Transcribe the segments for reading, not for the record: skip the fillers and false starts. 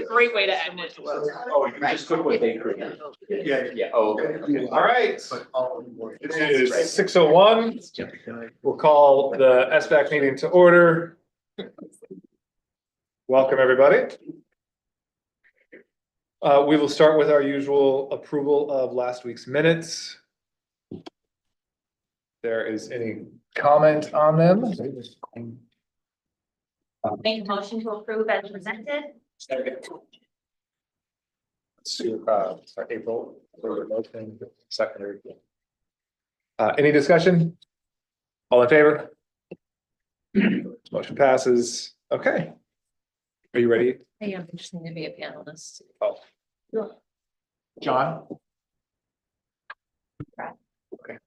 great way to end it. Oh, you just took what they created. Yeah, oh, okay. All right. It is 6:01. We'll call the SBAC meeting to order. Welcome, everybody. We will start with our usual approval of last week's minutes. There is any comment on them? Make a motion to approve as presented. Sorry, April, motion, second. Any discussion? All in favor? Motion passes. Okay. Are you ready? I am, I just need to be a panelist. Oh. John? Right. Okay.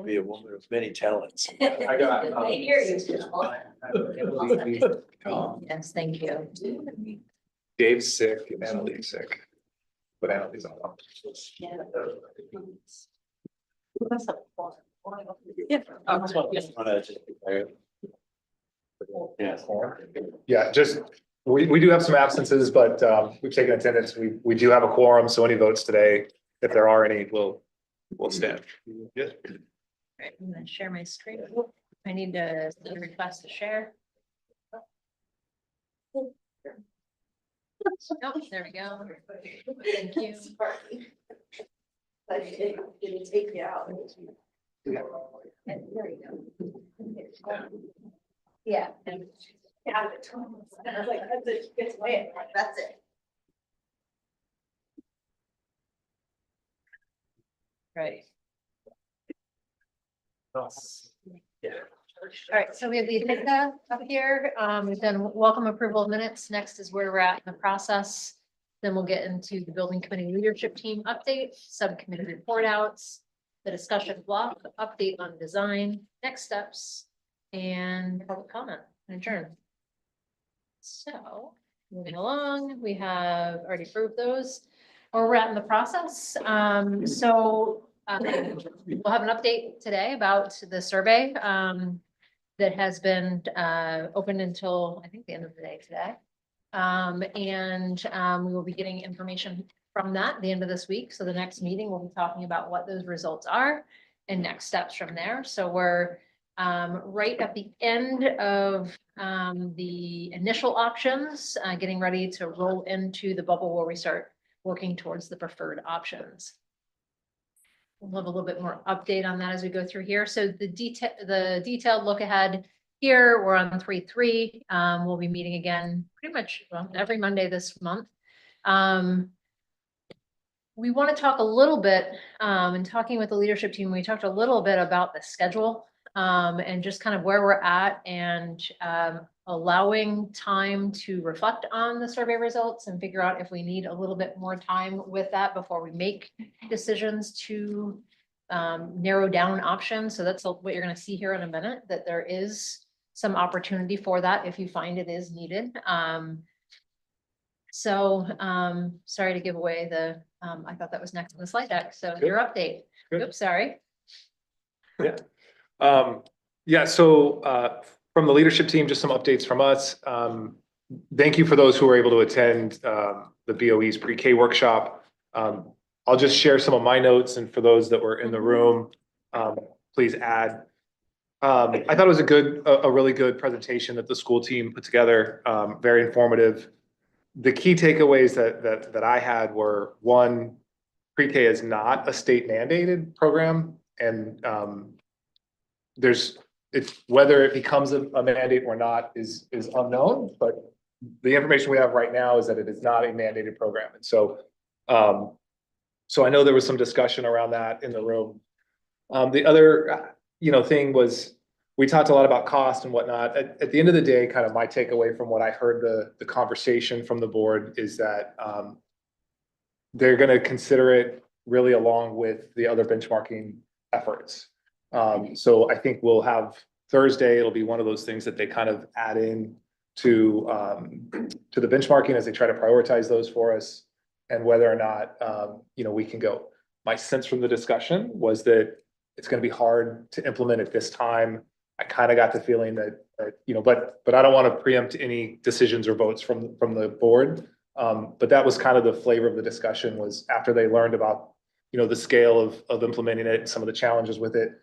Be a woman of many talents. I got. I hear you. Yes, thank you. Dave's sick and Annalie's sick. But Annalie's on. Yeah, just, we do have some absences, but we've taken attendance. We do have a quorum, so any votes today, if there are any, we'll stand. Yes. Right, I'm gonna share my screen. I need to request to share. Oh, there we go. Thank you. Didn't take you out. And there we go. Yeah. Yeah, I was like, that's it, it's way, that's it. Right. Yeah. All right, so we have the agenda up here. We've done welcome approval of minutes. Next is where we're at in the process. Then we'll get into the building committee leadership team update, subcommittee report outs, the discussion block, update on design, next steps, and public comment and adjourn. So moving along, we have already approved those. We're at in the process. We'll have an update today about the survey that has been open until I think the end of the day today. We will be getting information from that at the end of this week. So the next meeting, we'll be talking about what those results are and next steps from there. So we're right at the end of the initial options, getting ready to roll into the bubble where we start working towards the preferred options. We'll have a little bit more update on that as we go through here. So the detailed look ahead here, we're on 3/3. We'll be meeting again pretty much every Monday this month. We want to talk a little bit, in talking with the leadership team, we talked a little bit about the schedule and just kind of where we're at and allowing time to reflect on the survey results and figure out if we need a little bit more time with that before we make decisions to narrow down options. So that's what you're going to see here in a minute, that there is some opportunity for that if you find it is needed. Sorry to give away the, I thought that was next on the slide deck. So Good. your update. Good. Oops, sorry. Yeah. So from the leadership team, just some updates from us. Thank you for those who were able to attend the BOE's pre-K workshop. I'll just share some of my notes, and for those that were in the room, please add. I thought it was a really good presentation that the school team put together. Very informative. The key takeaways that I had were, one, pre-K is not a state mandated program, and whether it becomes a mandate or not is unknown, but the information we have right now is that it is not a mandated program. And so I know there was some discussion around that in the room. The other, thing was, we talked a lot about cost and whatnot. At the end of the day, kind of my takeaway from what I heard the conversation from the board is that they're going to consider it really along with the other benchmarking efforts. So I think we'll have Thursday, it'll be one of those things that they kind of add in to the benchmarking as they try to prioritize those for us, and whether or not, we can go. my sense from the discussion was that it's gonna be hard to implement at this time. I kind of got the feeling that, you know, but I don't want to preempt any decisions or votes from the board. But that was kind of the flavor of the discussion, was after they learned about, you know, the scale of implementing it and some of the challenges with it,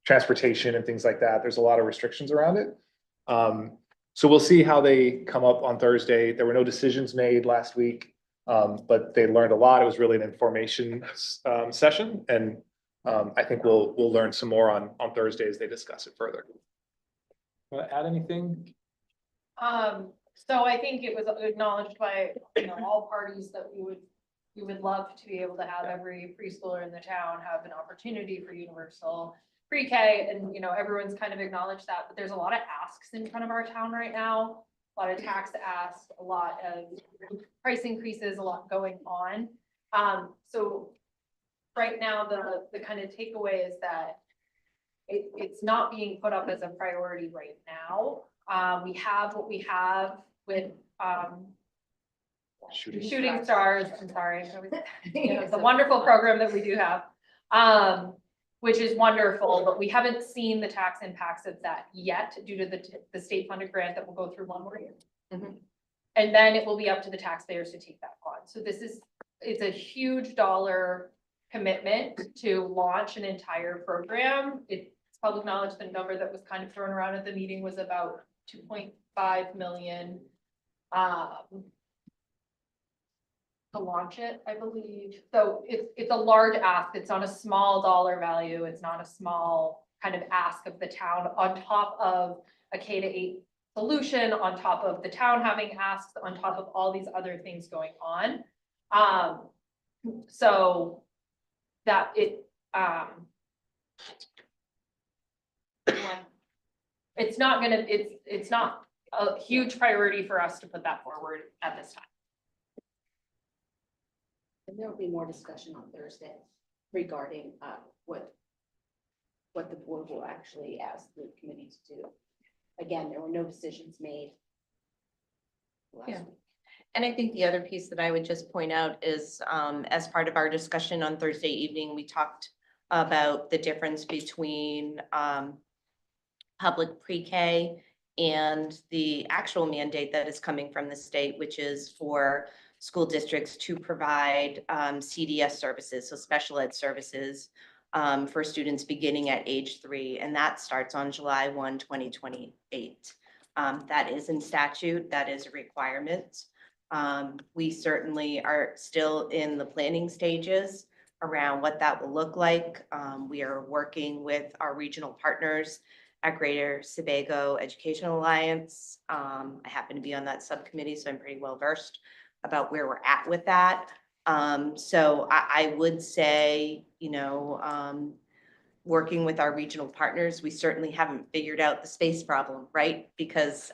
transportation and things like that. There's a lot of restrictions around it. So we'll see how they come up on Thursday. There were no decisions made last week, but they learned a lot. It was really an information session, and I think we'll learn some more on Thursday as they discuss it further. Want to add anything? So I think it was acknowledged by, all parties that we would love to be able to have every preschooler in the town have an opportunity for universal pre-K, and, everyone's kind of acknowledged that, but there's a lot of asks in front of our town right now. A lot of tax asks, a lot of price increases, a lot going on. So right now, the kind of takeaway is that it's not being put up as a priority right now. We have what we have with Shooting Stars, I'm sorry, the wonderful program that we do have, which is wonderful, but we haven't seen the tax impacts of that yet due to the state funded grant that will go through one more year. And then it will be up to the taxpayers to take that on. So it's a huge dollar commitment to launch an entire program. It's public knowledge, the number that was kind of thrown around at the meeting was about 2.5 million to launch it, I believe. So it's a large ask. It's not a small dollar value. It's not a small kind of ask of the town on top of a K-8 solution, on top of the town having asks, on top of all these other things going on. So that it's not a huge priority for us to put that forward at this time. And there will be more discussion on Thursday regarding what the board will actually ask the committee to do. Again, there were no decisions made last Yeah. week. And I think the other piece that I would just point out is, as part of our discussion on Thursday evening, we talked about the difference between public pre-K and the actual mandate that is coming from the state, which is for school districts to provide CDS services, so special ed services for students beginning at age 3, and that starts on July 1, 2028. That is in statute, that is a requirement. We certainly are still in the planning stages around what that will look like. We are working with our regional partners at Greater Sebago Educational Alliance. I happen to be on that subcommittee, so I'm pretty well versed about where we're at with that. So I would say, working with our regional partners, we certainly haven't figured out the space problem, right? Because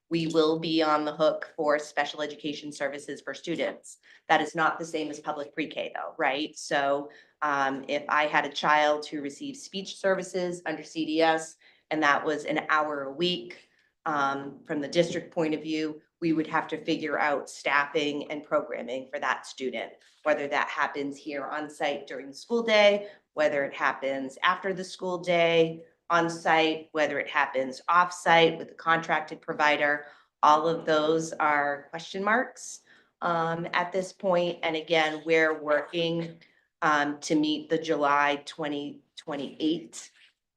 we will be on the hook for special education services for students. That is not the same as public pre-K though, right? So if I had a child who received speech services under CDS and that was an hour a week, from the district point of view, we would have to figure out staffing and programming for that student, whether that happens here on site during the school day, whether it happens after the school day on site, whether it happens off site with a contracted provider. All of those are question marks at this point. And again, we're working to meet the July 2028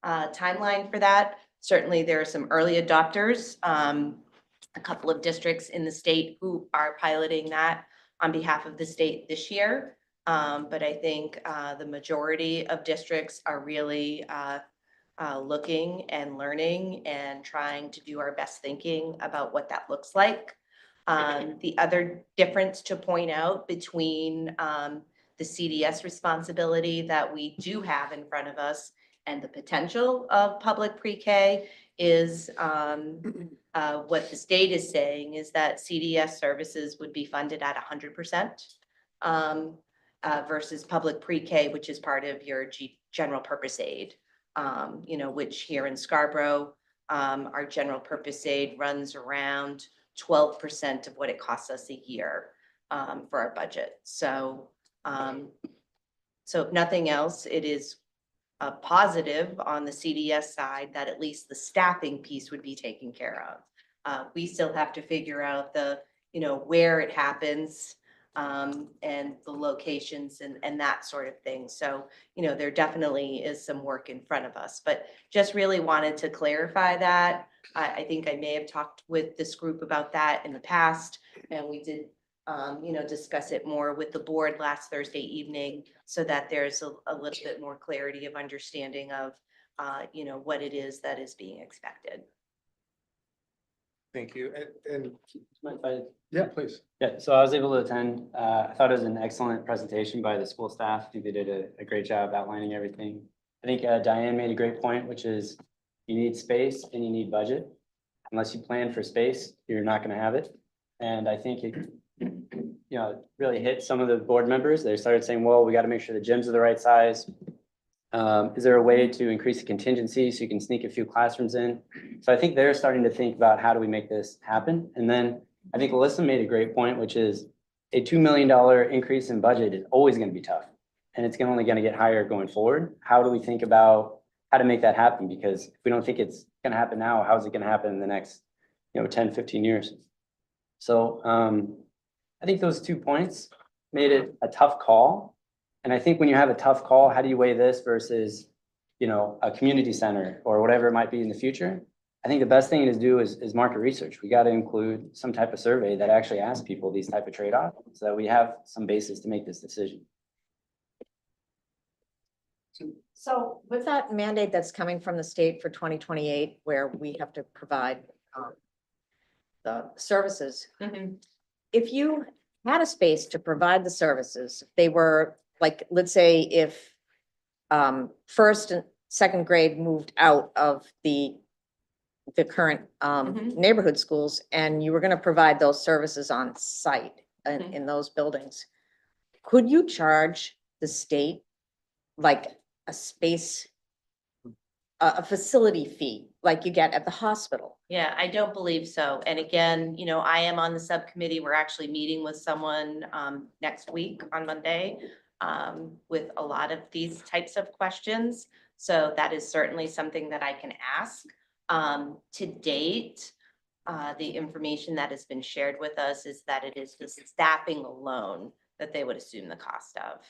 timeline for that. Certainly there are some early adopters, a couple of districts in the state who are piloting that on behalf of the state this year. But I think the majority of districts are really looking and learning and trying to do our best thinking about what that looks like. The other difference to point out between the CDS responsibility that we do have in front of us and the potential of public pre-K is what the state is saying is that CDS services would be funded at 100% versus public pre-K, which is part of your general purpose aid, which here in Scarborough, our general purpose aid runs around 12% of what it costs us a year for our budget. So So if nothing else, it is a positive on the CDS side that at least the staffing piece would be taken care of. We still have to figure out the, where it happens, and the locations and that sort of thing. So, there definitely is some work in front of us, but just really wanted to clarify that. I think I may have talked with this group about that in the past, and we did, discuss it more with the board last Thursday evening so that there's a little bit more clarity of understanding of, what it is that is being expected. Thank you. And, Mind if I- yeah, please. Yeah, so I was able to attend. I thought it was an excellent presentation by the school staff. I think they did a great job outlining everything. I think Diane made a great point, which is you need space and you need budget. Unless you plan for space, you're not going to have it. And I think it, really hit some of the board members. They started saying, well, we got to make sure the gyms are the right size. Is there a way to increase the contingency so you can sneak a few classrooms in? So I think they're starting to think about how do we make this happen? And then I think Alyssa made a great point, which is a $2 million increase in budget is always going to be tough. And it's only going to get higher going forward. How do we think about how to make that happen? Because if we don't think it's going to happen now, how is it going to happen in the next, 10, 15 years? So I think those 2 points made it a tough call. And I think when you have a tough call, how do you weigh this versus, a community center or whatever it might be in the future? I think the best thing to do is market research. We got to include some type of survey that actually asks people these type of trade-offs so that we have some basis to make this decision. So with that mandate that's coming from the state for 2028, where we have to provide the services, if you had a space to provide the services, they were like, let's say if first and second grade moved out of the current neighborhood schools and you were going to provide those services on site in those buildings, could you charge the state like a space, a facility fee like you get at the hospital? Yeah, I don't believe so. And again, I am on the subcommittee. We're actually meeting with someone next week on Monday with a lot of these types of questions. So that is certainly something that I can ask. To date, the information that has been shared with us is that it is the staffing alone that they would assume the cost of.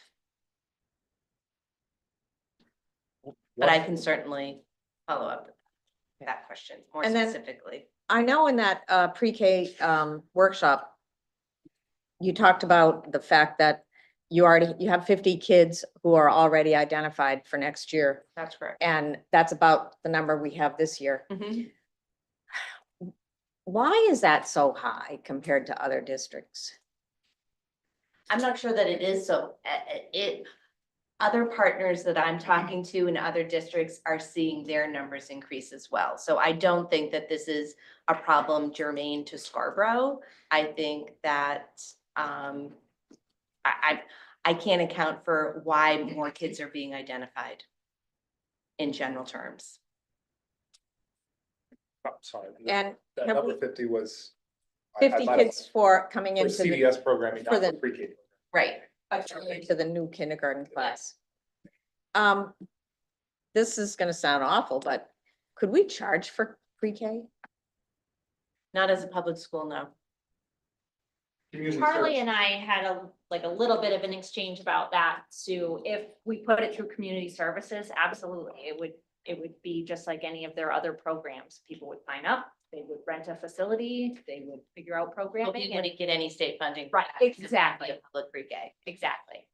But I can certainly follow up with that question more And then- specifically. I know in that pre-K workshop, you talked about the fact that you have 50 kids who are already identified for next year. That's correct. And that's about the number we have this year. Mhm. Why is that so high compared to other districts? I'm not sure that it is so, other partners that I'm talking to in other districts are seeing their numbers increase as well. So I don't think that this is a problem germane to Scarborough. I think that, I can't account for why more kids are being identified in general terms. Oh, sorry. And That have number we- 50 was. 50 kids for coming For into the, CDS programming, for not for the- pre-K. Right. into the new kindergarten class. This is gonna sound awful, but could we charge for pre-K? Not as a public school, no. Community Charlie service. and I had a little bit of an exchange about that, Sue. If we put it through community services, absolutely, it would be just like any of their other programs. People would sign up, they would rent a facility, they would figure out Well, programming you and, wouldn't get any state funding. for right, that. It's exactly, a Public pre-K. exactly.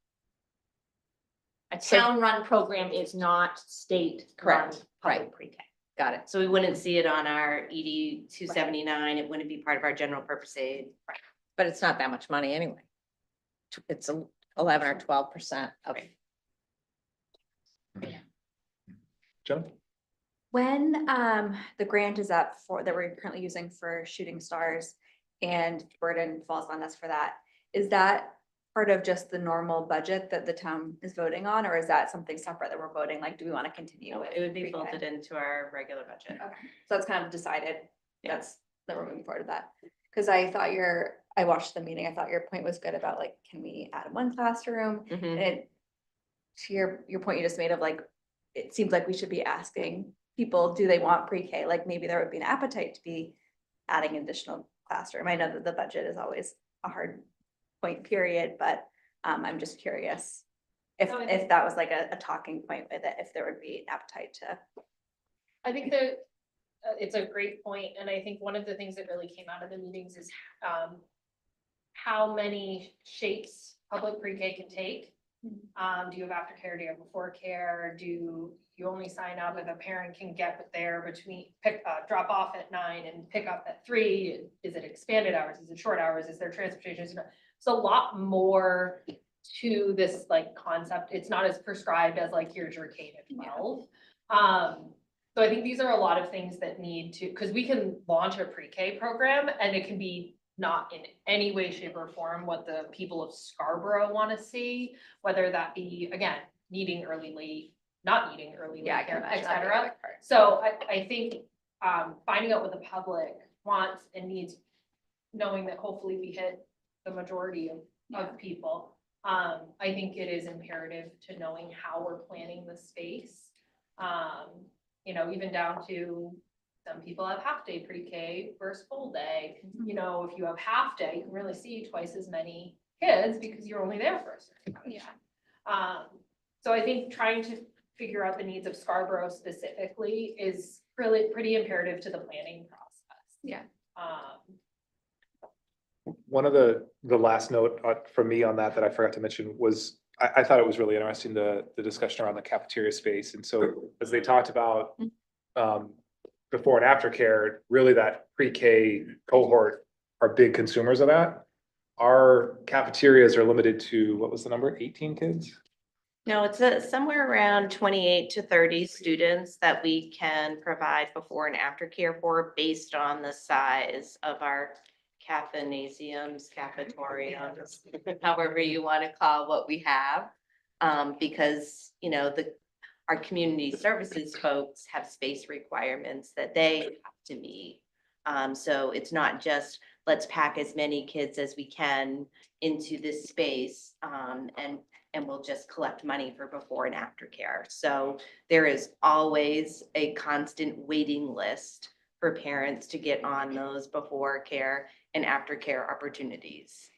A So- town-run program is not state-run Correct, right. public pre-K. Got it. So we wouldn't see it on our ED 279. It wouldn't be part of our general purpose aid. But it's not that much money anyway. It's 11 or 12% of. Right. Jenna? When the grant is up for, that we're currently using for Shooting Stars and burden falls on us for that, is that part of just the normal budget that the town is voting on, or is that something separate that we're voting, like, do we want to continue? with It would be pre-K? folded into our regular budget. Okay, so that's kind of decided, Yeah. that we're moving forward with that. Cause I thought I watched the meeting, I thought your point was good about like, can we add one classroom? Mhm. And to your point you just made of like, it seems like we should be asking people, do they want pre-K? Like maybe there would be an appetite to be adding additional classroom. I know that the budget is always a hard point period, but I'm just curious if that was like a talking point with it, if there would be an appetite to. I think that it's a great point, and I think one of the things that really came out of the meetings is how many shapes public pre-K can take. Do you have aftercare? Do you have before care? Do you only sign up if a parent can get there between drop off at 9 and pick up at 3? Is it expanded hours? Is it short hours? Is there transportation? It's a lot more to this like concept. It's not as prescribed as like here's your K to 12. So I think these are a lot of things that need to, because we can launch a pre-K program and it can be not in any way, shape or form what the people of Scarborough want to see, whether that be, again, needing early, late, not needing early, late care, et cetera. So I think finding out what the public wants and needs, knowing that hopefully we hit the majority of people. I think it is imperative to knowing how we're planning the space. You know, even down to some people have half day pre-K versus full day. You know, if you have half day, you can really see twice as many kids because you're only there for a certain amount of time. So I think trying to figure out the needs of Scarborough specifically is really pretty imperative to the planning process. Yeah. One of the last note from me on that I forgot to mention was, I thought it was really interesting, the discussion around the cafeteria space. And so as they talked about before and after care, really that pre-K cohort are big consumers of that. Our cafeterias are limited to, what was the number, 18 kids? No, it's somewhere around 28 to 30 students that we can provide before and after care for based on the size of our caffeinasiums, cafetoriums, however you want to call what we have. Because, you know, our community services folks have space requirements that they have to meet. So it's not just, let's pack as many kids as we can into this space, and we'll just collect money for before and after care. So there is always a constant waiting list for parents to get on those before care and after care opportunities.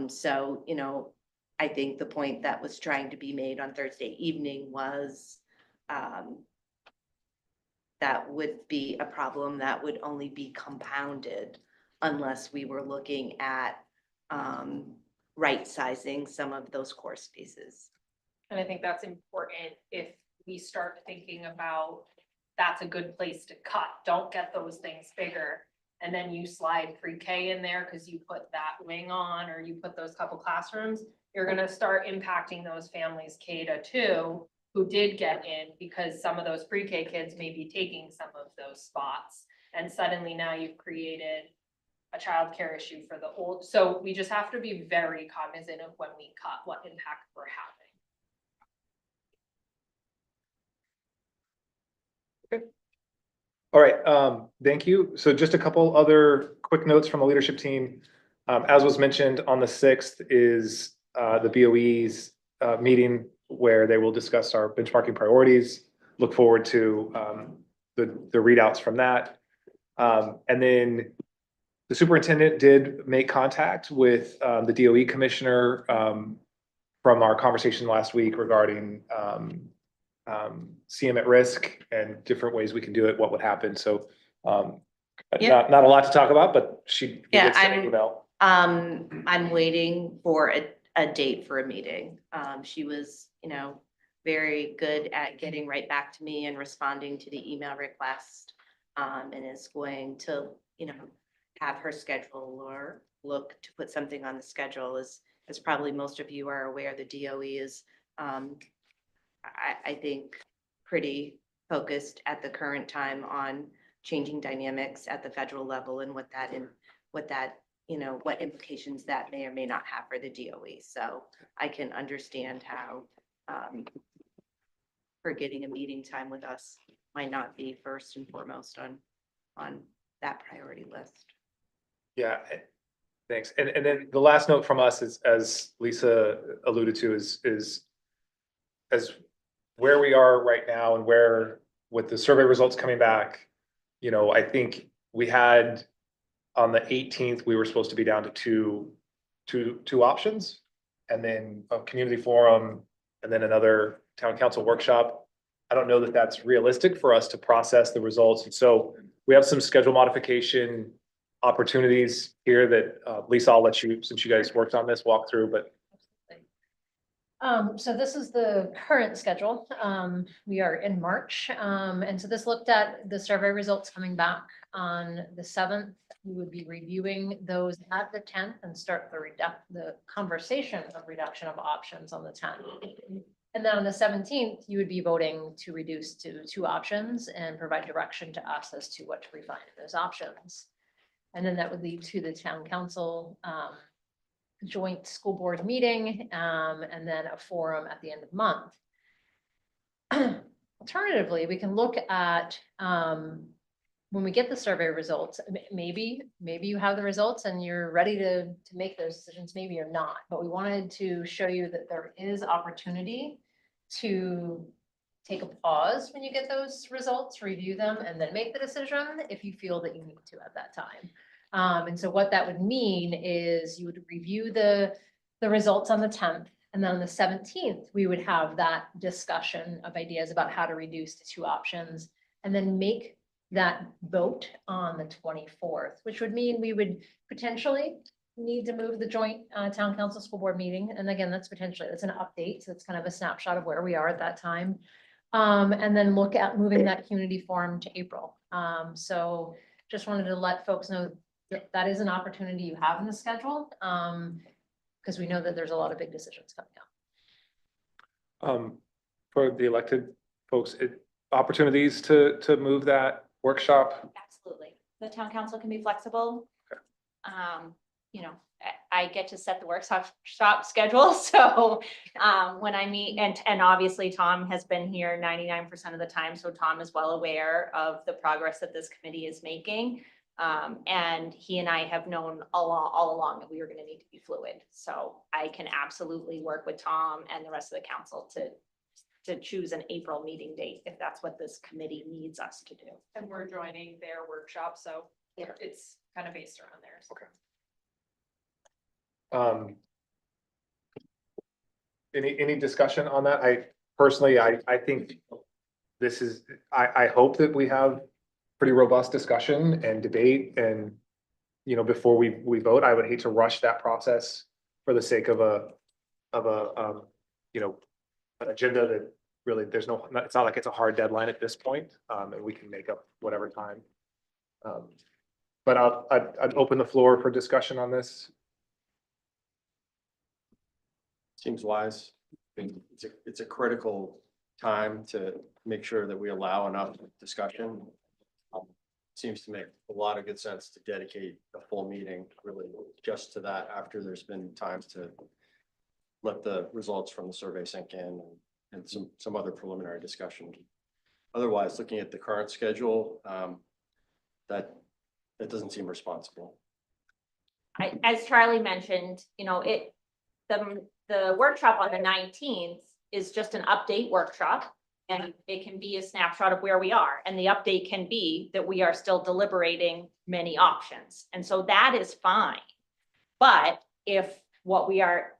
So, you know, I think the point that was trying to be made on Thursday evening was that would be a problem that would only be compounded unless we were looking at right sizing some of those core spaces. And I think that's important if we start thinking about that's a good place to cut. Don't get those things bigger. And then you slide pre-K in there because you put that wing on or you put those couple classrooms. You're going to start impacting those families K to 2 who did get in because some of those pre-K kids may be taking some of those spots. And suddenly now you've created a childcare issue for the old. So we just have to be very cognizant of when we cut, what impact we're having. All right, thank you. So just a couple other quick notes from the leadership team. As was mentioned, on the 6th is the BOE's meeting where they will discuss our benchmarking priorities. Look forward to the readouts from that. And then the superintendent did make contact with the DOE commissioner from our conversation last week regarding CM at risk and different ways we can do it, what would happen. So Yeah. not a lot to talk about, but she Yeah, did send an email. I'm waiting for a date for a meeting. She was, you know, very good at getting right back to me and responding to the email request. And is going to, you know, have her scheduler look to put something on the schedule. As probably most of you are aware, the DOE is, I think, pretty focused at the current time on changing dynamics at the federal level and what that, you know, what implications that may or may not have for the DOE. So I can understand how her getting a meeting time with us might not be first and foremost on that priority list. Yeah, thanks. And then the last note from us is, as Lisa alluded to, is as where we are right now and where with the survey results coming back, you know, I think we had on the 18th, we were supposed to be down to two options. And then a community forum and then another town council workshop. I don't know that that's realistic for us to process the results. And so we have some schedule modification opportunities here that Lisa, I'll let you, since you guys worked on this, walk through, but So this is the current schedule. We are in March. And so this looked at the survey results coming back on the 7th. We would be reviewing those at the 10th and start the conversation of reduction of options on the 10th. And then on the 17th, you would be voting to reduce to 2 options and provide direction to us as to what to refine in those options. And then that would lead to the town council, joint school board meeting, and then a forum at the end of the month. Alternatively, we can look at, when we get the survey results, maybe you have the results and you're ready to make those decisions, maybe you're not, but we wanted to show you that there is opportunity to take a pause when you get those results, review them, and then make the decision if you feel that you need to at that time. And so what that would mean is you would review the results on the 10th, and then on the 17th, we would have that discussion of ideas about how to reduce to 2 options, and then make that vote on the 24th, which would mean we would potentially need to move the joint town council school board meeting. And again, that's an update. So it's kind of a snapshot of where we are at that time. And then look at moving that community forum to April. So just wanted to let folks know that is an opportunity you have in the schedule, because we know that there's a lot of big decisions coming up. for the elected folks, opportunities to move that workshop. Absolutely. The town council can be flexible. You know, I get to set the workshop schedule, so when I meet, and obviously Tom has been here 99% of the time, so Tom is well aware of the progress that this committee is making. And he and I have known all along that we were going to need to be fluid. So I can absolutely work with Tom and the rest of the council to choose an April meeting date if that's what this committee needs us to do. And we're joining their workshop, so it's kind of based around theirs. Okay. Any discussion on that? I personally, I think this is, I hope that we have pretty robust discussion and debate and, you know, before we vote. I would hate to rush that process for the sake of a, you know, an agenda that really it's not like it's a hard deadline at this point, and we can make up whatever time. But I'd open the floor for discussion on this. Seems wise. I think it's a critical time to make sure that we allow enough discussion. Seems to make a lot of good sense to dedicate a full meeting really just to that after there's been times to let the results from the survey sink in and some other preliminary discussion. Otherwise, looking at the current schedule, that doesn't seem responsible. As Charlie mentioned, you know, the workshop on the 19th is just an update workshop. And it can be a snapshot of where we are. And the update can be that we are still deliberating many options. And so that is fine. But if what we are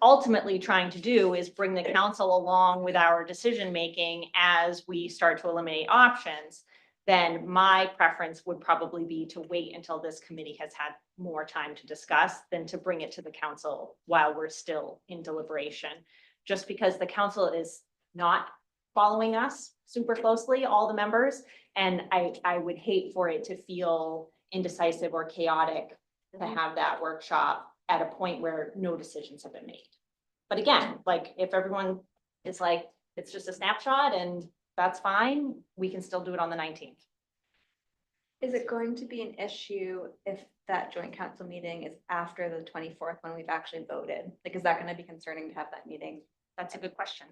ultimately trying to do is bring the council along with our decision-making as we start to eliminate options, then my preference would probably be to wait until this committee has had more time to discuss than to bring it to the council while we're still in deliberation. Just because the council is not following us super closely, all the members, and I would hate for it to feel indecisive or chaotic to have that workshop at a point where no decisions have been made. But again, like if everyone is like, it's just a snapshot and that's fine, we can still do it on the 19th. Is it going to be an issue if that joint council meeting is after the 24th when we've actually voted? Like, is that going to be concerning to have that meeting? That's a good question.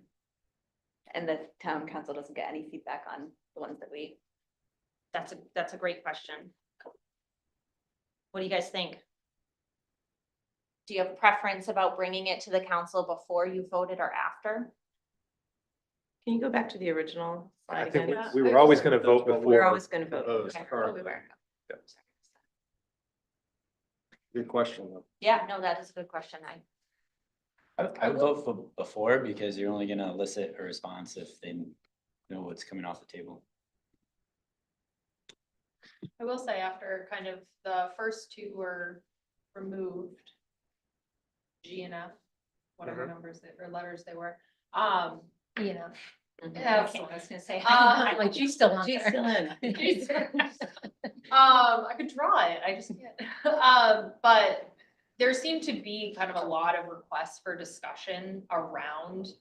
And the town council doesn't get any feedback on the ones that we. That's a great question. What do you guys think? Do you have a preference about bringing it to the council before you voted or after? Can you go back to the original slide I think again? we were always gonna vote That's what We're before. always gonna vote. Proposed Okay. currently. Good question, though. Yeah, no, that is a good question. I would vote for before because you're only gonna elicit a response if they know what's coming off the table. I will say after kind of the first two were removed. G and F, whatever numbers or letters they were, You know, yeah, Okay, I was gonna say. like she's still on She's there. still in. I could draw it, I just can't. But there seemed to be kind of a lot of requests for discussion around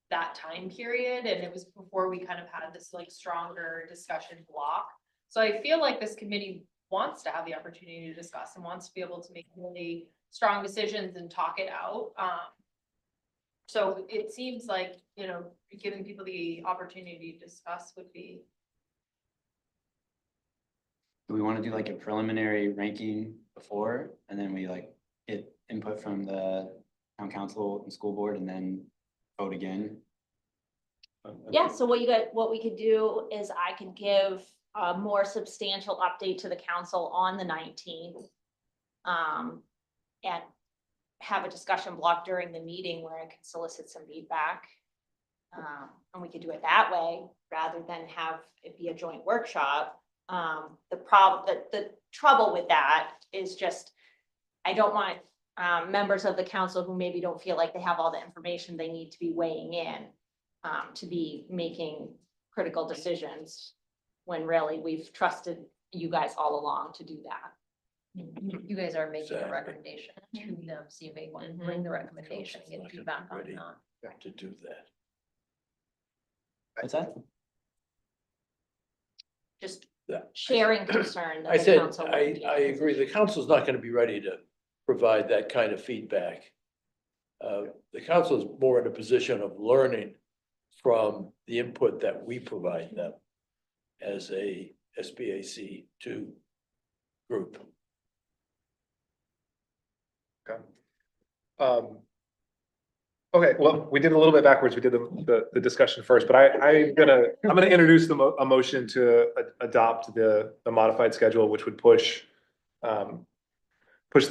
that time period, and it was before we kind of had this like stronger discussion block. So I feel like this committee wants to have the opportunity to discuss and wants to be able to make really strong decisions and talk it out. So it seems like, you know, giving people the opportunity to discuss would be. Do we want to do like a preliminary ranking before and then we like get input from the town council and school board and then vote again? Yeah, so what we could do is I could give a more substantial update to the council on the 19th. And have a discussion block during the meeting where I could solicit some feedback. And we could do it that way rather than have it be a joint workshop. The trouble with that is just, I don't want members of the council who maybe don't feel like they have all the information they need to be weighing in to be making critical decisions when really we've trusted you guys all along to do that. You guys are making a Exactly. recommendation to them, so you may want to bring the recommendation and get feedback on Ready. that. To do that. What's that? Just Yeah. sharing concern that I the said, council. I wouldn't be able to- agree, the council's not gonna be ready to provide that kind of feedback. The council is more in a position of learning from the input that we provide them as a SBAC two group. Okay, well, we did a little bit backwards. We did the discussion first, but I'm gonna introduce a motion to adopt the modified schedule, which would push the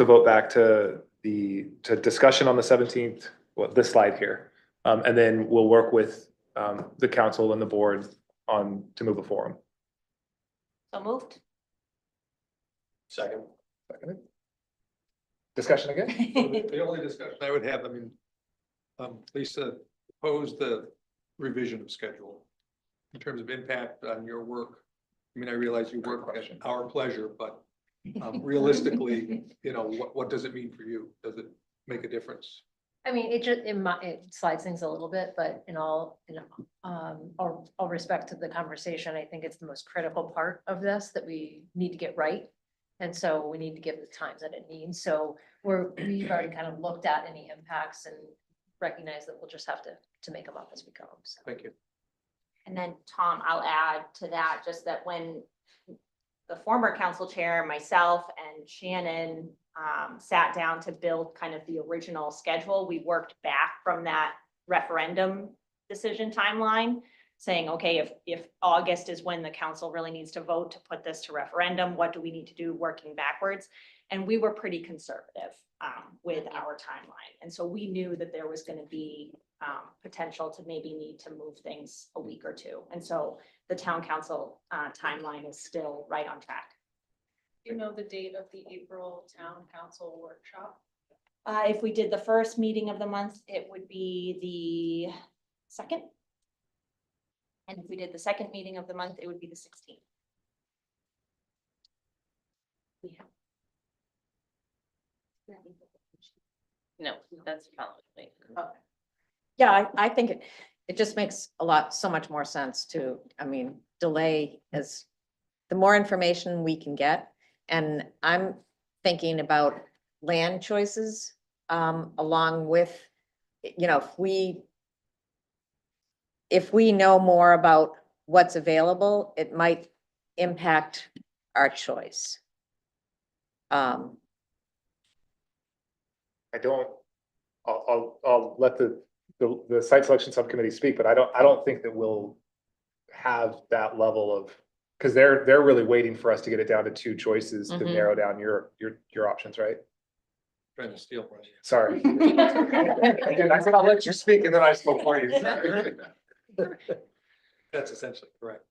vote back to discussion on the 17th, well, this slide here. And then we'll work with the council and the board to move it forward. So moved. Second. Discussion again? The only discussion I would have, I mean, Lisa proposed the revision of schedule in terms of impact on your work. I mean, I realize you work at our pleasure, but realistically, you know, what does it mean for you? Does it make a difference? I mean, it slides things a little bit, but all respect to the conversation, I think it's the most critical part of this that we need to get right. And so we need to give the time that it needs. So we've already kind of looked at any impacts and recognize that we'll just have to make them up as we go. So. Thank you. And then, Tom, I'll add to that, just that when the former council chair, myself and Shannon sat down to build kind of the original schedule, we worked back from that referendum decision timeline, saying, okay, if August is when the council really needs to vote to put this to referendum, what do we need to do working backwards? And we were pretty conservative with our timeline. And so we knew that there was going to be potential to maybe need to move things a week or two. And so the town council timeline is still right on track. Do you know the date of the April town council workshop? If we did the first meeting of the month, it would be the 2nd. And if we did the second meeting of the month, it would be the 16th. No, that's probably. Yeah, I think it just makes so much more sense to, I mean, delay is the more information we can get. And I'm thinking about land choices, along with, you know, if we know more about what's available, it might impact our choice. I'll let the the site selection subcommittee speak, but I don't think that we'll have that level of, because they're really waiting for us to get it down to two choices to Mhm. narrow down your options, right? Trying to steal from you. Sorry. I said, I'll let you speak, and then I spoke for you. That's essentially correct,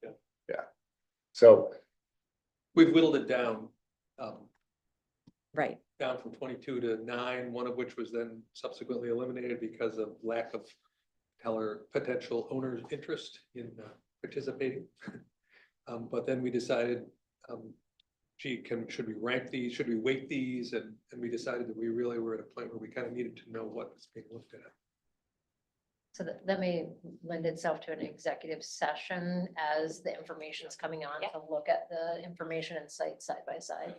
yeah. So, We've whittled it down, Right. down from 22 to 9, one of which was then subsequently eliminated because of lack of potential owner's interest in participating. But then we decided, should we rank these, should we weight these? And we decided that we really were at a point where we kind of needed to know what was being looked at. So that may lend itself to an executive session as the information is coming on to look at the information and sites side by side.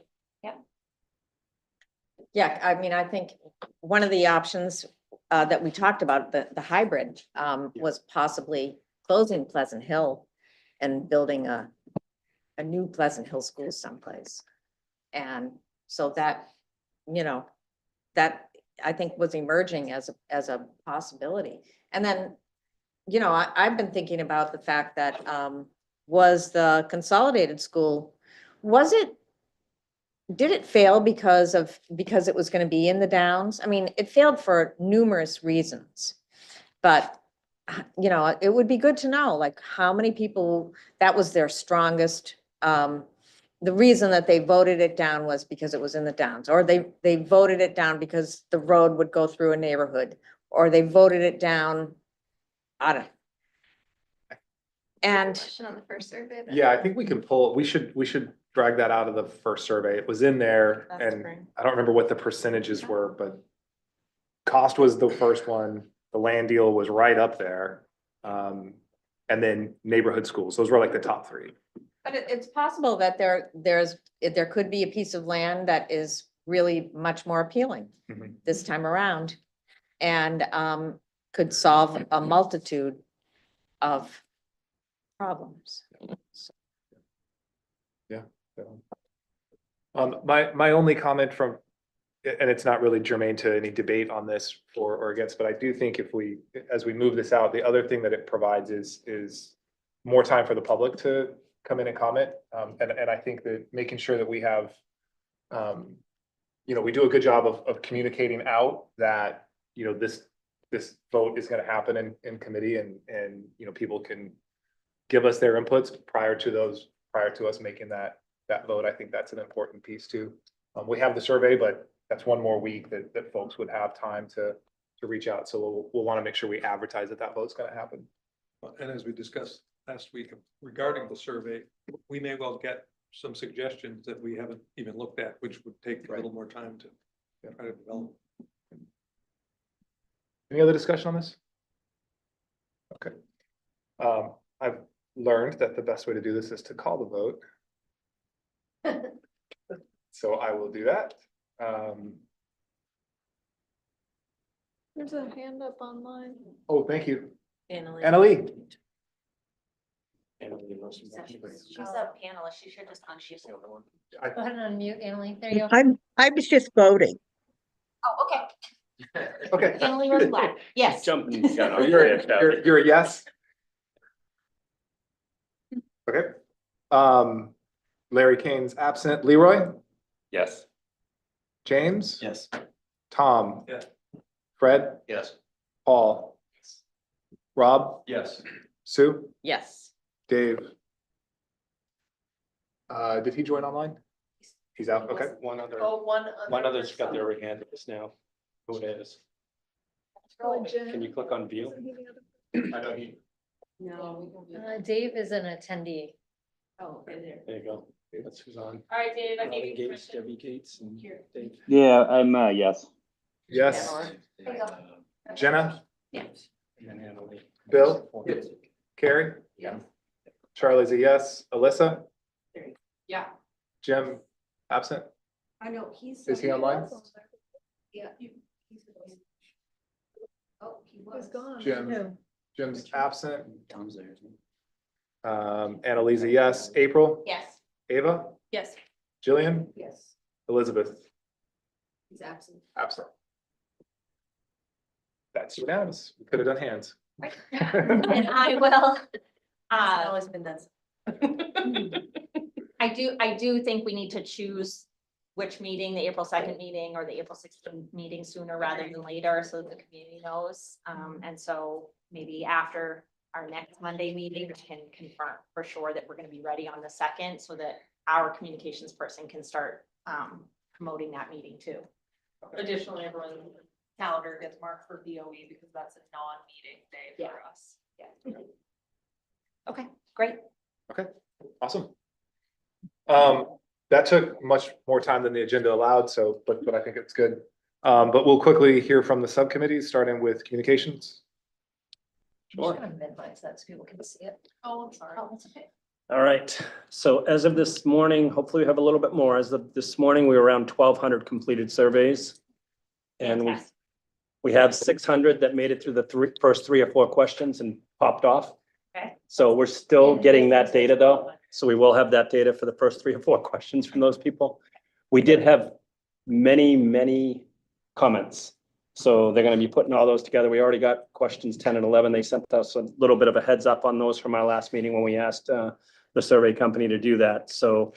Yeah, I mean, I think one of the options that we talked about, the hybrid, was possibly closing Pleasant Hill and building a new Pleasant Hill school someplace. And so that, that I think was emerging as a possibility. And then, I've been thinking about the fact that was the consolidated school, did it fail because it was going to be in the Downs? I mean, it failed for numerous reasons. But, it would be good to know, like, how many people, that was their strongest, the reason that they voted it down was because it was in the Downs, or they voted it down because the road would go through a neighborhood, or they voted it down, I don't know. And Question on the first survey. but- yeah, I think we can pull, we should drag that out of the first survey. It was in there, That's and great. I don't remember what the percentages were, but cost was the first one, the land deal was right up there. And then neighborhood schools, those were like the top three. But it's possible that there could be a piece of land that is really much more appealing Mhm. this time around. And could solve a multitude of problems. My only comment from, and it's not really germane to any debate on this for or against, but I do think as we move this out, the other thing that it provides is more time for the public to come in and comment. And I think that making sure that we have, we do a good job of communicating out that, this vote is gonna happen in committee, and people can give us their inputs prior to us making that vote. I think that's an important piece too. We have the survey, but that's one more week that folks would have time to reach out. So we'll want to make sure we advertise that vote's gonna happen. And as we discussed last week regarding the survey, we may well get some suggestions that we haven't even looked at, which would take a little more time to try to develop. Any other discussion on this? Okay. I've learned that the best way to do this is to call the vote. So I will do that. There's a hand up online. Oh, thank you. Annalee. Annalee. She's a panelist. She should just unmute. Go ahead and unmute, Annalee. There you go. I was just voting. Oh, okay. Okay. Annalee was black. Yes. Jumping. You're a yes? Okay. Larry Kane's absent. Leroy? Yes. James? Yes. Tom? Yes. Fred? Yes. Paul? Rob? Yes. Sue? Yes. Dave? Did he join online? He's out, okay. One Other's got their hand just now. Who it is? Can you click on view? I know he. No. Dave is an attendee. Oh, okay, there. There you go. That's who's on. All right, Dave, I Robin gave you Gates, permission. Debbie Gates, and Dave. Yeah, I'm, yes. Yes. There you go. Jenna? Yes. And then Annalee. Bill? Carrie? Yeah. Charlie's a yes. Alyssa? Yeah. Jim? Absent? I know, he's. Is he online? Yeah. Oh, he was. Jim? Jim's absent. Tom's there, isn't he? Annalisa, yes. April? Yes. Ava? Yes. Jillian? Yes, Elizabeth? he's absent. Absent. That's unanimous. We could have done hands. And I will, It's uh, always been done. I do think we need to choose which meeting, the April 2nd meeting or the April 16th meeting sooner rather than later, so that the community knows. And so maybe after our next Monday meeting, we can confirm for sure that we're gonna be ready on the 2nd, so that our communications person can start promoting that meeting too. Additionally, everyone's calendar gets marked for BOE because that's a non-meeting day Yeah. for us. Yeah. Okay, great. Okay, awesome. That took much more time than the agenda allowed, so, but I think it's good. But we'll quickly hear from the subcommittees, starting with communications. Just kind of minimize that so people can see it. Oh, I'm sorry. Oh, that's okay. All right, so as of this morning, hopefully we have a little bit more. As of this morning, we were around 1,200 completed surveys. And Fantastic. we have 600 that made it through the first 3 or 4 questions and popped off. Okay. So we're still getting that data though. So we will have that data for the first 3 or 4 questions from those people. We did have many, many comments. So they're going to be putting all those together. We already got questions 10 and 11. They sent us a little bit of a heads up on those from our last meeting when we asked the survey company to do that. So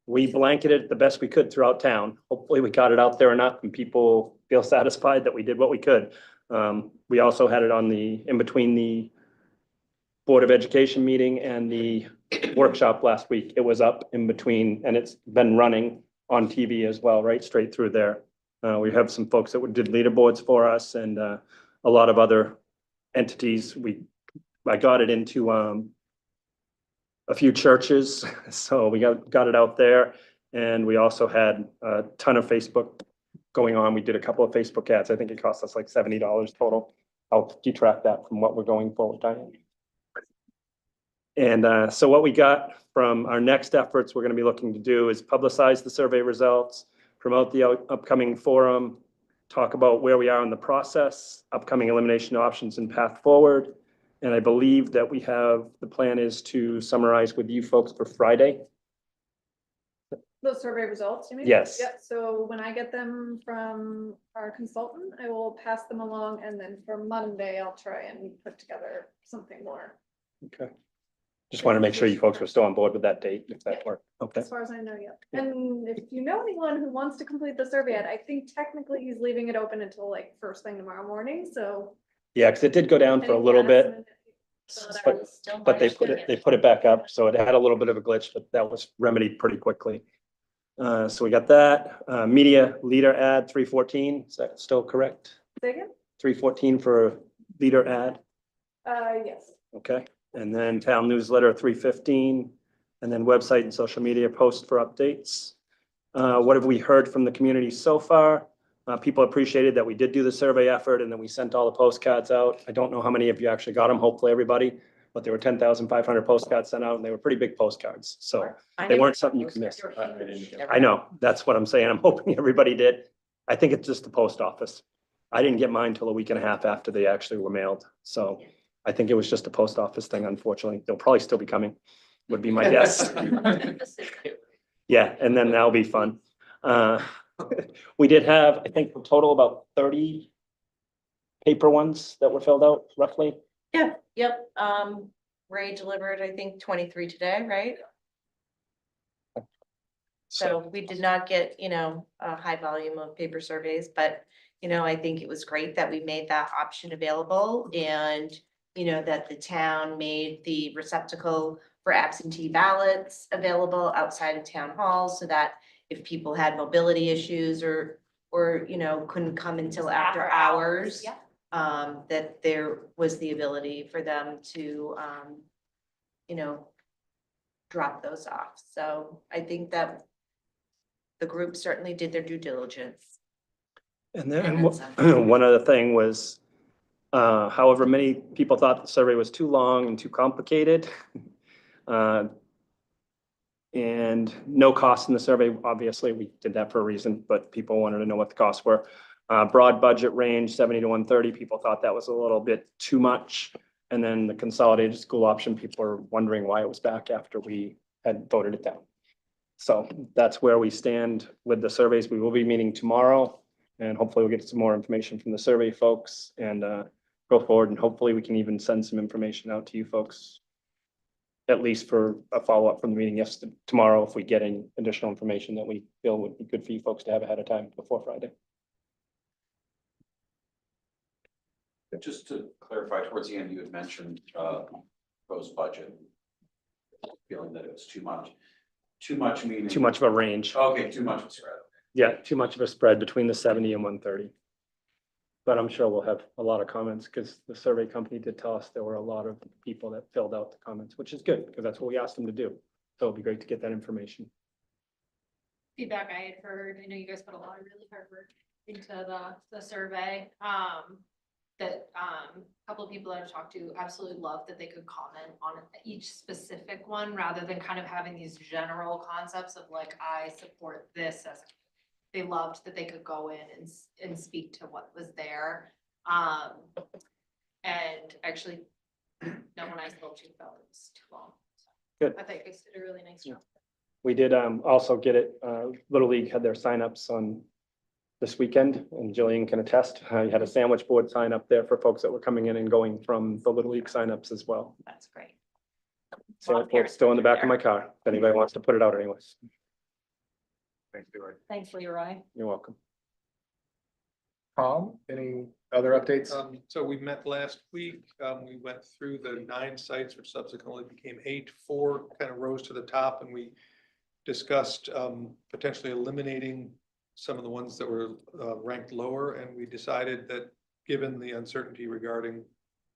we blanketed the best we could throughout town. Hopefully we got it out there enough and people feel satisfied that we did what we could. We also had it on in between the Board of Education meeting and the workshop last week. It was up in between and it's been running on TV as well, right straight through there. We have some folks that did leaderboards for us and a lot of other entities. I got it into a few churches, so we got it out there. And we also had a ton of Facebook going on. We did a couple of Facebook ads. I think it cost us like $70 total. I'll detract that from what we're going for with Diane. And so what we got from our next efforts we're going to be looking to do is publicize the survey results, promote the upcoming forum, talk about where we are in the process, upcoming elimination options and path forward. And I believe that the plan is to summarize with you folks for Friday. Those survey results, you mean? Yes. Yep, so when I get them from our consultant, I will pass them along, and then for Monday, I'll try and put together something more. Okay. Just want to make sure you folks were still on board with that date, if that worked. Okay. As far as I know, yep. And if you know anyone who wants to complete the survey, I think technically he's leaving it open until like first thing tomorrow morning, so. Yeah, because it did go down for a little bit, but they put it back up, so it had a little bit of a glitch, but that was remedied pretty quickly. So we got that, media leader ad 314, is that still correct? Say again? 314 for leader ad, Yes. okay? And then town newsletter 315, and then website and social media post for updates. What have we heard from the community so far? People appreciated that we did do the survey effort and then we sent all the postcards out. I don't know how many of you actually got them, hopefully everybody, but there were 10,500 postcards sent out and they were pretty big postcards. So they weren't something you could miss. I know, that's what I'm saying. I'm hoping everybody did. I think it's just the post office. I didn't get mine till a week and a half after they actually were mailed. So I think it was just a post office thing, unfortunately. They'll probably still be coming, would be my guess. Yeah, and then that'll be fun. We did have, I think, in total about 30 paper ones that were filled out roughly. Yeah, yep. Ray delivered, I think, 23 today, right? So we did not get, a high volume of paper surveys, but, I think it was great that we made that option available and, that the town made the receptacle for absentee ballots available outside of town hall so that if people had mobility issues or, couldn't come until after hours, Yeah. that there was the ability for them to, drop those off. So I think that the group certainly did their due diligence. And then And then one other thing was, however, many people thought the survey was too long and too complicated. And no cost in the survey. Obviously, we did that for a reason, but people wanted to know what the costs were. Broad budget range, 70 to 130. People thought that was a little bit too much. And then the consolidated school option, people are wondering why it was back after we had voted it down. So that's where we stand with the surveys. We will be meeting tomorrow And hopefully we'll get some more information from the survey folks and go forward, and hopefully we can even send some information out to you folks. At least for a follow-up from the meeting yesterday, tomorrow, if we get any additional information that we feel would be good for you folks to have ahead of time before Friday. Just to clarify, towards the end, you had mentioned, proposed budget. Feeling that it was too much. Too much meaning. Too much of a range. Okay, too much of a spread. Yeah, too much of a spread between the 70 and 130. But I'm sure we'll have a lot of comments because the survey company did tell us there were a lot of people that filled out the comments, which is good because that's what we asked them to do. So it'll be great to get that information. Feedback I had heard, I know you guys put a lot of really hard work into the survey. A couple of people I've talked to absolutely love that they could comment on each specific one rather than kind of having these general concepts of like, I support this as. They loved that they could go in and speak to what was there. And actually, no one I spoke to felt it was too long. So Good. I think they did a really nice job. We did also get it, Little League had their signups on this weekend, and Jillian can attest. You had a sandwich board sign up there for folks that were coming in and going from the Little League signups as well. That's great. Sandwich board's still in the back of my car, if anybody wants to put it out anyways. Thanks, Leroy. Thanks, Leroy. You're welcome. Tom, any other updates? So we met last week. We went through the 9 sites, which subsequently became 8. 4 kind of rose to the top, and we discussed potentially eliminating some of the ones that were ranked lower. And we decided that given the uncertainty regarding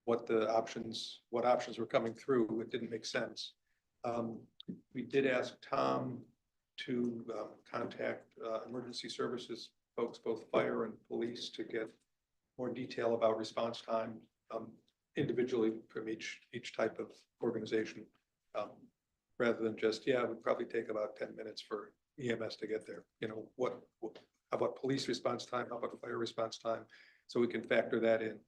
what options were coming through, it didn't make sense. We did ask Tom to contact emergency services folks, both fire and police, to get more detail about response time individually from each type of organization. Rather than just, yeah, it would probably take about 10 minutes for EMS to get there. You know, how about police response time? How about fire response time? So we can factor that in.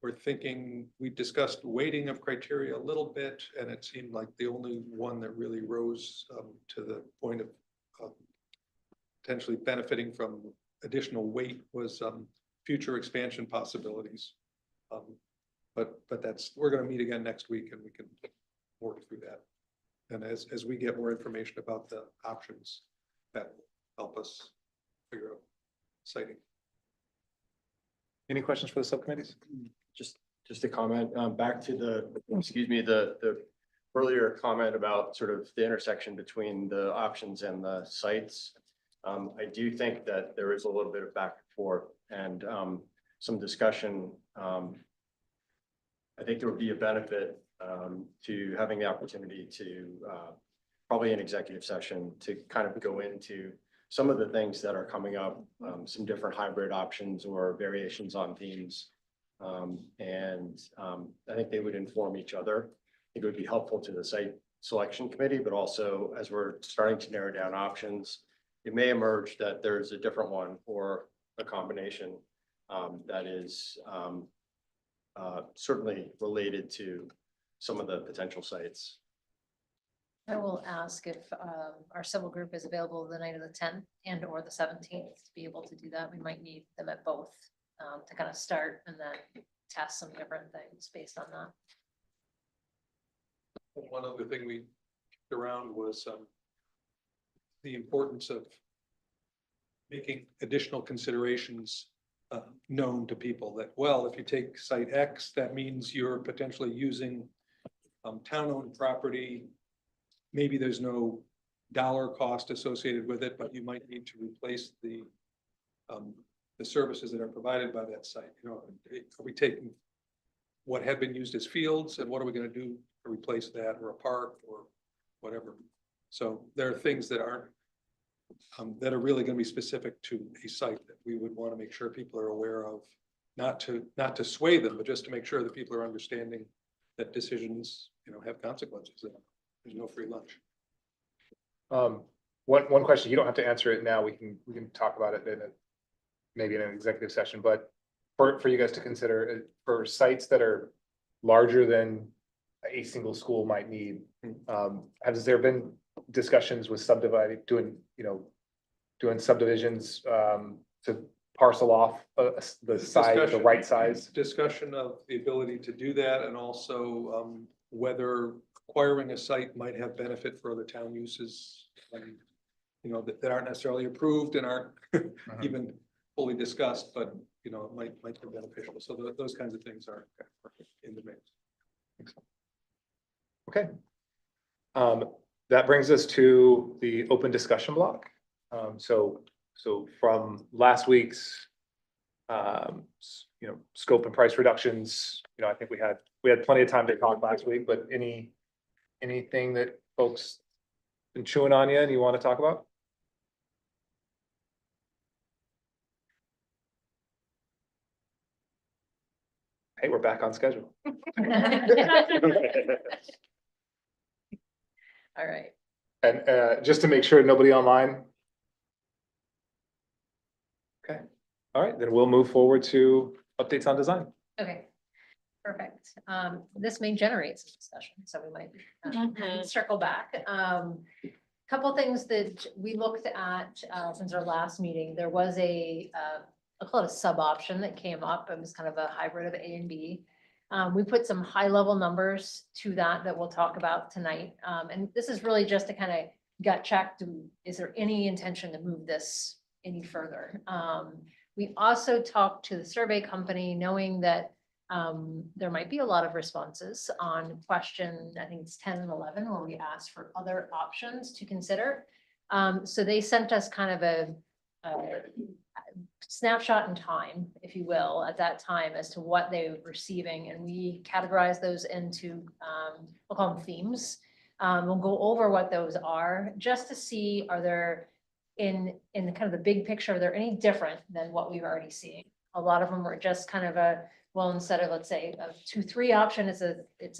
We're thinking, we discussed weighting of criteria a little bit, and it seemed like the only one that really rose to the point of potentially benefiting from additional weight was future expansion possibilities. But we're going to meet again next week and we can work through that. And as we get more information about the options, that will help us figure out siting. Any questions for the subcommittees? Just a comment, back to the earlier comment about sort of the intersection between the options and the sites. I do think that there is a little bit of back and forth and some discussion. I think there would be a benefit to having the opportunity to probably an executive session to kind of go into some of the things that are coming up, some different hybrid options or variations on themes. I think they would inform each other. I think it would be helpful to the site selection committee, but also as we're starting to narrow down options, it may emerge that there's a different one or a combination that is certainly related to some of the potential sites. I will ask if our civil group is available the night of the 10th and or the 17th to be able to do that. We might need them at both to kind of start and then test some different things based on that. One other thing we kicked around was the importance of making additional considerations known to people that, well, if you take site X, that means you're potentially using town-owned property. Maybe there's no dollar cost associated with it, but you might need to replace the services that are provided by that site. You know, are we taking what had been used as fields and what are we going to do to replace that, or a park or whatever? So there are things that aren't that are really going to be specific to a site that we would want to make sure people are aware of, not to sway them, but just to make sure that people are understanding that decisions, you know, have consequences. There's no free lunch. One question, you don't have to answer it now. We can talk about it maybe in an executive session, but for you guys to consider for sites that are larger than a single school might need, has there been discussions with subdividing, doing, you know, doing subdivisions, to parcel off, the size, the Discussion. right size. Discussion of the ability to do that and also whether acquiring a site might have benefit for other town uses. You know, that aren't necessarily approved and aren't even fully discussed, but you know, it might be beneficial. So those kinds of things are in the mix. Okay. That brings us to the open discussion block. So from last week's, scope and price reductions, I think we had plenty of time to talk last week, but anything that folks been chewing on you and you want to talk about? Hey, we're back on schedule. All right. And just to make sure nobody online. Okay, all right, then we'll move forward to updates on design. Okay, perfect. This may generate some discussion, so we might circle back. Couple things that we looked at since our last meeting. There was I'll call it a sub option that came up. It was kind of a hybrid of A and B. We put some high level numbers to that we'll talk about tonight. And this is really just to kind of gut check, is there any intention to move this any further? We also talked to the survey company, knowing that there might be a lot of responses on question, I think it's 10 and 11, where we asked for other options to consider. So they sent us kind of a snapshot in time, if you will, at that time as to what they were receiving. And we categorize those into, we'll call them themes. We'll go over what those are just to see, are there in the kind of the big picture, are there any different than what we've already seen? A lot of them were just kind of well, instead of, let's say, a 2-3 option, it's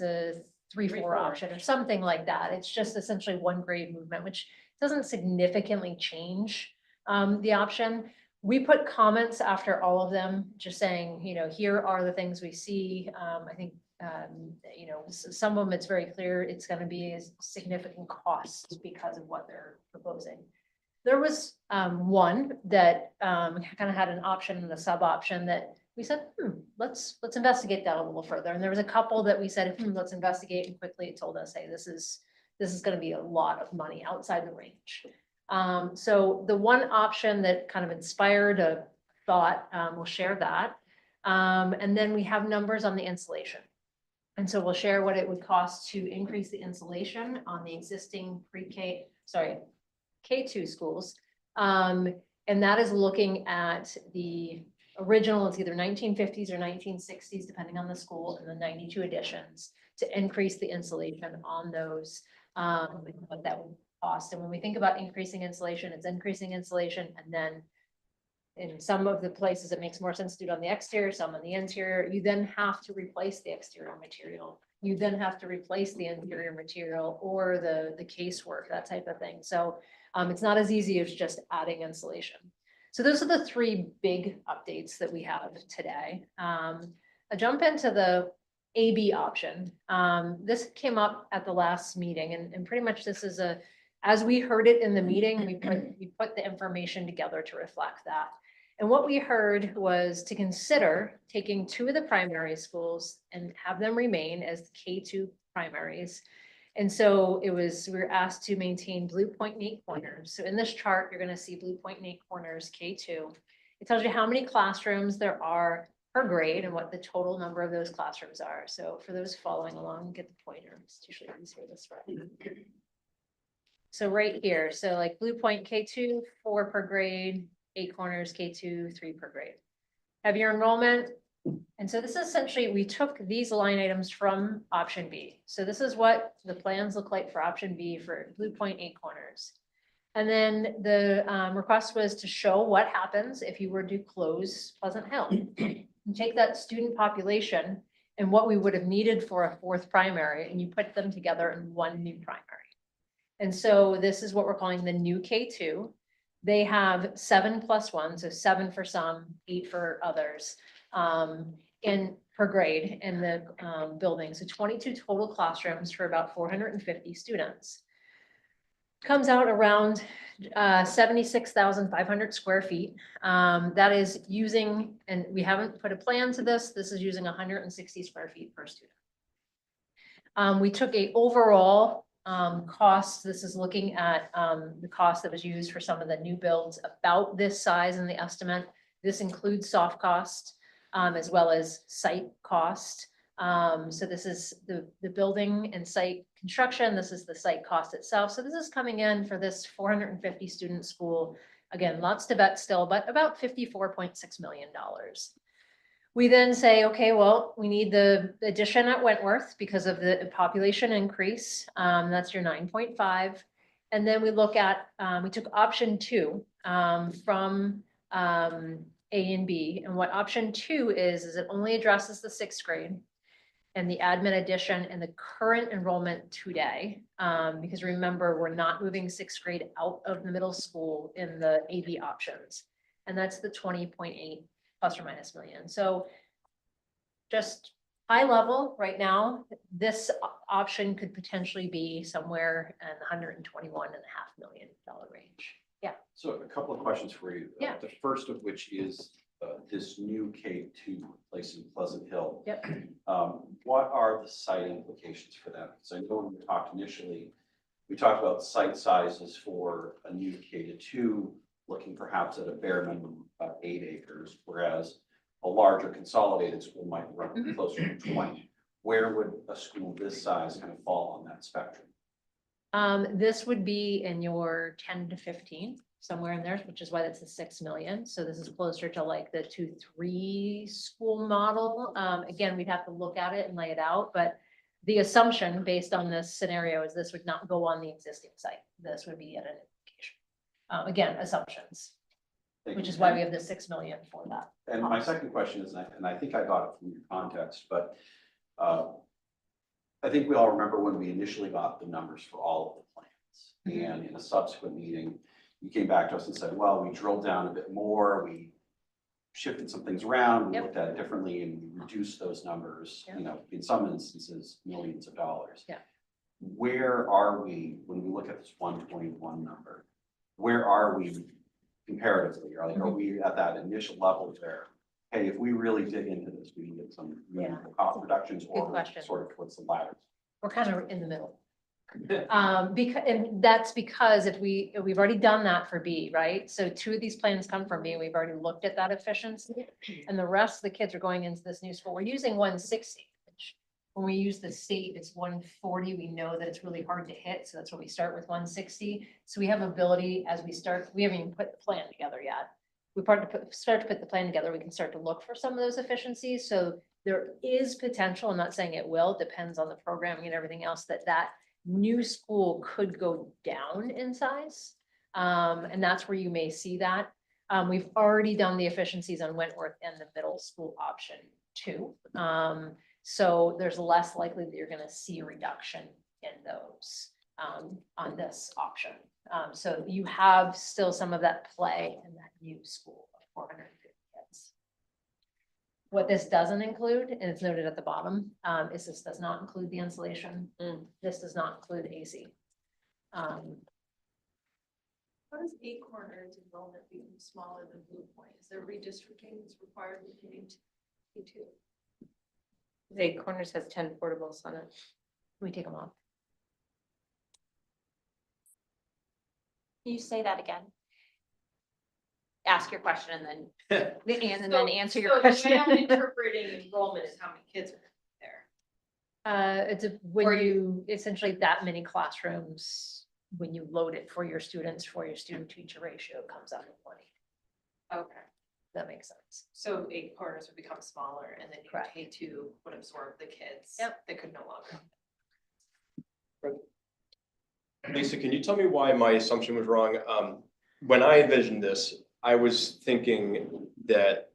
a 3-4 option or something like that. It's just essentially one grade movement, which doesn't significantly change the option. We put comments after all of them, just saying, here are the things we see. I think, some of them, it's very clear it's going to be a significant cost because of what they're proposing. There was one that kind of had an option and a sub option that we said, let's investigate that a little further. And there was a couple that we said, let's investigate, and quickly it told us, hey, this is going to be a lot of money outside the range. So the one option that kind of inspired a thought, we'll share that. And then we have numbers on the insulation. And so we'll share what it would cost to increase the insulation on the existing K2 schools. And that is looking at the original, it's either 1950s or 1960s, depending on the school, and the 92 additions to increase the insulation on those, what that would cost. And when we think about increasing insulation, it's increasing insulation, and then in some of the places it makes more sense to do it on the exterior, some on the interior. You then have to replace the exterior material. You then have to replace the interior material or the casework, that type of thing. So it's not as easy as just adding insulation. So those are the three big updates that we have today. I jump into the AB option. This came up at the last meeting, and pretty much this is as we heard it in the meeting, we put the information together to reflect that. And what we heard was to consider taking 2 of the primary schools and have them remain as K2 primaries. And so we were asked to maintain Blue Point and 8 Corners. So in this chart, you're going to see Blue Point and 8 Corners K2. It tells you how many classrooms there are per grade and what the total number of those classrooms are. So for those following along, get the pointer. It's usually easier this way. So right here, so like Blue Point K2, 4 per grade, 8 Corners K2, 3 per grade. Have your enrollment. And so this is essentially, we took these line items from option B. So this is what the plans look like for option B for Blue Point 8 Corners. And then the request was to show what happens if you were to close Pleasant Hill. You take that student population and what we would have needed for a 4th primary, and you put them together in one new primary. And so this is what we're calling the new K2. They have 7 + 1, so 7 for some, 8 for others, in per grade in the building. So 22 total classrooms for about 450 students. comes out around 76,500 square feet. That is using, and we haven't put a plan to this, this is using 160 square feet per student. We took a overall cost, this is looking at the cost that was used for some of the new builds about this size in the estimate. This includes soft cost as well as site cost. So this is the building and site construction. This is the site cost itself. So this is coming in for this 450 student school. Again, lots to bet still, but about $54.6 million. We then say, okay, well, we need the addition at Wentworth because of the population increase. That's your 9.5. And then we look at, we took option 2 from A and B. And what option 2 is it only addresses the 6th grade and the admin addition and the current enrollment today. Because remember, we're not moving 6th grade out of the middle school in the AB options. And that's the 20.8 plus or minus million. So just high level right now, this option could potentially be somewhere in the $121.5 million range. Yeah. So a couple of questions for you. Yeah. The first of which is this new K2 place in Pleasant Hill. Yep. What are the site implications for that? Because I know when we talked initially, we talked about site sizes for a new K2, looking perhaps at a bare minimum of 8 acres, whereas a larger consolidated school might run closer to 20. Where would a school this size kind of fall on that spectrum? This would be in your 10 to 15, somewhere in there, which is why that's the 6 million. So this is closer to like the 2-3 school model. Again, we'd have to look at it and lay it out, but the assumption based on this scenario is this would not go on the existing site. This would be at an location. Again, assumptions, which is why we have the 6 million for that. And my second question is, and I think I got it from your context, but I think we all remember when we initially got the numbers for all of the plans. And in a subsequent meeting, you came back to us and said, well, we drilled down a bit more, we shifted some things around, we Yep. looked at it differently, and we reduced those numbers, Yep. you know, in some instances, millions of dollars. Yeah. Where are we when we look at this 121 number? Where are we comparatively? Are we at that initial level where, hey, if we really dig into this, we can get some meaningful cost reductions, or we're question. sort of towards the latter? We're kind of in the middle. And that's because if we've already done that for B, right? So 2 of these plans come from B, we've already looked at that efficiency. And the rest of the kids are going into this new school. We're using 160, which when we use the state, it's 140. We know that it's really hard to hit. So that's why we start with 160. So we have ability as we start, we haven't even put the plan together yet. We start to put the plan together, we can start to look for some of those efficiencies. So there is potential, I'm not saying it will, depends on the programming and everything else, that new school could go down in size. And that's where you may see that. We've already done the efficiencies on Wentworth and the middle school option 2. So there's less likely that you're gonna see a reduction in those on this option. So you have still some of that play in that new school of 450 kids. What this doesn't include, and it's noted at the bottom, is this does not include the insulation. This does not include AC. How does Eight Corners enrollment become smaller than Blue Point? Is there redistricting that's required between K2? The Corners has 10 portables on it. We take them off. Can you say that again? Ask your question and then answer your question. So the way I'm interpreting enrollment is how many kids are there. It's when you essentially that many classrooms, when you load it for your students, for your student teacher ratio comes out of 20. Okay. That makes sense. So Eight Corners would become smaller and then Correct. K2 would absorb the kids. Yep. That could no longer. Lisa, can you tell me why my assumption was wrong? When I envisioned this, I was thinking that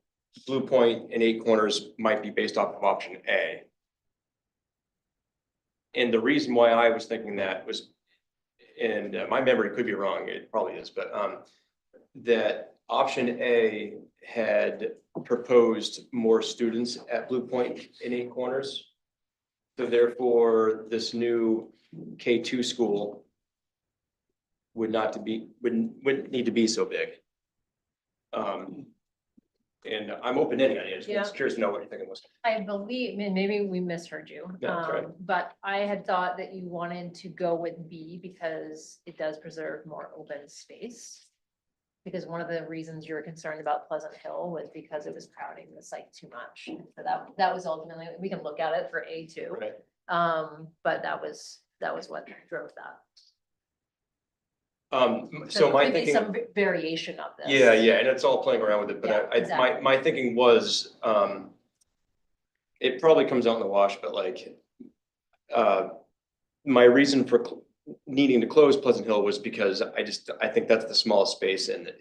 Blue Point and Eight Corners might be based off of option A. And the reason why I was thinking that was, and my memory could be wrong, it probably is, but that option A had proposed more students at Blue Point and Eight Corners. So therefore, this new K2 school wouldn't need to be so big. And I'm open to any ideas, Yeah. just curious to know what you're thinking was. I believe, maybe we misheard you. No, that's right. But I had thought that you wanted to go with B because it does preserve more open space. Because one of the reasons you were concerned about Pleasant Hill was because it was crowding the site too much. So that was ultimately, we can look at it for A two. Right. But that was what drove that. So my there could be thinking. Some variation of this. Yeah, yeah, and it's all playing around with it, but Yeah, my exactly. thinking was, it probably comes out in the wash, but like, my reason for needing to close Pleasant Hill was because I think that's the smallest space and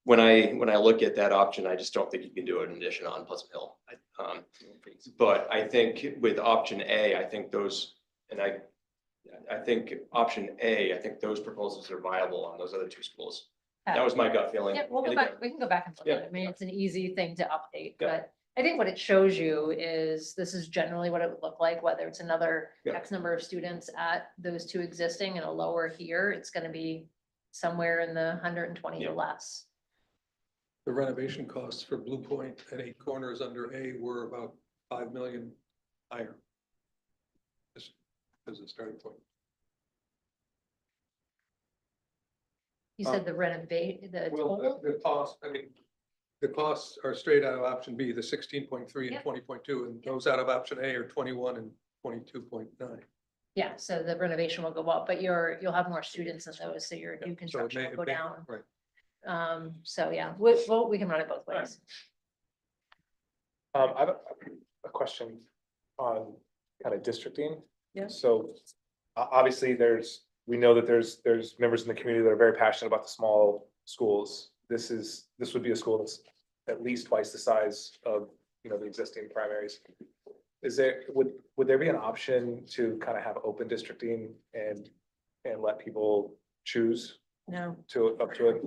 when I look at that option, I just don't think you can do an addition on Pleasant Hill. But I think with option A, I think those, and I think option A, I think those proposals are viable on those other two schools. That was my gut feeling. Yeah, we'll go And back, again, we can go back and look at it. Yeah. I mean, it's an easy thing to update, Yeah. but I think what it shows you is this is generally what it would look like, whether it's another Yeah. X number of students at those two existing and a lower here, it's gonna be somewhere in the 120 Yeah. or less. The renovation costs for Blue Point and 8 Corners under A were about 5 million higher. Just as a starting point. You said the renovate, the Well, total, the cost, I mean, the costs are straight out of option B, the 16.3 and Yep. 20.2, and those out of option A are 21 and 22.9. yeah, so the renovation will go up, but you'll have more students in those, so your new construction will go down. Right. So yeah, we can run it both ways. I have a question on kind of districting. Yeah. So obviously we know that there's members in the community that are very passionate about the small schools. This would be a school that's at least twice the size of, the existing primaries. Would there be an option to kind of have open districting and let people choose No. up to it?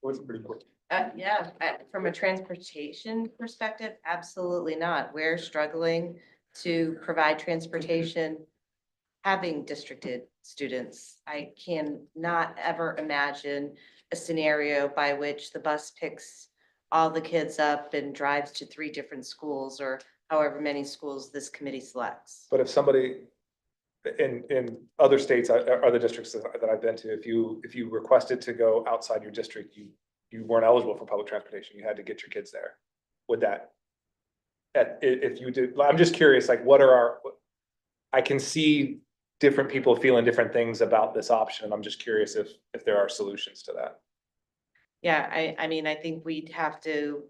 Was pretty cool. Yeah, from a transportation perspective, absolutely not. We're struggling to provide transportation having districted students. I cannot ever imagine a scenario by which the bus picks all the kids up and drives to 3 different schools or however many schools this committee selects. But if somebody in other states, other districts that I've been to, if you requested to go outside your district, you weren't eligible for public transportation. You had to get your kids there. Would that, if you did, I'm just curious, like I can see different people feeling different things about this option. And I'm just curious if there are solutions to that. Yeah, I mean, I think we'd have to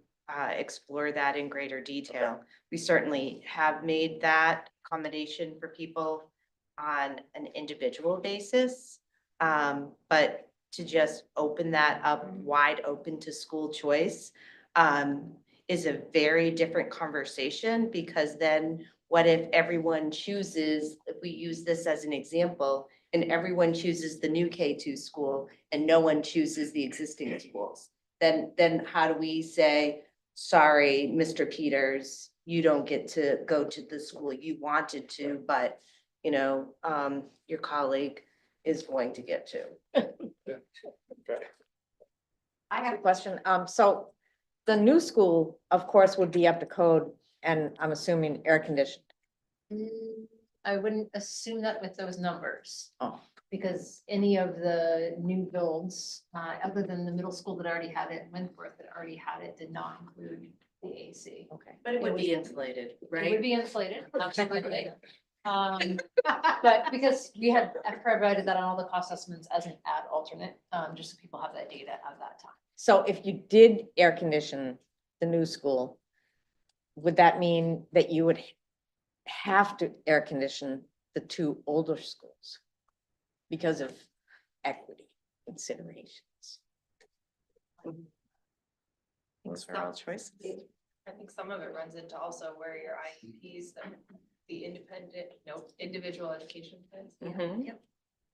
explore that in greater detail. We certainly have made that accommodation for people on an individual basis. But to just open that up wide open to school choice is a very different conversation, because then what if everyone chooses, if we use this as an example, and everyone chooses the new K2 school and no one chooses the existing schools? Then how do we say, sorry, Mr. Peters, you don't get to go to the school you wanted to, but your colleague is going to get to. Okay. I have a question. So the new school, of course, would be up to code and I'm assuming air conditioned. I wouldn't assume that with those numbers. Oh. Because any of the new builds, other than the middle school that already had it, Wentworth that already had it, did not include the AC. Okay. But it would be insulated, It would right? be insulated, absolutely. But because we had provided that on all the cost estimates as an ad alternate, just so people have that data at that time. So if you did air condition the new school, would that mean that you would have to air condition the 2 older schools because of equity considerations? Those are all choices. I think some of it runs into also where your IEPs, the independent, individual education plans Mhm.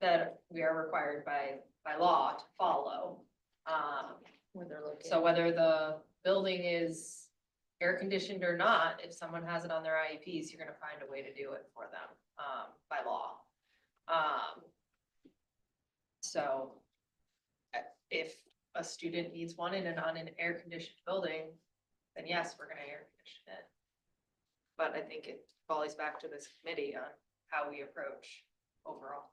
that we are required by law to follow. Where they're located. So whether the building is air conditioned or not, if someone has it on their IEPs, you're gonna find a way to do it for them, by law. So if a student needs one in an air conditioned building, then yes, we're gonna air condition it. But I think it falls back to this committee on how we approach overall.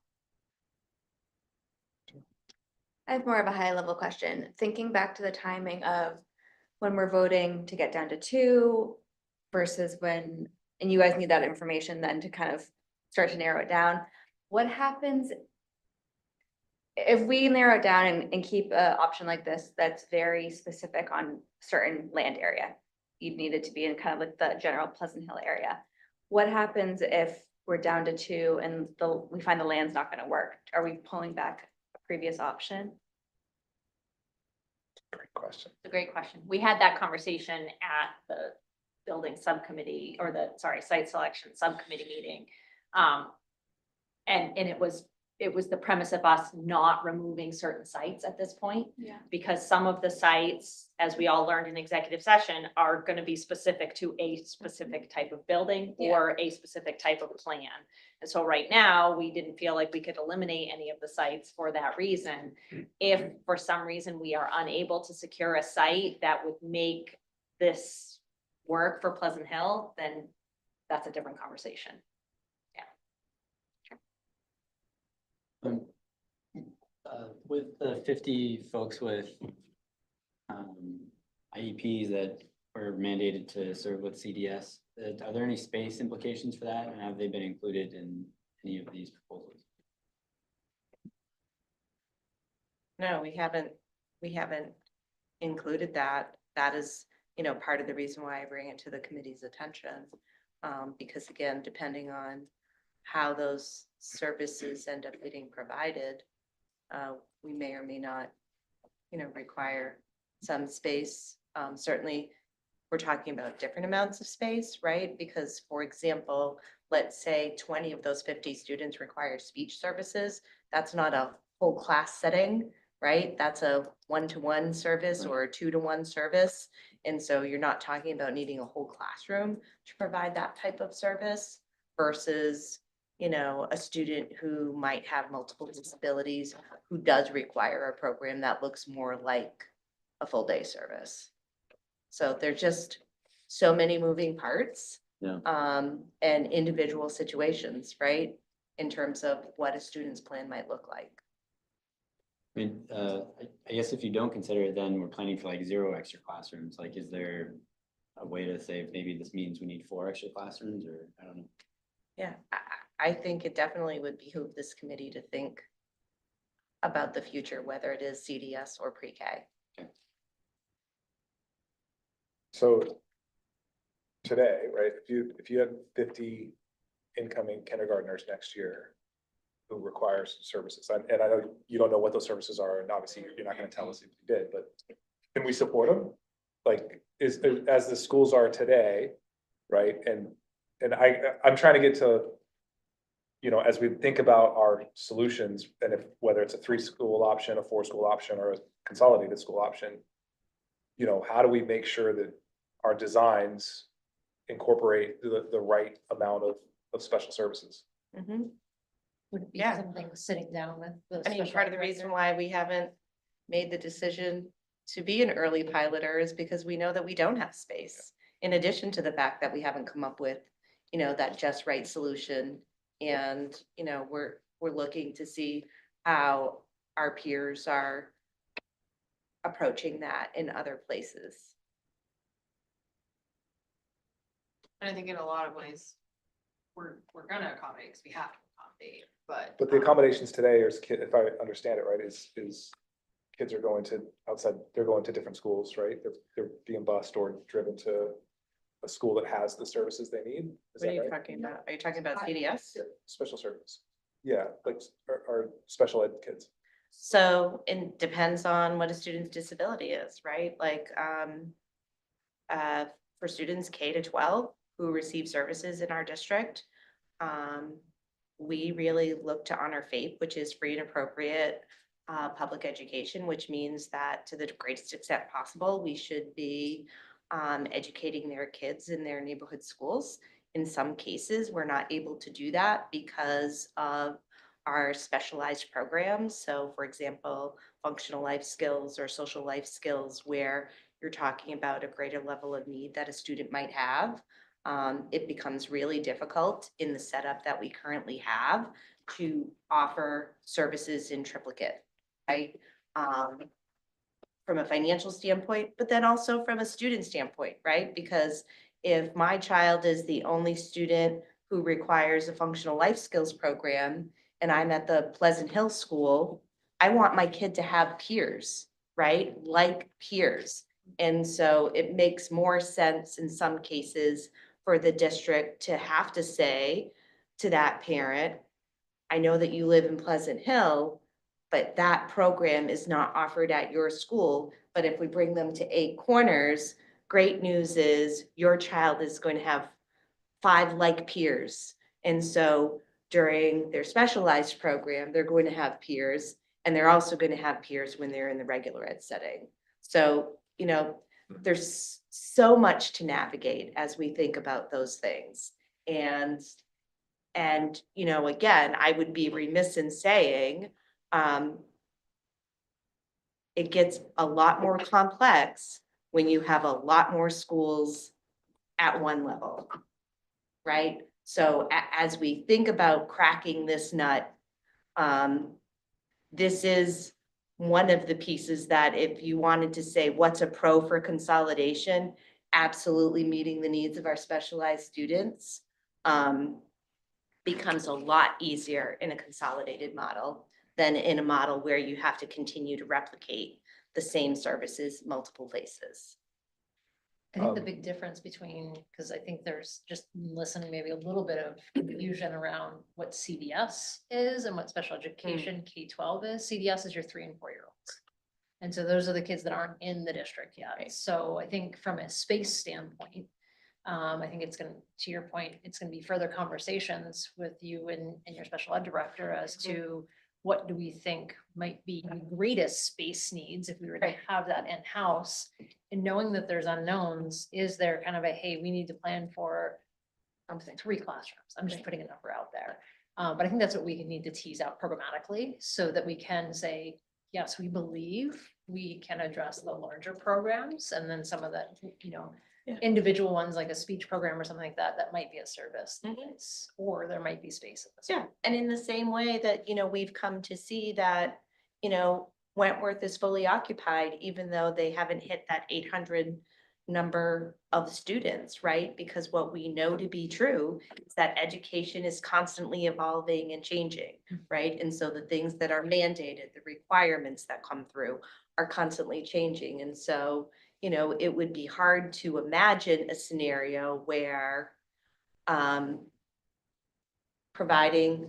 I have more of a high level question. Thinking back to the timing of when we're voting to get down to 2 versus when, and you guys need that information then to kind of start to narrow it down. What happens if we narrow it down and keep an option like this that's very specific on certain land area? You'd need it to be in kind of like the general Pleasant Hill area. What happens if we're down to 2 and we find the land's not gonna work? Are we pulling back a previous option? Great question. It's a great question. We had that conversation at the building subcommittee or site selection subcommittee meeting. And it was the premise of us not removing certain sites at this point. Yeah. Because some of the sites, as we all learned in executive session, are going to be specific to a specific type of building or a specific type of plan. And so right now, we didn't feel like we could eliminate any of the sites for that reason. If for some reason we are unable to secure a site that would make this work for Pleasant Hill, then that's a different conversation. With the 50 folks with IEPs that were mandated to serve with CDS, are there any space implications for that? And have they been included in any of these proposals? No, we haven't included that. That is, part of the reason why I bring it to the committee's attention. Because again, depending on how those services end up getting provided, we may or may not, require some space. Certainly, we're talking about different amounts of space, right? Because, for example, let's say 20 of those 50 students require speech services. That's not a whole class setting, right? That's a 1-to-1 service or a 2-to-1 service. And so you're not talking about needing a whole classroom to provide that type of service versus, a student who might have multiple disabilities, who does require a program that looks more like a full day service. So there's just so many moving parts. Yeah. And individual situations, right? In terms of what a student's plan might look like. I mean, I guess if you don't consider it, then we're planning for like 0 extra classrooms. Like, is there a way to say maybe this means we need 4 extra classrooms, or I don't know? Yeah, I think it definitely would behoove this committee to think about the future, whether it is CDS or pre-K. So today, right, if you had 50 incoming kindergartners next year who requires services, and I know you don't know what those services are, and obviously you're not gonna tell us if you did, but can we support them? Like, as the schools are today, right, and I'm trying to get to, as we think about our solutions, and whether it's a 3-school option, a 4-school option, or a consolidated school option, how do we make sure that our designs incorporate the right amount of special services? Mm-hmm. Would it be Yeah. something sitting down with the? I mean, special part of the ed reason director? why we haven't made the decision to be an early piloter is because we know that we don't have space. In addition to the fact that we haven't come up with, that just right solution. And, we're looking to see how our peers are approaching that in other places. And I think in a lot of ways, we're gonna accommodate because we have to accommodate, but. But the accommodations today is, if I understand it right, is kids are going to outside, they're going to different schools, right? They're being bused or driven to a school that has the services they need. Is What are that you right? talking about? Are you talking about CDS? Special service. Yeah, like our special ed kids. So it depends on what a student's disability is, right? Like, for students K-12 who receive services in our district, we really look to honor FAPE, which is free and appropriate public education, which means that to the greatest extent possible, we should be educating their kids in their neighborhood schools. In some cases, we're not able to do that because of are specialized programs. So for example, functional life skills or social life skills where you're talking about a greater level of need that a student might have. It becomes really difficult in the setup that we currently have to offer services in triplicate, right? From a financial standpoint, but then also from a student standpoint, right? Because if my child is the only student who requires a functional life skills program and I'm at the Pleasant Hill School, I want my kid to have peers, right? Like peers. And so it makes more sense in some cases for the district to have to say to that parent, I know that you live in Pleasant Hill, but that program is not offered at your school. But if we bring them to Eight Corners, great news is your child is going to have 5 like peers. And so during their specialized program, they're going to have peers, and they're also going to have peers when they're in the regular ed setting. So, you know, there's so much to navigate as we think about those things. And, you know, again, I would be remiss in saying, it gets a lot more complex when you have a lot more schools at one level, right? So as we think about cracking this nut, this is one of the pieces that if you wanted to say what's a pro for consolidation, absolutely meeting the needs of our specialized students becomes a lot easier in a consolidated model than in a model where you have to continue to replicate the same services multiple places. I think the big difference between, because I think there's just listening, maybe a little bit of confusion around what CDS is and what special education K-12 is. CDS is your 3 and 4 year olds. And so those are the kids that aren't in the district yet. So I think from a space standpoint, I think it's going to your point, it's going to be further conversations with you and your special ed director as to what do we think might be the greatest space needs if we were to have that in-house. And knowing that there's unknowns, is there kind of a, hey, we need to plan for 3 classrooms? I'm just putting a number out there. But I think that's what we need to tease out programmatically so that we can say, yes, we believe we can address the larger programs and then some of the, you know, individual ones like a speech program or something like that, that might be a service. Or there might be space. Yeah, and in the same way that, you know, we've come to see that, you know, Wentworth is fully occupied, even though they haven't hit that 800 number of students, right? Because what we know to be true is that education is constantly evolving and changing, right? And so the things that are mandated, the requirements that come through are constantly changing. And so, you know, it would be hard to imagine a scenario where providing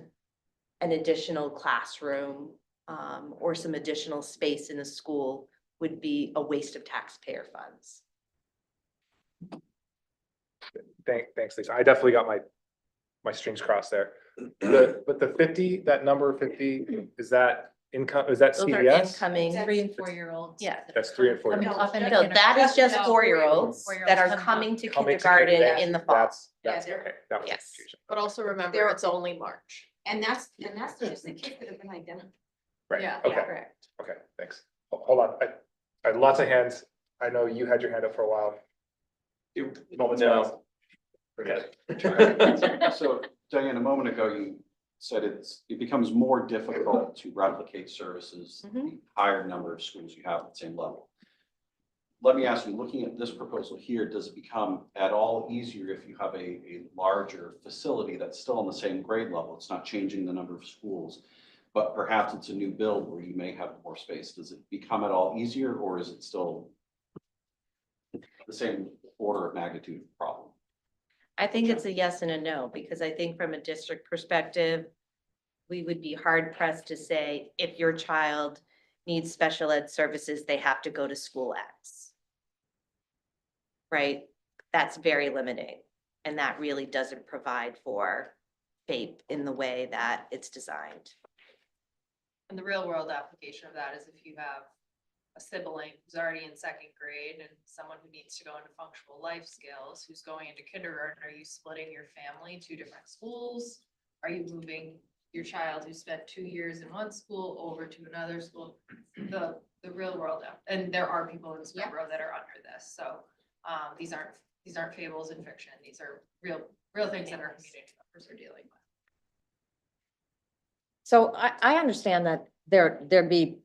an additional classroom or some additional space in a school would be a waste of taxpayer funds. Thanks, Lisa. I definitely got my strings crossed there. But the 50, that number 50, is that income, is that Those are CDS? incoming. 3 and 4 year olds. Yeah. That's 3 and 4. Coming up into No, that is just kindergarten. 4-year-olds that are coming to kindergarten in the fall. That's, Yeah, okay. That was Yes. confusion. But also remember, There- it's only March. And that's just the kids that have been identified. Right, Yeah. okay, Correct. okay, thanks. Hold on, I had lots of hands. I know you had your hand up for a while. Moments passed. Forget it. So Diane, a moment ago, you said it becomes more difficult to replicate services, the higher number of schools you have at the same level. Let me ask you, looking at this proposal here, does it become at all easier if you have a larger facility that's still on the same grade level? It's not changing the number of schools, but perhaps it's a new build where you may have more space. Does it become at all easier, or is it still the same order of magnitude problem? I think it's a yes and a no, because I think from a district perspective, we would be hard pressed to say, if your child needs special ed services, they have to go to school X. Right? That's very limiting. And that really doesn't provide for FAPE in the way that it's designed. And the real world application of that is if you have a sibling who's already in 2nd grade and someone who needs to go into functional life skills, who's going into kindergarten, are you splitting your family 2 different schools? Are you moving your child who spent 2 years in one school over to another school, the real world. And there are people in Scarborough that are under this, so these aren't fables and fiction. These are real things that our community members are dealing with. So I understand that there'd be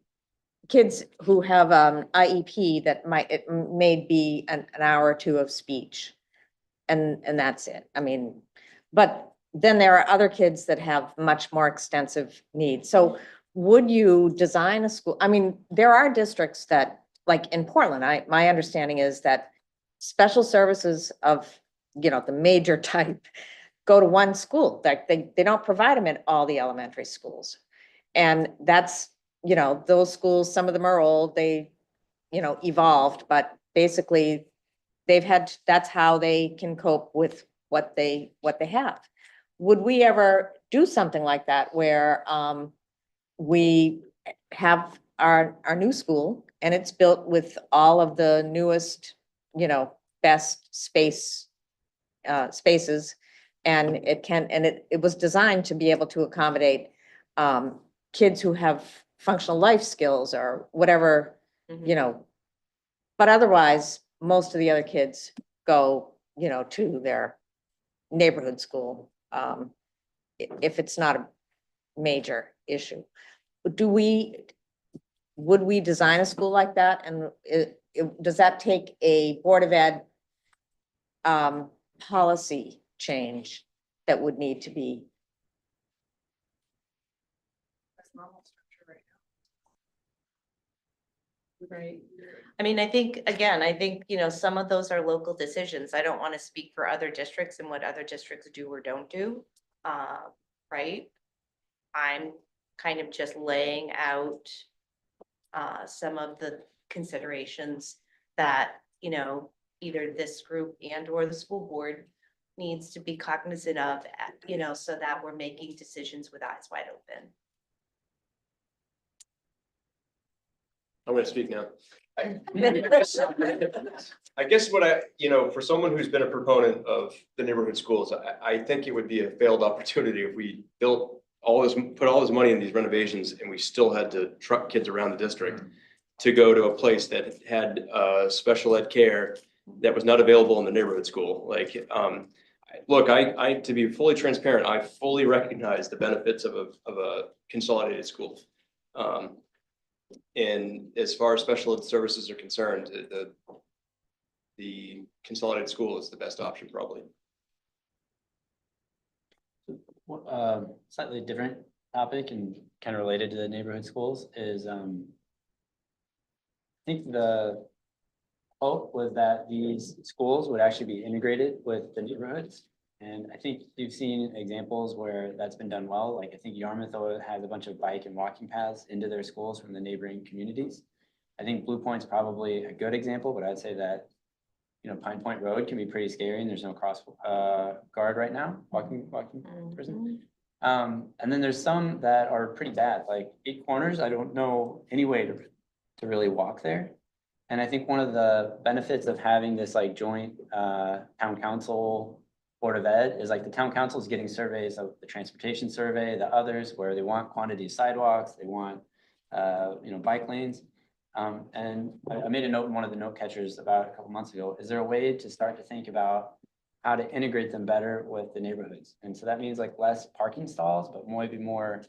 kids who have IEP that it may be an hour or two of speech. And that's it. I mean, but then there are other kids that have much more extensive needs. So would you design a school? I mean, there are districts that, like in Portland, my understanding is that special services of, the major type go to one school, that they don't provide them in all the elementary schools. And that's, those schools, some of them are old, they, evolved, but basically that's how they can cope with what they have. Would we ever do something like that where we have our new school and it's built with all of the newest, best spaces, and it was designed to be able to accommodate kids who have functional life skills or whatever, but otherwise, most of the other kids go, to their neighborhood school, if it's not a major issue. Would we design a school like that? And does that take a Board of Ed policy change that would need to be? That's normal structure right now. Right. I mean, I think, some of those are local decisions. I don't want to speak for other districts and what other districts do or don't do. Right? I'm kind of just laying out some of the considerations that, either this group and or the school board needs to be cognizant of, so that we're making decisions with eyes wide open. I'm gonna speak now. I guess what for someone who's been a proponent of the neighborhood schools, I think it would be a failed opportunity if we put all this money in these renovations and we still had to truck kids around the district to go to a place that had special ed care that was not available in the neighborhood school. Like, look, to be fully transparent, I fully recognize the benefits of a consolidated school. And as far as special ed services are concerned, the consolidated school is the best option, probably. Slightly different topic and kind of related to the neighborhood schools is, I think the hope was that these schools would actually be integrated with the neighborhoods. And I think you've seen examples where that's been done well. Like I think Yarmouth has a bunch of bike and walking paths into their schools from the neighboring communities. I think Blue Point's probably a good example, but I'd say that, Pine Point Road can be pretty scary and there's no cross guard right now, walking person. And then there's some that are pretty bad, like 8 Corners. I don't know any way to really walk there. And I think one of the benefits of having this like joint town council Board of Ed is like the town council is getting surveys of the transportation survey, the others where they want quantity of sidewalks, they want, bike lanes. And I made a note in one of the note catchers about a couple months ago. Is there a way to start to think about how to integrate them better with the neighborhoods? And so that means like less parking stalls, but maybe more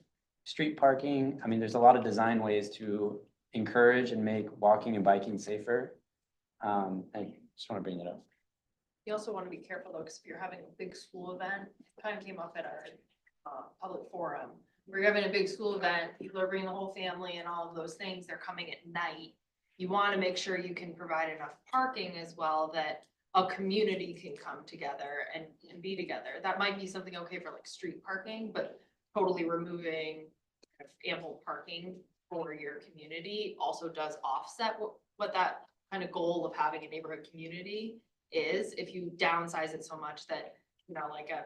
street parking. I mean, there's a lot of design ways to encourage and make walking and biking safer. And just want to bring that up. You also want to be careful though, because if you're having a big school event, it kind of came up at our public forum. We're having a big school event, people are bringing the whole family and all of those things, they're coming at night. You want to make sure you can provide enough parking as well that a community can come together and be together. That might be something okay for like street parking, but totally removing ample parking for your community also does offset what that kind of goal of having a neighborhood community is. If you downsize it so much that, like a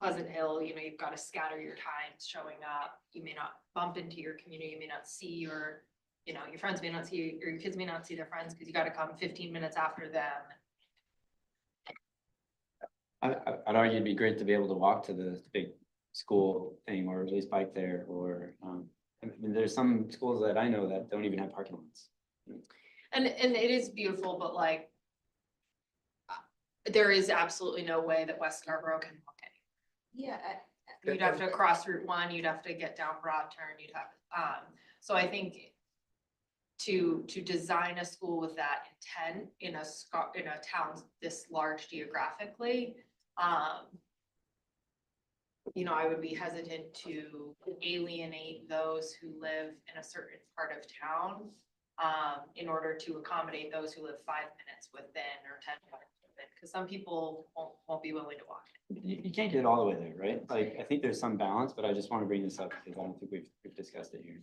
Pleasant Hill, you've got to scatter your times showing up. You may not bump into your community. You may not see your friends may not see you, or your kids may not see their friends because you got to come 15 minutes after them. I'd argue it'd be great to be able to walk to the big school thing or at least bike there or, I mean, there's some schools that I know that don't even have parking lots. And it is beautiful, but like, there is absolutely no way that West Scarborough can walk any. Yeah. You'd have to cross Route 1, you'd have to get down Broad Turn, you'd have, so I think to design a school with that intent in a town this large geographically, you know, I would be hesitant to alienate those who live in a certain part of town in order to accommodate those who live 5 minutes within or 10 minutes within, because some people won't be willing to walk. You can't get all the way there, right? Like, I think there's some balance, but I just want to bring this up because I don't think we've discussed it here.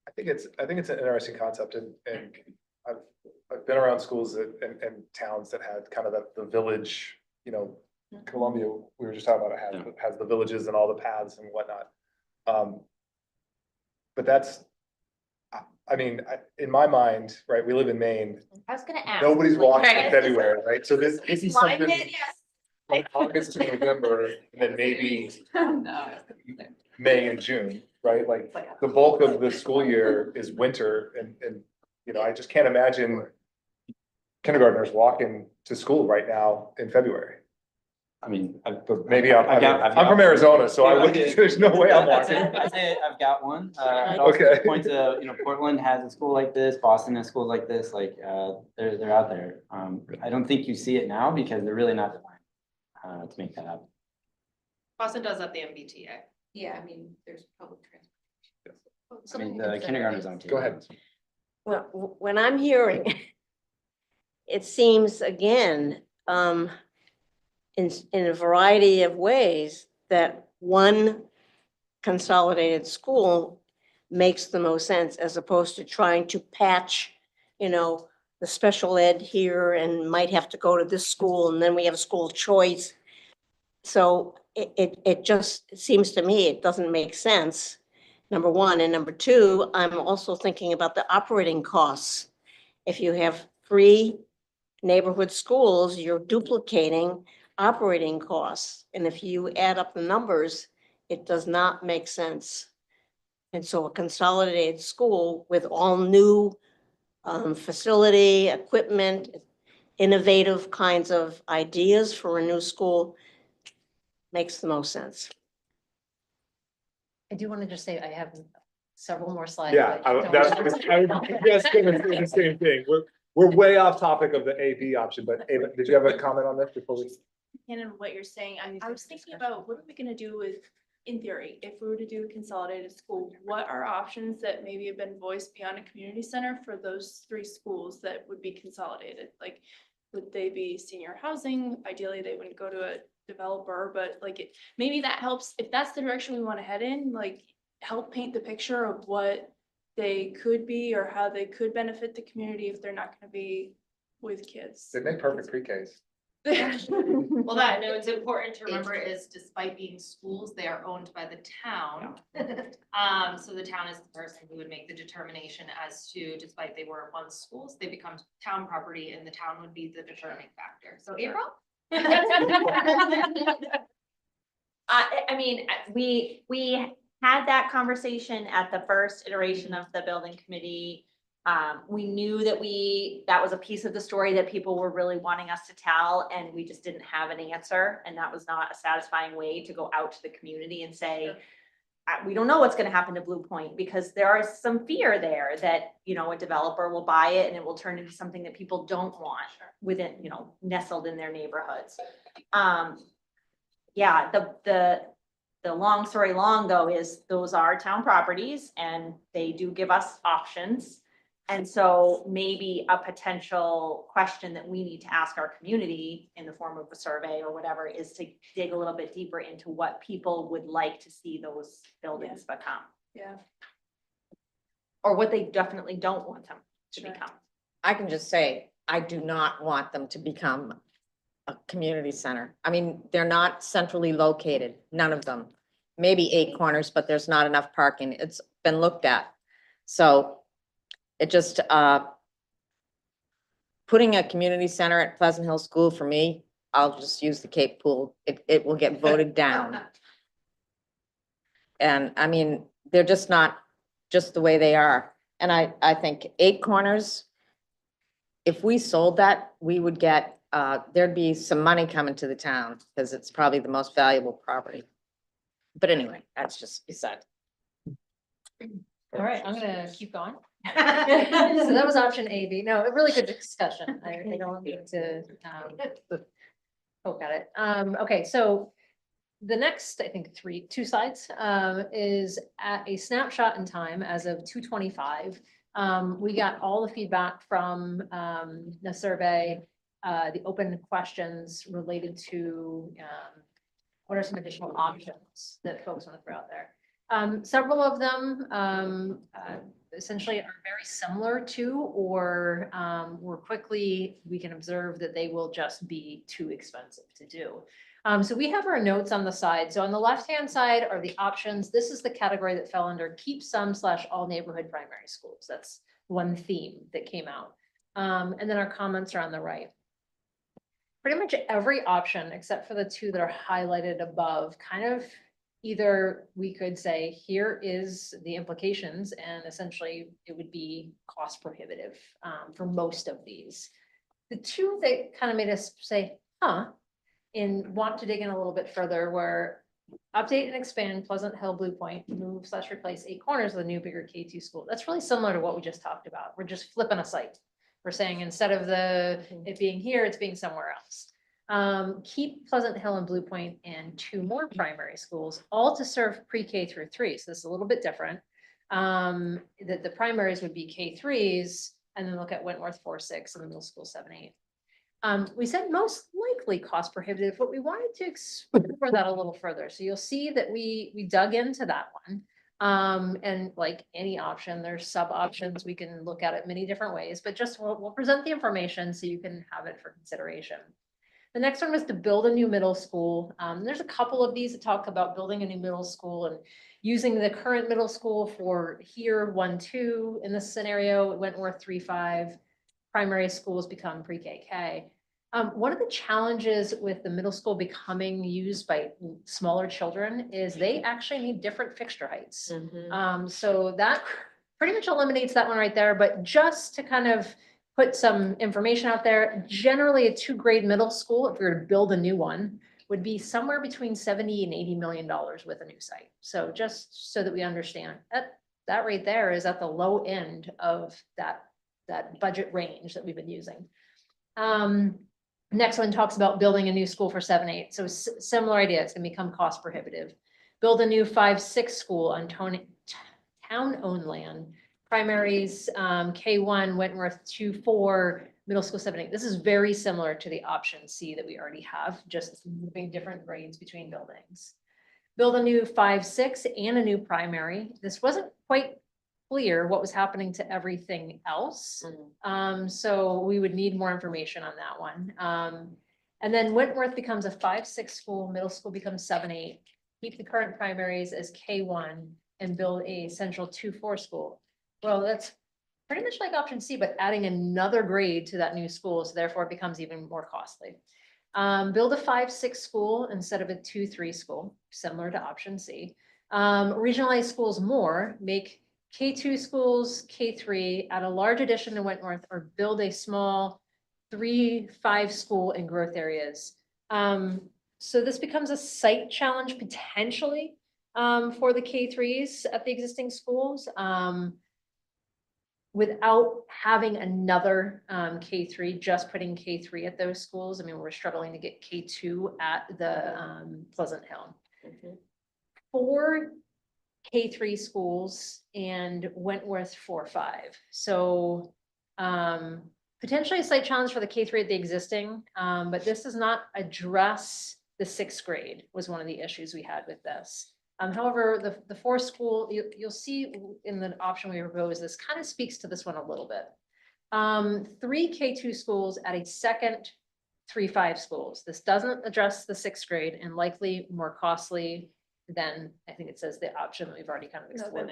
I think it's an interesting concept and I've been around schools and towns that had kind of the village, you know, Columbia, we were just talking about, it has the villages and all the paths and whatnot. But that's, I mean, in my mind, right, we live in Maine, I was gonna ask. nobody's like, walking in February, right? So this is something Climate, from August to November, and then maybe May and June, right? Like, the bulk of the school year is winter and, you know, I just can't imagine kindergartners walking to school right now in February. I mean, Maybe I'm from Arizona, so I wouldn't, there's no way I'm walking. I'd say I've got one. I'd also Okay. point to, you know, Portland has a school like this, Boston has schools like this, like, they're out there. I don't think you see it now because they're really not designed to make that happen. Boston does have the MBTA. Yeah, I mean, there's public transportation. I mean, the kindergartners on. Go ahead. Well, when I'm hearing, it seems again, in a variety of ways that one consolidated school makes the most sense as opposed to trying to patch, you know, the special ed here and might have to go to this school and then we have a school choice. So it just seems to me it doesn't make sense, number one. And number two, I'm also thinking about the operating costs. If you have 3 neighborhood schools, you're duplicating operating costs. And if you add up the numbers, it does not make sense. And so a consolidated school with all new facility, equipment, innovative kinds of ideas for a new school makes the most sense. I do want to just say I have several more slides. Yeah, but don't- I was just gonna say the same thing. We're way off topic of the AP option, but Ava, did you have a comment on this before we? And what you're saying, I was thinking about what are we gonna do with, in theory, if we were to do a consolidated school, what are options that maybe have been voiced beyond a community center for those 3 schools that would be consolidated? Like, would they be senior housing? Ideally, they wouldn't go to a developer, but like, maybe that helps, if that's the direction we wanna head in, like, help paint the picture of what they could be or how they could benefit the community if they're not gonna be with kids. They make perfect pre-Ks. Well, that, no, it's important to remember is despite being schools, they are owned by the town. So the town is the person who would make the determination as to, despite they were once schools, they become town property and the town would be the determining factor. So April? I mean, we had that conversation at the first iteration of the building committee. We knew that that was a piece of the story that people were really wanting us to tell, and we just didn't have an answer. And that was not a satisfying way to go out to the community and say, we don't know what's gonna happen to Blue Point, because there is some fear there that, you know, a developer will buy it and it will turn into something that people don't want within, you know, nestled in their neighborhoods. Yeah, the long story long though is those are town properties and they do give us options. And so maybe a potential question that we need to ask our community in the form of a survey or whatever is to dig a little bit deeper into what people would like to see those buildings become. Yeah. Or what they definitely don't want them to Sure. become. I can just say, I do not want them to become a community center. I mean, they're not centrally located, none of them. Maybe 8 corners, but there's not enough parking. It's been looked at. So it just, putting a community center at Pleasant Hill School for me, I'll just use the Cape Pool. It will get voted down. And I mean, they're just not just the way they are. And I think Eight Corners, if we sold that, we would get, there'd be some money coming to the town because it's probably the most valuable property. But anyway, that's just beside. All right, I'm gonna keep going. So that was option A, B. No, a really good discussion. I don't need to, poke at it. Okay, so the next, I think, two slides, is at a snapshot in time as of 2/25. We got all the feedback from, the survey, the open questions related to, what are some additional options that folks want to throw out there? Several of them, essentially are very similar to, or, quickly, we can observe that they will just be too expensive to do. So we have our notes on the side. So on the left-hand side are the options. This is the category that fell under keep some / all neighborhood primary schools. That's one theme that came out. And then our comments are on the right. Pretty much every option, except for the two that are highlighted above, kind of either we could say, here is the implications, and essentially it would be cost prohibitive for most of these. The two that kind of made us say, huh, and want to dig in a little bit further were update and expand Pleasant Hill Blue Point, move / replace Eight Corners with a new bigger K2 school. That's really similar to what we just talked about. We're just flipping a site. We're saying instead of it being here, it's being somewhere else. Keep Pleasant Hill and Blue Point and 2 more primary schools, all to serve pre-K through 3. So this is a little bit different. That the primaries would be K3s, and then look at Wentworth 4-6 and the middle school 7-8. We said most likely cost prohibitive, but we wanted to explore that a little further. So you'll see that we dug into that one. And like any option, there's sub options. We can look at it many different ways, but just we'll present the information so you can have it for consideration. The next one was to build a new middle school. There's a couple of these that talk about building a new middle school and using the current middle school for here 1-2 in this scenario, Wentworth 3-5. Primary schools become pre-KK. One of the challenges with the middle school becoming used by smaller children is they actually need different fixture heights. So that pretty much eliminates that one right there, but just to kind of put some information out there, generally a 2-grade middle school, if we were to build a new one, would be somewhere between $70 and $80 million with a new site. So just so that we understand that right there is at the low end of that budget range that we've been using. Next one talks about building a new school for 7-8. So similar idea, it's gonna become cost prohibitive. Build a new 5-6 school on town-owned land. Primaries, K1, Wentworth 2-4, middle school 7-8. This is very similar to the option C that we already have, just moving different grades between buildings. Build a new 5-6 and a new primary. This wasn't quite clear what was happening to everything else. So we would need more information on that one. And then Wentworth becomes a 5-6 school, middle school becomes 7-8. Keep the current primaries as K1 and build a central 2-4 school. Well, that's pretty much like option C, but adding another grade to that new school, so therefore it becomes even more costly. Build a 5-6 school instead of a 2-3 school, similar to option C. Regionalize schools more, make K2 schools K3, add a large addition to Wentworth, or build a small 3-5 school in growth areas. So this becomes a site challenge potentially for the K3s at the existing schools. Without having another K3, just putting K3 at those schools. I mean, we're struggling to get K2 at the Pleasant Hill. 4 K3 schools and Wentworth 4-5. So potentially a site challenge for the K3 at the existing, but this does not address the 6th grade was one of the issues we had with this. However, the 4 school, you'll see in the option we propose, this kind of speaks to this one a little bit. 3 K2 schools at a second 3-5 schools. This doesn't address the 6th grade and likely more costly than, I think it says the option that we've already kind of explored.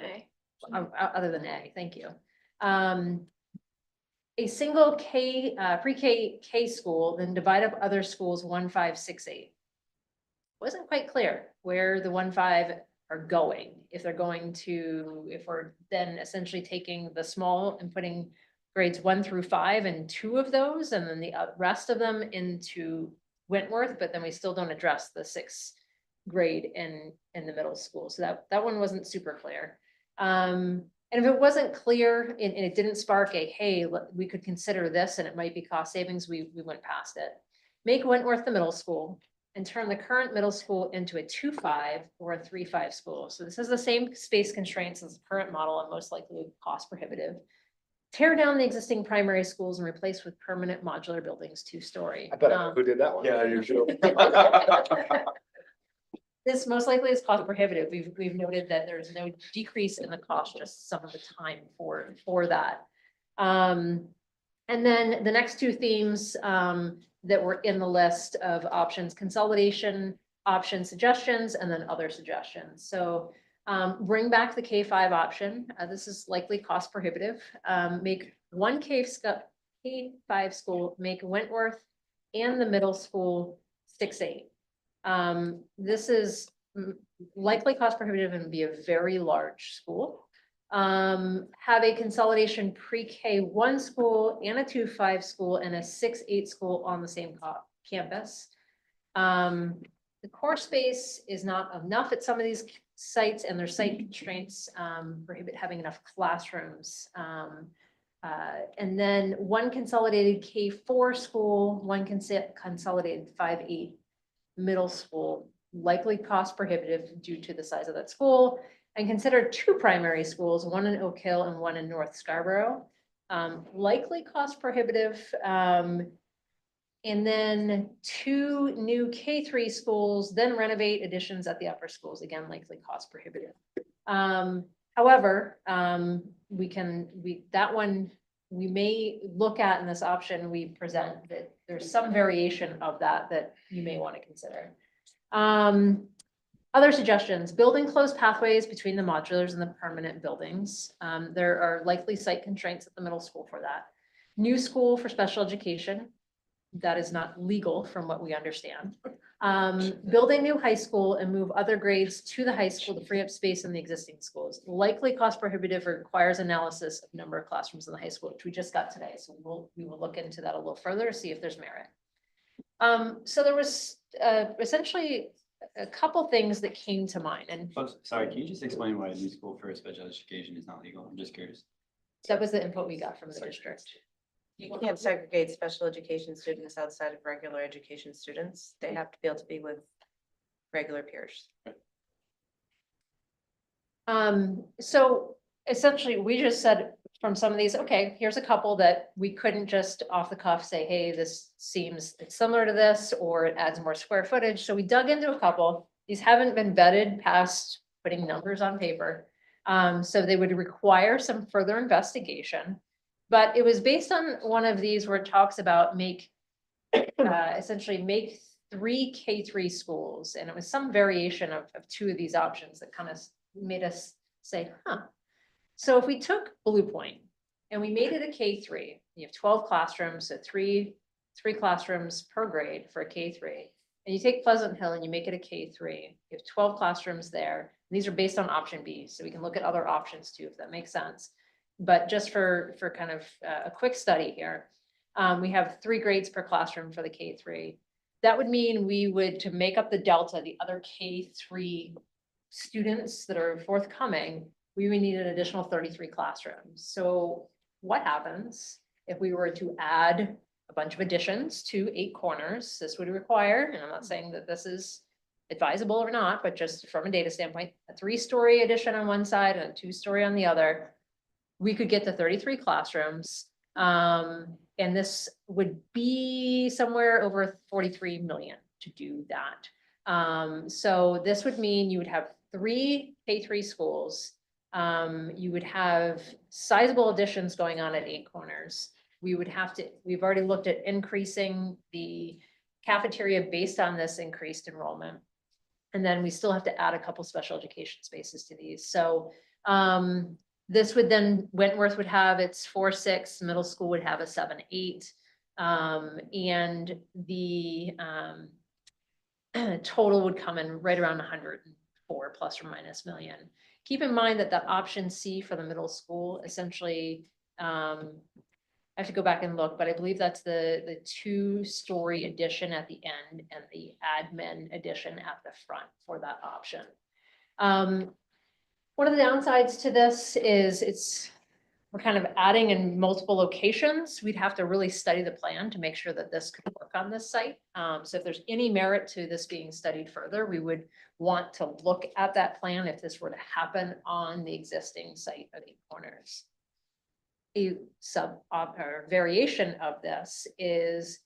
Other than A, thank you. A single pre-K school, then divide up other schools 1-5-6-8. Wasn't quite clear where the 1-5 are going. If they're going to, if we're then essentially taking the small and putting grades 1 through 5 in 2 of those, and then the rest of them into Wentworth, but then we still don't address the 6th grade in the middle school. So that one wasn't super clear. And if it wasn't clear and it didn't spark a, hey, we could consider this and it might be cost savings, we went past it. Make Wentworth the middle school and turn the current middle school into a 2-5 or a 3-5 school. So this is the same space constraints as the current model and most likely cost prohibitive. Tear down the existing primary schools and replace with permanent modular buildings, 2-story. I bet I know who did that one. Yeah, you should. This most likely is cost prohibitive. We've noted that there's no decrease in the cost, just some of the time for that. And then the next 2 themes that were in the list of options: consolidation, option suggestions, and then other suggestions. So bring back the K-5 option. This is likely cost prohibitive. Make one K-5 school, make Wentworth and the middle school 6-8. This is likely cost prohibitive and be a very large school. Have a consolidation pre-K 1 school and a 2-5 school and a 6-8 school on the same campus. The core space is not enough at some of these sites, and their site constraints prohibit having enough classrooms. And then 1 consolidated K-4 school, 1 consolidated 5-8 middle school, likely cost prohibitive due to the size of that school. And consider 2 primary schools, 1 in Oak Hill and 1 in North Scarborough, likely cost prohibitive. And then 2 new K-3 schools, then renovate additions at the upper schools, again, likely cost prohibitive. However, we may look at in this option we present that there's some variation of that you may want to consider. Other suggestions: building closed pathways between the modulars and the permanent buildings. There are likely site constraints at the middle school for that. New school for special education. That is not legal from what we understand. Building new high school and move other grades to the high school to free up space in the existing schools. Likely cost prohibitive, requires analysis of number of classrooms in the high school, which we just got today. So we will look into that a little further, see if there's merit. So there was essentially a couple things that came to mind, and Oh, sorry, can you just explain why a new school for special education is not legal? I'm just curious. that was the input we got from the district. You can't segregate special education students outside of regular education students. They have to be able to be with regular peers. So essentially, we just said from some of these, okay, here's a couple that we couldn't just off the cuff say, hey, this seems it's similar to this, or it adds more square footage. So we dug into a couple. These haven't been vetted past putting numbers on paper. So they would require some further investigation. But it was based on one of these where it talks about essentially make 3 K-3 schools. And it was some variation of 2 of these options that kind of made us say, huh. So if we took Blue Point and we made it a K-3, you have 12 classrooms, so three classrooms per grade for a K-3. And you take Pleasant Hill and you make it a K-3, you have 12 classrooms there. And these are based on option B, so we can look at other options too, if that makes sense. But just for kind of a quick study here, we have 3 grades per classroom for the K-3. That would mean we would, to make up the delta, the other K-3 students that are forthcoming, we would need an additional 33 classrooms. So what happens if we were to add a bunch of additions to 8 corners? This would require, and I'm not saying that this is advisable or not, but just from a data standpoint, a 3-story addition on one side and a 2-story on the other. We could get to 33 classrooms. And this would be somewhere over 43 million to do that. So this would mean you would have 3 K-3 schools. You would have sizable additions going on at 8 corners. We've already looked at increasing the cafeteria based on this increased enrollment. And then we still have to add a couple special education spaces to these. So this would then, Wentworth would have its 4-6, middle school would have a 7-8. And the total would come in right around plus or minus million. Keep in mind that the option C for the middle school essentially, I have to go back and look, but I believe that's the two-story addition at the end and the admin addition at the front for that option. One of the downsides to this is we're kind of adding in multiple locations. We'd have to really study the plan to make sure that this could work on this site. So if there's any merit to this being studied further, we would want to look at that plan if this were to happen on the existing site of Eight Corners. A or variation of this is,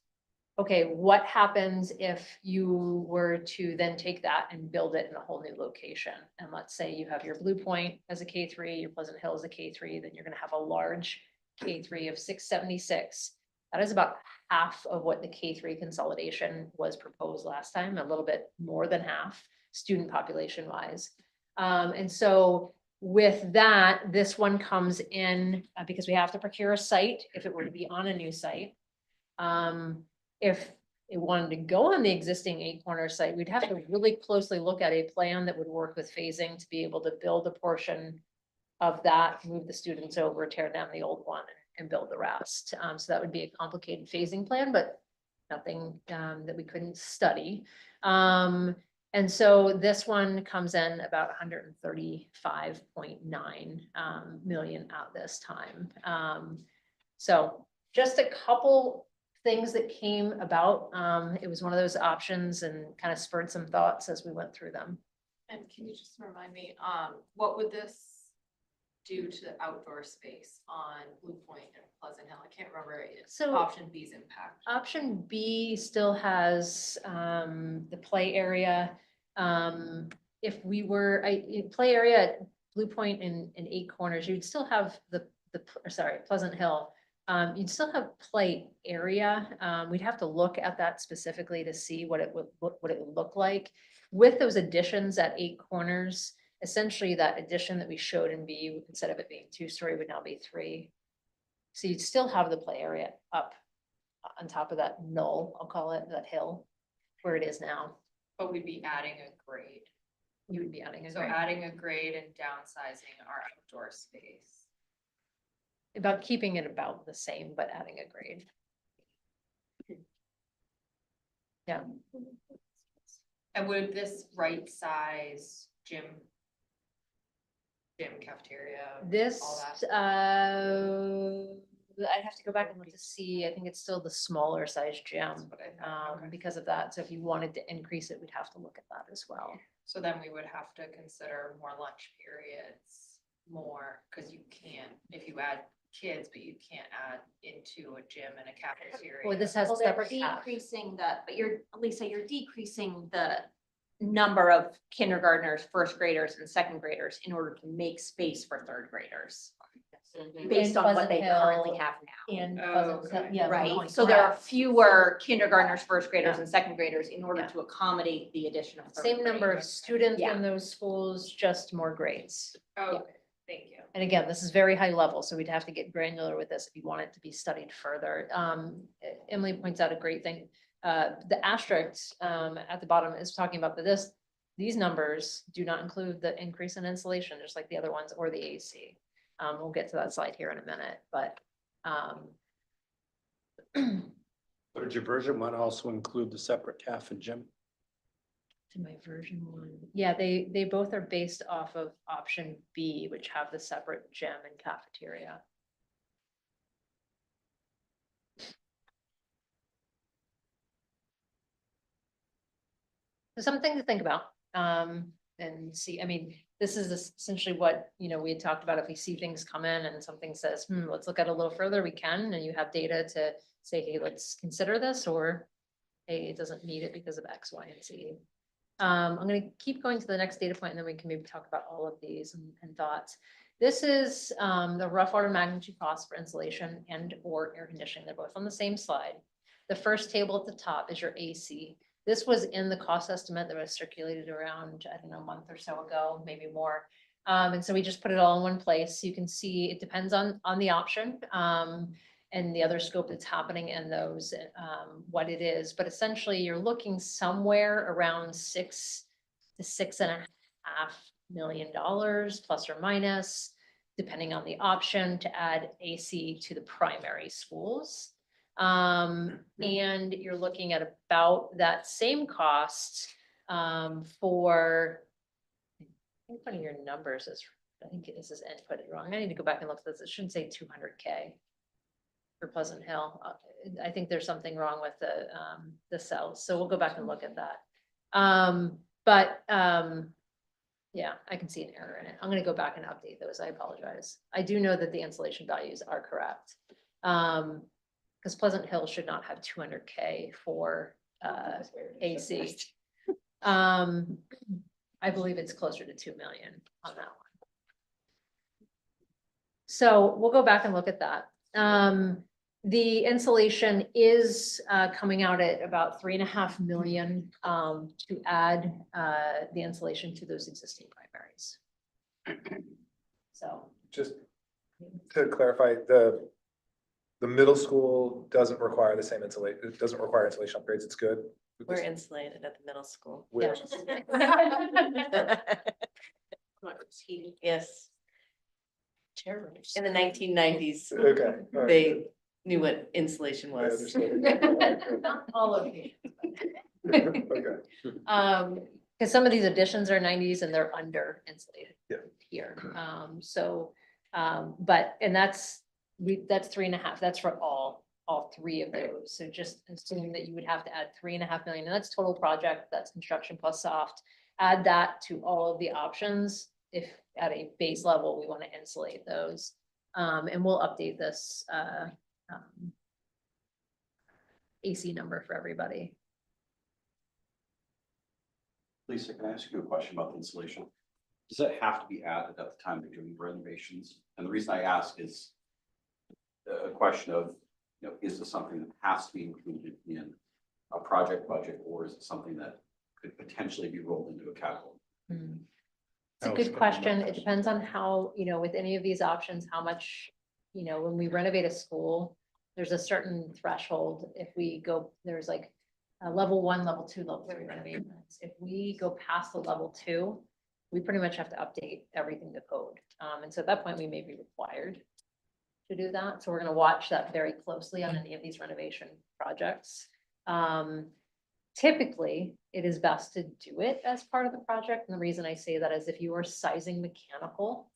okay, what happens if you were to then take that and build it in a whole new location? And let's say you have your Blue Point as a K3, your Pleasant Hill as a K3, then you're gonna have a large K3 of 676. That is about half of what the K3 consolidation was proposed last time, a little bit more than half, student population wise. And so with that, this one comes in because we have to procure a site if it were to be on a new site. If it wanted to go on the existing Eight Corners site, we'd have to really closely look at a plan that would work with phasing to be able to build a portion of that, move the students over, tear down the old one and build the rest. So that would be a complicated phasing plan, but nothing that we couldn't study. And so this one comes in about 135.9 million at this time. So just a couple things that came about. It was one of those options and kind of spurred some thoughts as we went through them. And can you just remind me, what would this do to the outdoor space on Blue Point and Pleasant Hill? I can't remember. So option B's impact. Option B still has the play area. If we were, play area at Blue Point and Eight Corners, you'd still have Pleasant Hill. You'd still have play area. We'd have to look at that specifically to see what it would look like. With those additions at Eight Corners, essentially that addition that we showed in B, instead of it being 2-story, would now be 3. So you'd still have the play area up on top of that knoll, I'll call it, that hill, where it is now. But we'd be adding a grade. You would be adding a So grade. adding a grade and downsizing our outdoor space. About keeping it about the same, but adding a grade. Yeah. And would this right size gym cafeteria? This, all that? I'd have to go back and look to see. I think it's still the smaller size gym That's what I thought. Okay. because of that. So if you wanted to increase it, we'd have to look at that as well. So then we would have to consider more lunch periods, more, because you can't, if you add kids, but you can't add into a gym and a cafeteria. Well, this has Well, they're separate half. decreasing but Lisa, you're decreasing the number of kindergartners, first graders and second graders in order to make space for third graders. Based on what they Pleasant Hill currently have now. And Oh, Pleasant Hill, okay. yeah. Right, Point, so there are correct. fewer kindergartners, first graders Yeah. and second graders in order Yeah. to accommodate the addition of. third Same number of graders. students Yeah. in those schools, just more grades. Oh, okay, thank you. And again, this is very high level, so we'd have to get granular with this if you want it to be studied further. Emily points out a great thing. The asterisk at the bottom is talking about these numbers do not include the increase in insulation, just like the other ones, or the AC. We'll get to that slide here in a minute, but But did your version one also include the separate caf and gym? to my version 1. Yeah, they both are based off of option B, which have the separate gym and cafeteria. So something to think about, and see, I mean, this is essentially what, we had talked about. If we see things come in and something says, let's look at it a little further, we can, and you have data to say, hey, let's consider this, or hey, it doesn't meet it because of X, Y, and Z. I'm gonna keep going to the next data point, and then we can maybe talk about all of these and thoughts. This is the rough order magnitude cost for insulation and or air conditioning. They're both on the same slide. The first table at the top is your AC. This was in the cost estimate that was circulated around, I don't know, a month or so ago, maybe more. And so we just put it all in one place. You can see it depends on the option and the other scope that's happening in those, what it is. But essentially, you're looking somewhere around 6 to 6.5 $500,000 plus or minus, depending on the option to add AC to the primary schools. And you're looking at about that same cost, for, I think one of your numbers is, I think this is inputted wrong. I need to go back and look at this. It shouldn't say 200K for Pleasant Hill. I think there's something wrong with the cells, so we'll go back and look at that. Yeah, I can see an error in it. I'm gonna go back and update those. I apologize. I do know that the insulation values are correct. Because Pleasant Hill should not have 200K for AC. I believe it's closer to 2 million on that one. So we'll go back and look at that. The insulation is coming out at about 3.5 million to add the insulation to those existing primaries. So. Just to clarify, the middle school doesn't require the same insulation, it doesn't require insulation upgrades, it's good? We're insulated at the middle school. We're- Yes. In the 1990s, Okay. all right, they knew what insulation I was. understand. Not all of you. Okay, Because some of these additions are 90s and they're under insulated. Yeah. Here, but, and that's 3.5, that's for all three of those. So just assuming that you would have to add 3.5 million, and that's total project, that's construction plus soft. Add that to all of the options, if at a base level, we want to insulate those. And we'll update this, AC number for everybody. Lisa, can I ask you a question about the insulation? Does that have to be added at the time of doing renovations? And the reason I ask is a question of, is this something that has to be included in a project budget, or is it something that could potentially be rolled into a capital? It's a good question. It depends on how, with any of these options, how much, when we renovate a school, there's a certain threshold. If we go, there's like a level 1, level 2, level 3 renovations. If we go past the level 2, we pretty much have to update everything to code. And so at that point, we may be required to do that. So we're going to watch that very closely on any of these renovation projects. Typically, it is best to do it as part of the project. And the reason I say that is if you are sizing mechanical,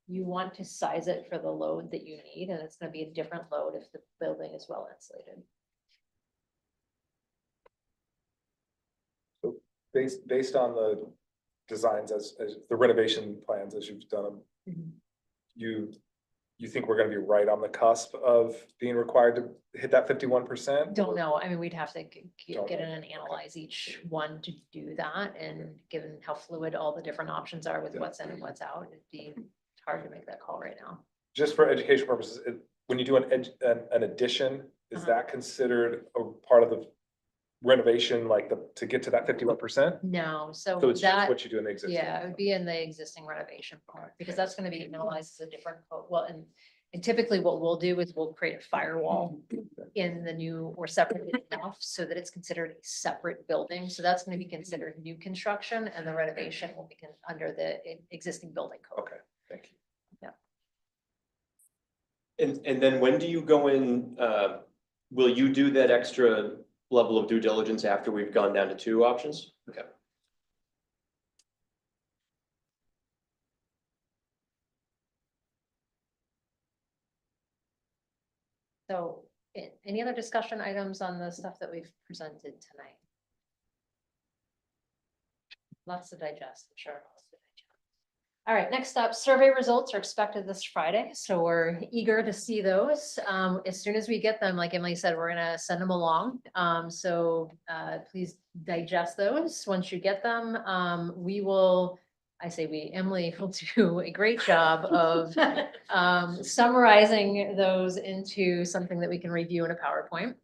you want to size it for the load that you need, and it's going to be a different load if the building is well insulated. So based on the designs as the renovation plans as you've done them, you think we're gonna be right on the cusp of being required to hit that 51%? Don't know. I mean, we'd have to Don't get in know. and analyze each one to do that. And given how fluid all the different options are with Yeah. what's in and what's out, it'd be hard to make that call right now. Just for education purposes, when you do an addition, is that considered a part of the renovation, like to get to that 51%? No, So so it's just that, what you do in the existing? yeah, it would be in the existing renovation part, because that's gonna be analyzed as a different code. Well, and typically what we'll do is we'll create a firewall in the new or separate enough so that it's considered a separate building. So that's gonna be considered new construction, and the renovation will be under the existing building code. Okay, thank you. And then when do you go in, will you do that extra level of due diligence after we've gone down to 2 options? Okay. So any other discussion items on the stuff that we've presented tonight? Lots to digest, I'm sure. Lots to digest. All right, next up, survey results are expected this Friday, so we're eager to see those. As soon as we get them, like Emily said, we're gonna send them along. So please digest those. Once you get them, we will, I say we, Emily will do a great job of summarizing those into something that we can review in a PowerPoint.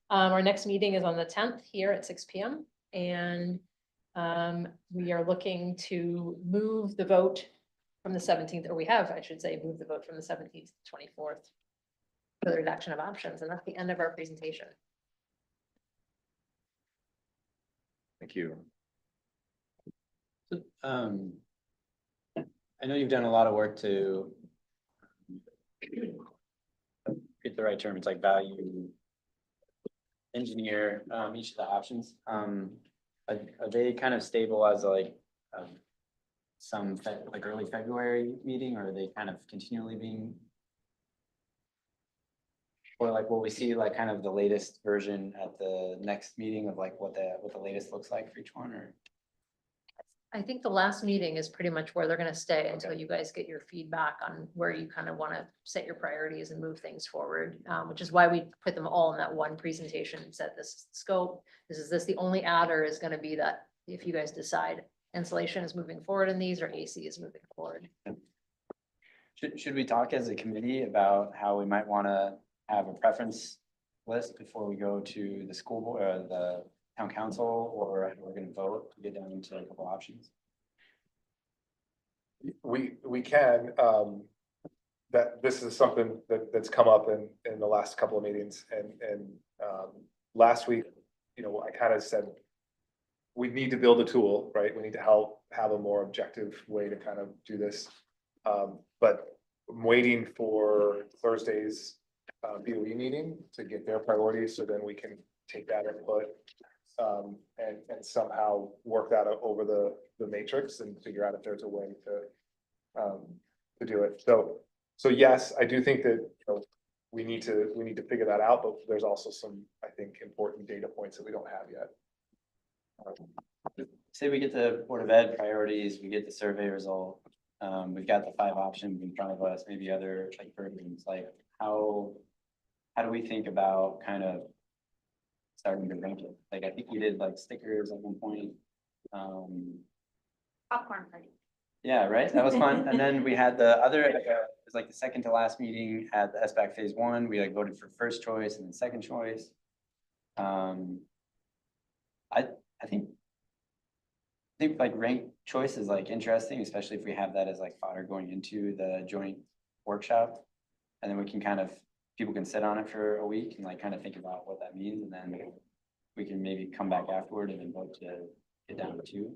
Our next meeting is on the 10th here at 6 p.m. And we are looking to move the vote from the 17th, or we have, I should say, move the vote from the 17th to the 24th for the reduction of options. And that's the end of our presentation. Thank you. I know you've done a lot of work to get the right term, it's like value engineer, each of the options. Are they kind of stable as like, like early February meeting, or are they kind of continually being? Or like, will we see like kind of the latest version at the next meeting of like what the latest looks like for each one, or? I think the last meeting is pretty much where they're gonna stay until you guys get your feedback on where you kind of want to set your priorities and move things forward. Which is why we put them all in that one presentation and said this is the scope. Is this the only adder is gonna be that if you guys decide insulation is moving forward in these or AC is moving forward. Should we talk as a committee about how we might want to have a preference list before we go to the school board, or the town council, or we're gonna vote to get down into a couple options? We can, that this is something that's come up in the last couple of meetings and last week, you know, I kind of said we need to build a tool, right? We need to help have a more objective way to kind of do this. But I'm waiting for Thursday's BOE meeting to get their priorities, so then we can take that input and somehow work that out over the matrix and figure out if there's a way to do it. So yes, I do think that, you know, we need to figure that out, but there's also some, I think, important data points that we don't have yet. Say we get the Board of Ed priorities, we get the survey result, we've got the 5 options in front of us, maybe other like versions, like how do we think about kind of starting to rank it? Like, I think we did like stickers at one point. Popcorn party. Yeah, right, that was fun. And then we had the other, it was like the second to last meeting at the SBAC phase 1, we like voted for first choice and then second choice. I think like ranked choice is like interesting, especially if we have that as like fodder going into the joint workshop. And then we can kind of, people can sit on it for a week and like kind of think about what that means, and then we can maybe come back afterward and then vote to get down to 2.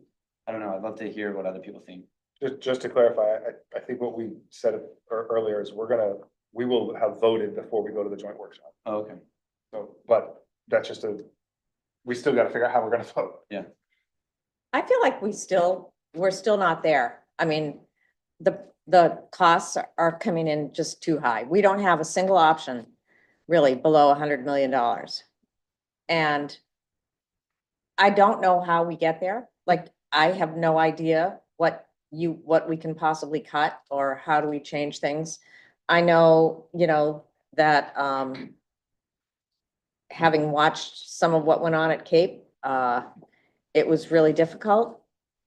I don't know, I'd love to hear what other people think. Just to clarify, I think what we said earlier is we will have voted before we go to the joint workshop. Oh, okay. So, but that's just we still got to figure out how we're gonna vote. Yeah. I feel like we're still not there. I mean, the costs are coming in just too high. We don't have a single option really below $100 million. And I don't know how we get there. Like, I have no idea what we can possibly cut or how do we change things. I know, you know, that having watched some of what went on at Cape, it was really difficult,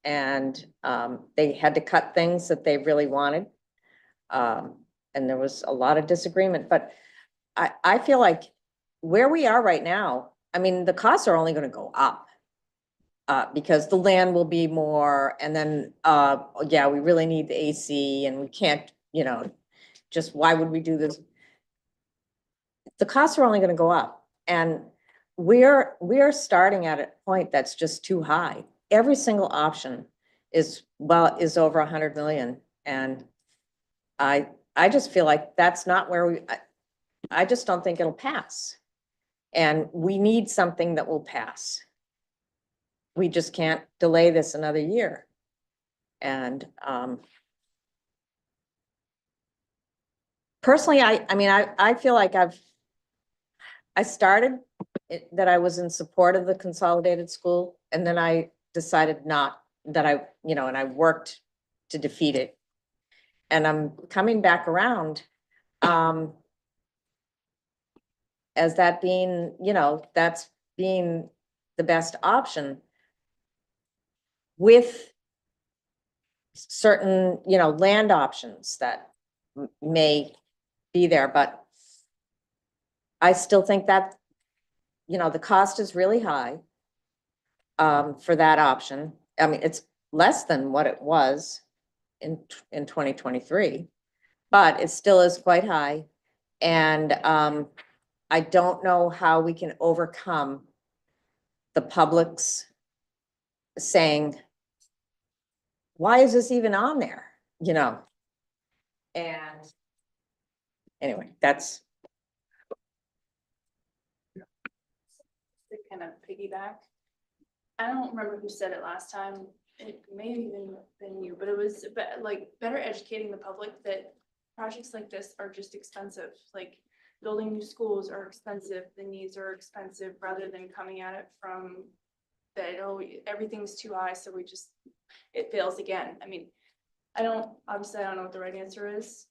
and they had to cut things that they really wanted. And there was a lot of disagreement, but I feel like where we are right now, I mean, the costs are only going to go up because the land will be more, and then, yeah, we really need the AC, and we can't, you know, just why would we do this? The costs are only going to go up, and we're starting at a point that's just too high. Every single option is over 100 million. And I just feel like that's not where I just don't think it'll pass. And we need something that will pass. We just can't delay this another year. And personally, I mean, I feel like I started that I was in support of the consolidated school, and then I decided not, that and I worked to defeat it. And I'm coming back around as that being, that's being the best option with certain, land options that may be there, but I still think that, the cost is really high for that option. I mean, it's less than what it was in 2023, but it still is quite high. And I don't know how we can overcome the public's saying, why is this even on there? you know. And anyway, that's, To kind of piggyback. I don't remember who said it last time. It may have even been you, but it was like better educating the public that projects like this are just expensive. Like building new schools are expensive, the needs are expensive, rather than coming at it from that, oh, everything's too high, so it fails again. I mean, obviously I don't know what the right answer is.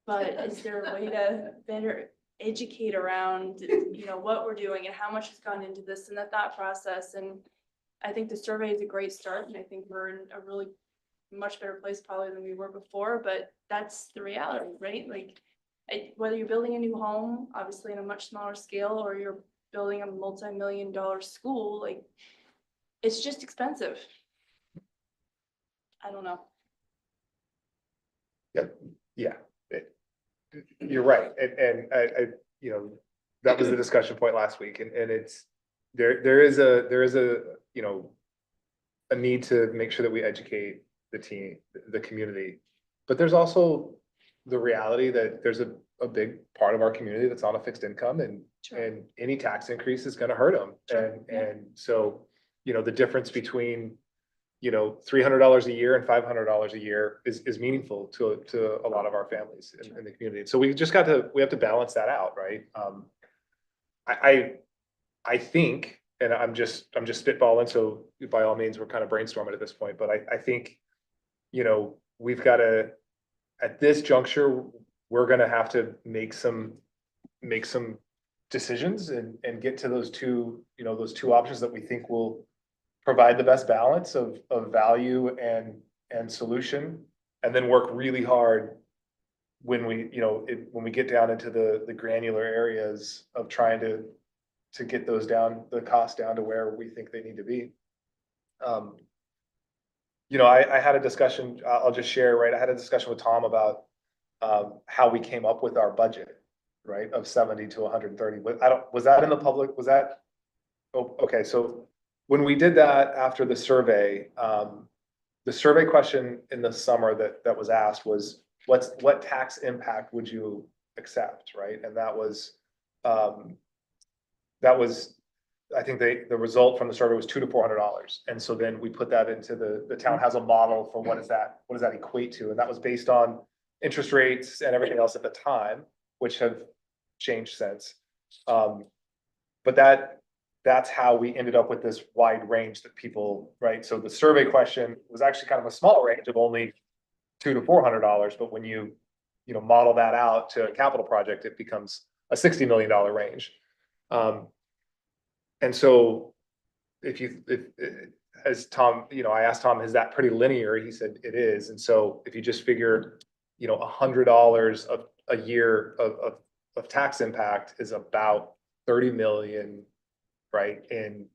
But is there a way to better educate around, what we're doing and how much has gone into this and the thought process? And I think the survey is a great start, and I think we're in a really much better place probably than we were before, but that's the reality, right? Like, whether you're building a new home, obviously in a much smaller scale, or you're building a multi-million-dollar school, like, it's just expensive. I don't know. Yeah, you're right, and that was the discussion point last week, and it's, there is a, a need to make sure that we educate the team, the community. But there's also the reality that there's a big part of our community that's on a fixed income, and any tax increase is gonna hurt them. And so, the difference between, $300 a year and $500 a year is meaningful to a lot of our families in the community. So we have to balance that out, right? I think, and I'm just spitballing, so by all means, we're kind of brainstorming at this point, but I think, we've got to, at this juncture, we're gonna have to make some decisions and get to those two options that we think will provide the best balance of value and solution, and then work really hard when we get down into the granular areas of trying to get the costs down to where we think they need to be. I had a discussion, I'll just share, right? I had a discussion with Tom about how we came up with our budget, right? Of 70 to 130, but was that in the public? Was that? Oh, okay. So when we did that after the survey question in the summer that was asked was, what tax impact would you accept, right? And that was, I think the result from the survey was $200 to $400. And so then we put that into the town has a model for what does that equate to? And that was based on interest rates and everything else at the time, which have changed since. But that's how we ended up with this wide range that people, right? So the survey question was actually kind of a small range of only $200 to $400, but when you model that out to a capital project, it becomes a $60 million range. And so as Tom, I asked Tom, is that pretty linear? He said it is. And so if you just figure, $100 of a year of tax impact is about 30 million, right, in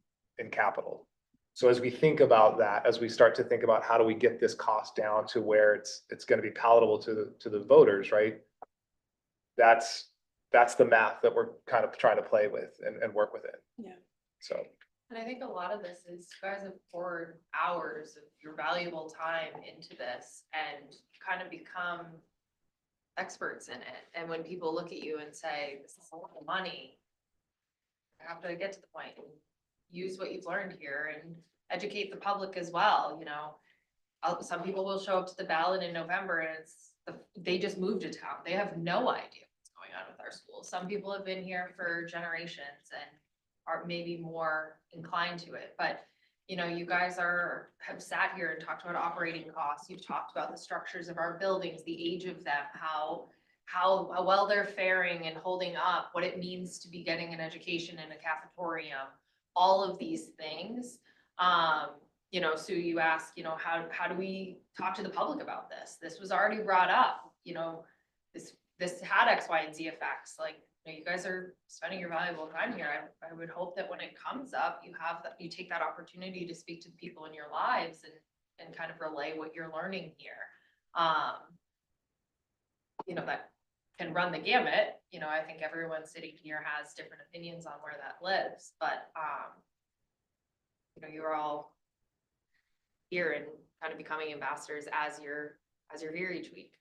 capital. So as we think about that, as we start to think about how do we get this cost down to where it's going to be palatable to the voters, right? That's the math that we're kind of trying to play with and work with it. Yeah. So. And I think a lot of this is you guys have poured hours of your valuable time into this and kind of become experts in it. And when people look at you and say, this is a lot of money, I have to get to the point and use what you've learned here and educate the public as well. Some people will show up to the ballot in November and they just moved to town. They have no idea what's going on with our schools. Some people have been here for generations and are maybe more inclined to it, but you guys have sat here and talked about operating costs. You've talked about the structures of our buildings, the age of them, how well they're faring and holding up, what it means to be getting an education in a cafetorium, all of these things. Sue, you asked, how do we talk to the public about this? This was already brought up, this had X, Y, and Z effects. Like, you guys are spending your valuable time here. I would hope that when it comes up, you take that opportunity to speak to the people in your lives and kind of relay what you're learning here. That can run the gamut. I think everyone sitting here has different opinions on where that lives, but you're all here and kind of becoming ambassadors as you're here each week?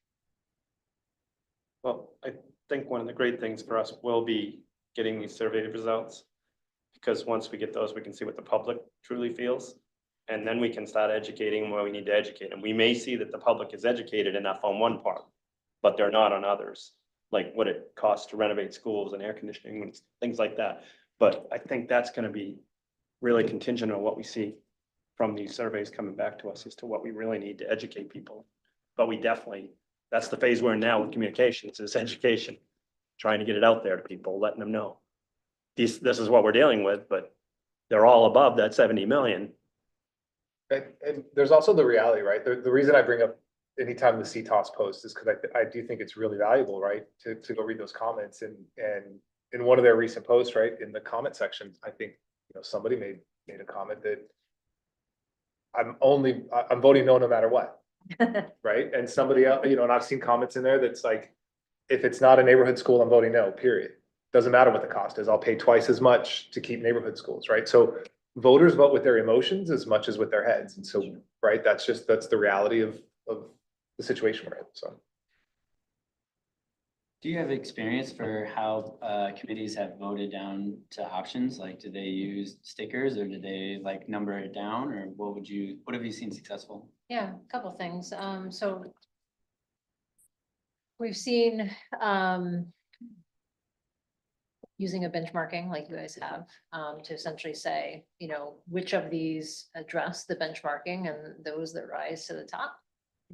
Well, I think one of the great things for us will be getting these survey results. Because once we get those, we can see what the public truly feels. And then we can start educating where we need to educate. And we may see that the public is educated enough on one part, but they're not on others. Like what it costs to renovate schools and air conditioning and things like that. But I think that's gonna be really contingent on what we see from these surveys coming back to us as to what we really need to educate people. But we definitely, that's the phase we're in now with communications, is education. Trying to get it out there to people, letting them know. This is what we're dealing with, but they're all above that 70 million. And there's also the reality, right? The reason I bring up anytime the CTOS post is because I do think it's really valuable, right? To go read those comments and in one of their recent posts, right, in the comment section, I think, somebody made a comment that I'm voting no matter what, right? And somebody else, and I've seen comments in there that's like, if it's not a neighborhood school, I'm voting no, period. Doesn't matter what the cost is. I'll pay twice as much to keep neighborhood schools, right? So voters vote with their emotions as much as with their heads. And so, right, that's the reality of the situation we're in, so. Do you have experience for how committees have voted down to options? Like, do they use stickers or do they like number it down, or what have you seen successful? Yeah, a couple things. So we've seen, using a benchmarking like you guys have, to essentially say, which of these address the benchmarking and those that rise to the top,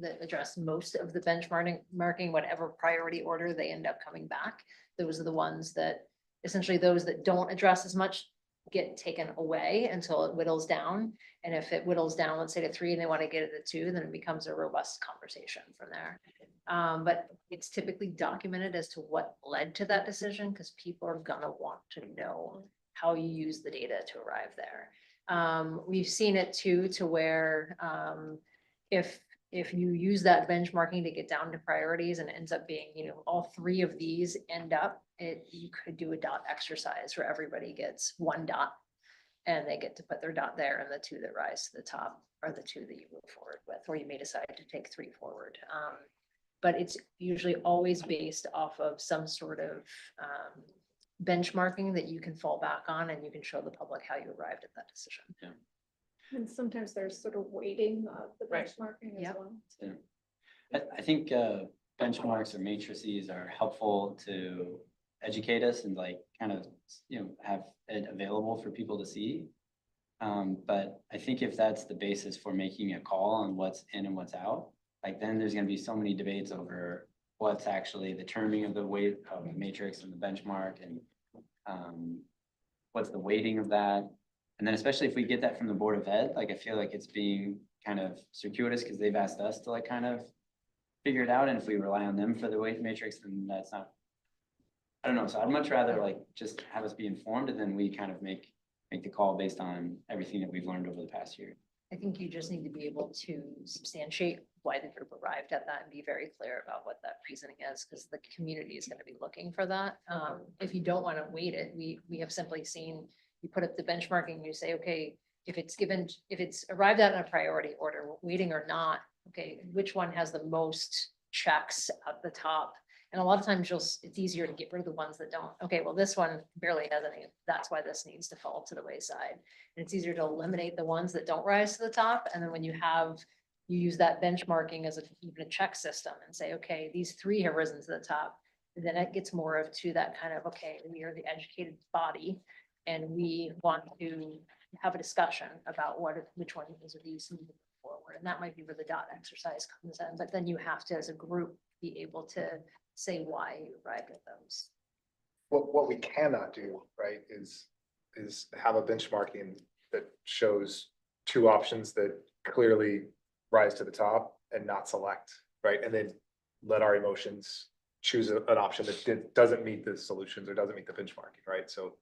that address most of the benchmarking, whatever priority order they end up coming back. Those are the ones that, essentially those that don't address as much get taken away until it whittles down. And if it whittles down, let's say to 3 and they want to get it to 2, then it becomes a robust conversation from there. But it's typically documented as to what led to that decision, because people are gonna want to know how you use the data to arrive there. We've seen it too, to where if you use that benchmarking to get down to priorities and it ends up being, all 3 of these end up, you could do a dot exercise where everybody gets 1 dot. And they get to put their dot there, and the 2 that rise to the top are the 2 that you move forward with, or you may decide to take 3 forward. But it's usually always based off of some sort of benchmarking that you can fall back on, and you can show the public how you arrived at that decision. Yeah. And sometimes there's sort of weighting of the Right. benchmarking as Yep. well. Yeah. I think benchmarks or matrices are helpful to educate us and like kind of, have it available for people to see. But I think if that's the basis for making a call on what's in and what's out, like then there's gonna be so many debates over what's actually the terming of the weight of the matrix and the benchmark, and what's the weighting of that. And then especially if we get that from the Board of Ed, like I feel like it's being kind of circuitous because they've asked us to like kind of figure it out. And if we rely on them for the weight matrix, then that's not, I don't know. So I'd much rather like just have us be informed, and then we kind of make the call based on everything that we've learned over the past year. I think you just need to be able to substantiate why the group arrived at that and be very clear about what that reasoning is, because the community is going to be looking for that. If you don't want to weight it, we have simply seen, you put up the benchmarking and you say, okay, if it's arrived at in a priority order, weighting or not, okay, which one has the most checks at the top? And a lot of times it's easier to get rid of the ones that don't. Okay, well, this one barely has any. That's why this needs to fall to the wayside. And it's easier to eliminate the ones that don't rise to the top. And then when you use that benchmarking as even a check system and say, okay, these 3 have risen to the top. And then it gets more to that kind of, okay, we are the educated body and we want to have a discussion about which one of these moving forward. And that might be where the dot exercise comes in. But then you have to, as a group, be able to say why you arrived at those. What we cannot do, right, is have a benchmarking that shows 2 options that clearly rise to the top and not select, right? And then let our emotions choose an option that doesn't meet the solutions or doesn't meet the benchmarking, right? So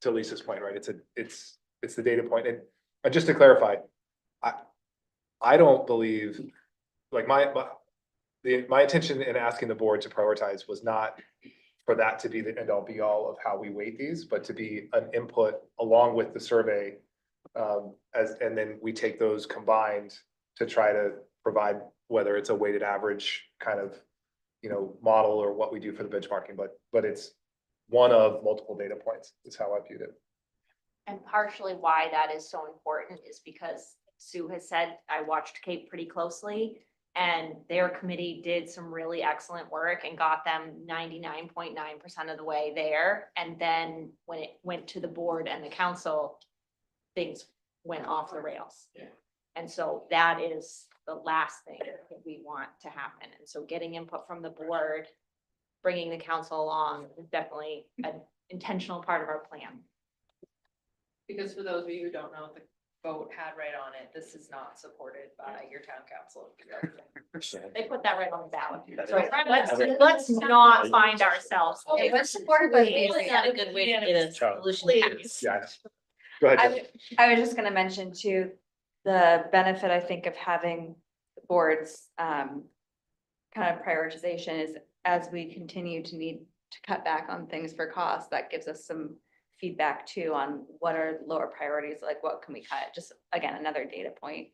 to Lisa's point, right, it's the data point. And just to clarify, I don't believe, like my intention in asking the board to prioritize was not for that to be the end all be all of how we weight these, but to be an input along with the survey. And then we take those combined to try to provide, whether it's a weighted average kind of, model or what we do for the benchmarking, but it's one of multiple data points is how I viewed it. And partially why that is so important is because Sue has said, I watched Cape pretty closely. And their committee did some really excellent work and got them 99.9% of the way there. And then when it went to the board and the council, things went off the rails. Yeah. And so that is the last thing that we want to happen. And so getting input from the board, bringing the council along is definitely an intentional part of our plan. Because for those of you who don't know, the vote had right on it, this is not supported by your town council. They put that right on the ballot. That's So right. let's not find ourselves. It was supported by the It's not a good way to get a solution passed. Yeah. I know. Go ahead. I Jen. I was just gonna mention too, the benefit, I think, of having the board's kind of prioritization is as we continue to need to cut back on things for cost, that gives us some feedback too on what are lower priorities, like what can we cut? Just again, another data point.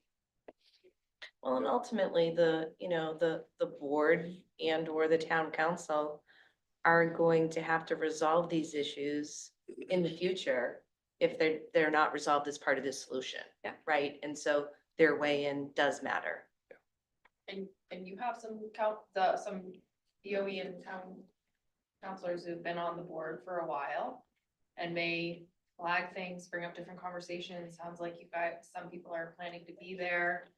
Well, and ultimately, the board and or the town council are going to have to resolve these issues in the future if they're not resolved as part of this solution. Yeah. Right? And so their weigh in does matter. And you have some some DOE and town counselors who've been on the board for a while and may flag things, bring up different conversations. Sounds like you guys, some people are planning to be there.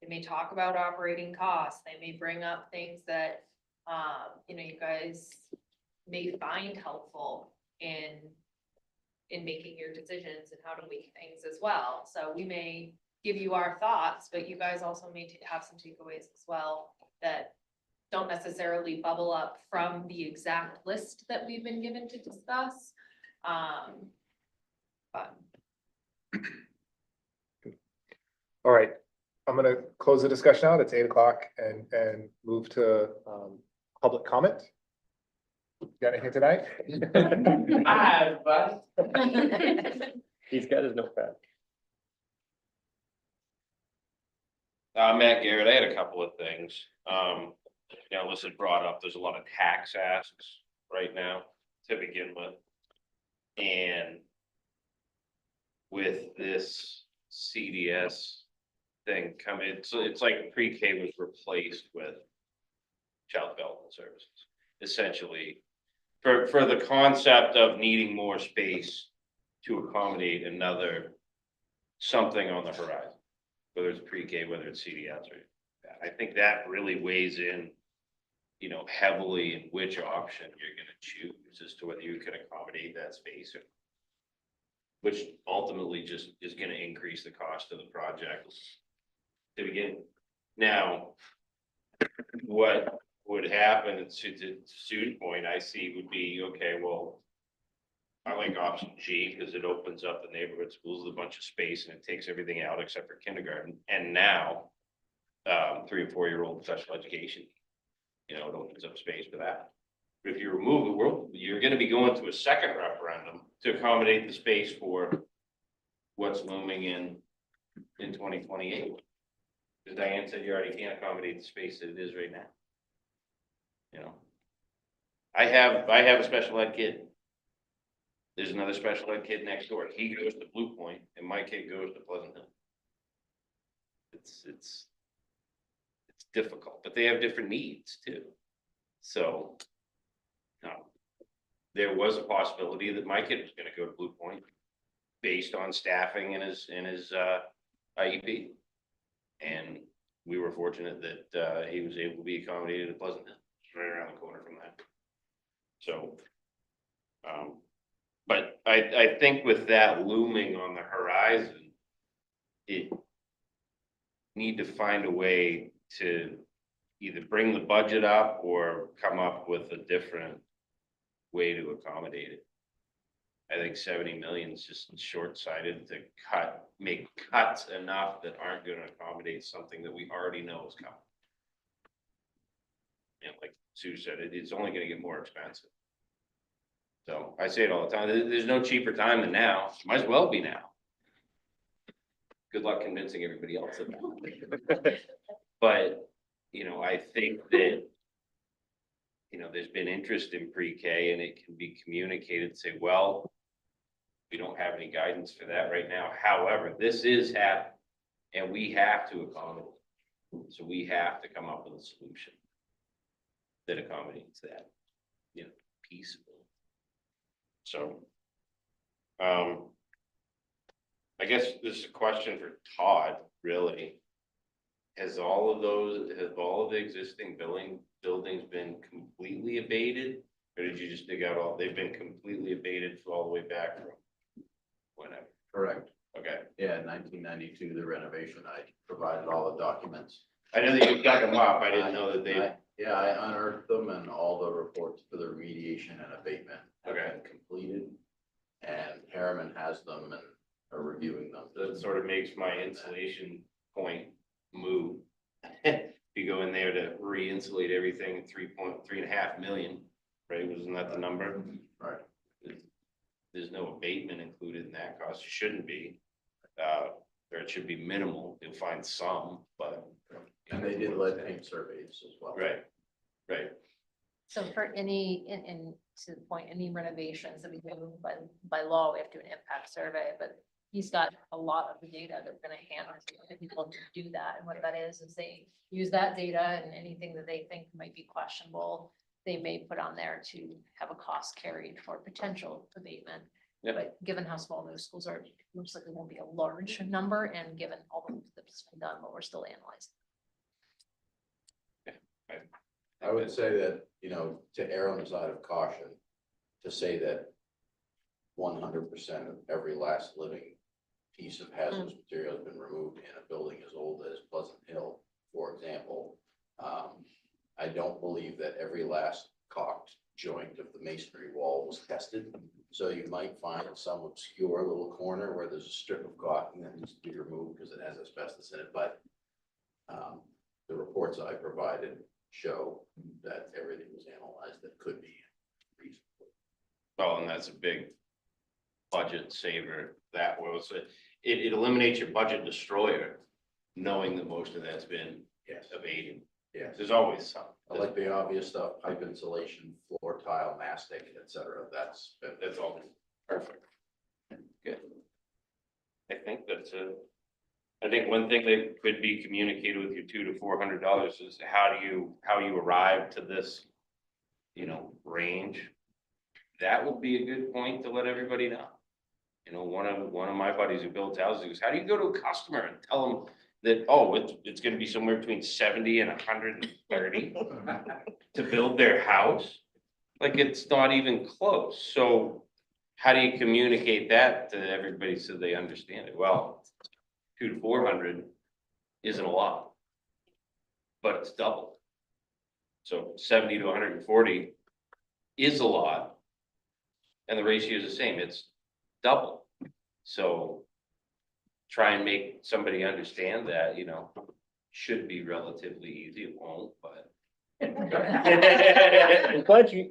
They may talk about operating costs. They may bring up things that, you guys may find helpful in making your decisions and how to make things as well. So we may give you our thoughts, but you guys also may have some takeaways as well that don't necessarily bubble up from the exact list that we've been given to discuss. But All right, I'm gonna close the discussion out. It's 8 o'clock and move to public comment. Got anything tonight? He's got his notepad. Matt Garrett, I had a couple of things. Listen, brought up, there's a lot of tax asks right now to begin with. And with this CDS thing coming, so it's like pre-K was replaced with child development services. Essentially, for the concept of needing more space to accommodate another something on the horizon, whether it's pre-K, whether it's CDS or that. I think that really weighs in, heavily in which option you're gonna choose as to whether you can accommodate that space or which ultimately just is gonna increase the cost of the project to begin. Now, what would happen, to Sue's point, I see would be, okay, well, I like option G because it opens up the neighborhood schools with a bunch of space and it takes everything out except for kindergarten. And now, 3 and 4 year old special education, it opens up space for that. But if you remove it, you're going to be going to a second referendum to accommodate the space for what's looming in 2028. Because Diane said you already can't accommodate the space that it is right now. I have a special ed kid. There's another special ed kid next door. He goes to Blue Point and my kid goes to Pleasant Hill. It's difficult, but they have different needs too. So, there was a possibility that my kid was gonna go to Blue Point based on staffing in his IEP. And we were fortunate that he was able to be accommodated at Pleasant Hill, right around the corner from that. So, but I think with that looming on the horizon, it need to find a way to either bring the budget up or come up with a different way to accommodate it. I think 70 million is just short-sighted to make cuts enough that aren't going to accommodate something that we already know is coming. And like Sue said, it's only going to get more expensive. So I say it all the time, there's no cheaper time than now. Might as well be now. good luck convincing everybody else of that. But, you know, I think that, you know, there's been interest in pre-K and it can be communicated, say, well, we don't have any guidance for that right now. However, this is happening and we have to accommodate. So we have to come up with a solution that accommodates that, you know, peacefully. So, I guess this is a question for Todd, really. Has all of the existing buildings been completely abated? Or did you just dig out all, they've been completely abated all the way back from whenever? Correct. Okay. Yeah, 1992, the renovation, I provided all the documents. I know that you dug them up. I didn't know that they, Yeah, I unearthed them and all the reports for the remediation and abatement have been completed. And Harriman has them and are reviewing them. that sort of makes my insulation point move. You go in there to re-insulate everything, 3.5 million, right? Wasn't that the number? Right. There's no abatement included in that cost. It shouldn't be. Or it should be minimal. You'll find some, but. And they did lead paint surveys as well. Right, right. So for any, and to the point, any renovations that we do by law, we have to do an impact survey, but he's got a lot of the data that we're gonna hand to people to do that. And what that is they use that data and anything that they think might be questionable, they may put on there to have a cost carried for potential abatement. Yeah. But given how small those schools are, most likely won't be a large number, and given all the work that's been done, but we're still analyzing. I would say that, you know, to err on the side of caution, to say that 100% of every last living piece of hazardous material has been removed in a building as old as Pleasant Hill, for example. I don't believe that every last caulked joint of the masonry wall was tested. So you might find some obscure little corner where there's a strip of caulking that needs to be removed because it has asbestos in it, but the reports I provided show that everything was analyzed that could be reasonable. Well, and that's a big budget saver. That was, it eliminates your budget destroyer, knowing that most of that's been abated. Yes. There's always some. I like the obvious stuff, pipe insulation, floor tile, mastic, et cetera. That's all perfect. Good. I think that's I think one thing that could be communicated with your $200 to $400 is how you arrive to this, you know, range. That would be a good point to let everybody know. You know, one of my buddies who builds houses goes, how do you go to a customer and tell them that, oh, it's gonna be somewhere between 70 and 130 to build their house? Like, it's not even close. So how do you communicate that to everybody so they understand it? Well, 200 to 400 isn't a lot, but it's double. So 70 to 140 is a lot. And the ratio is the same, it's double. So try and make somebody understand that, you know, should be relatively easy. It won't, but. I'm glad you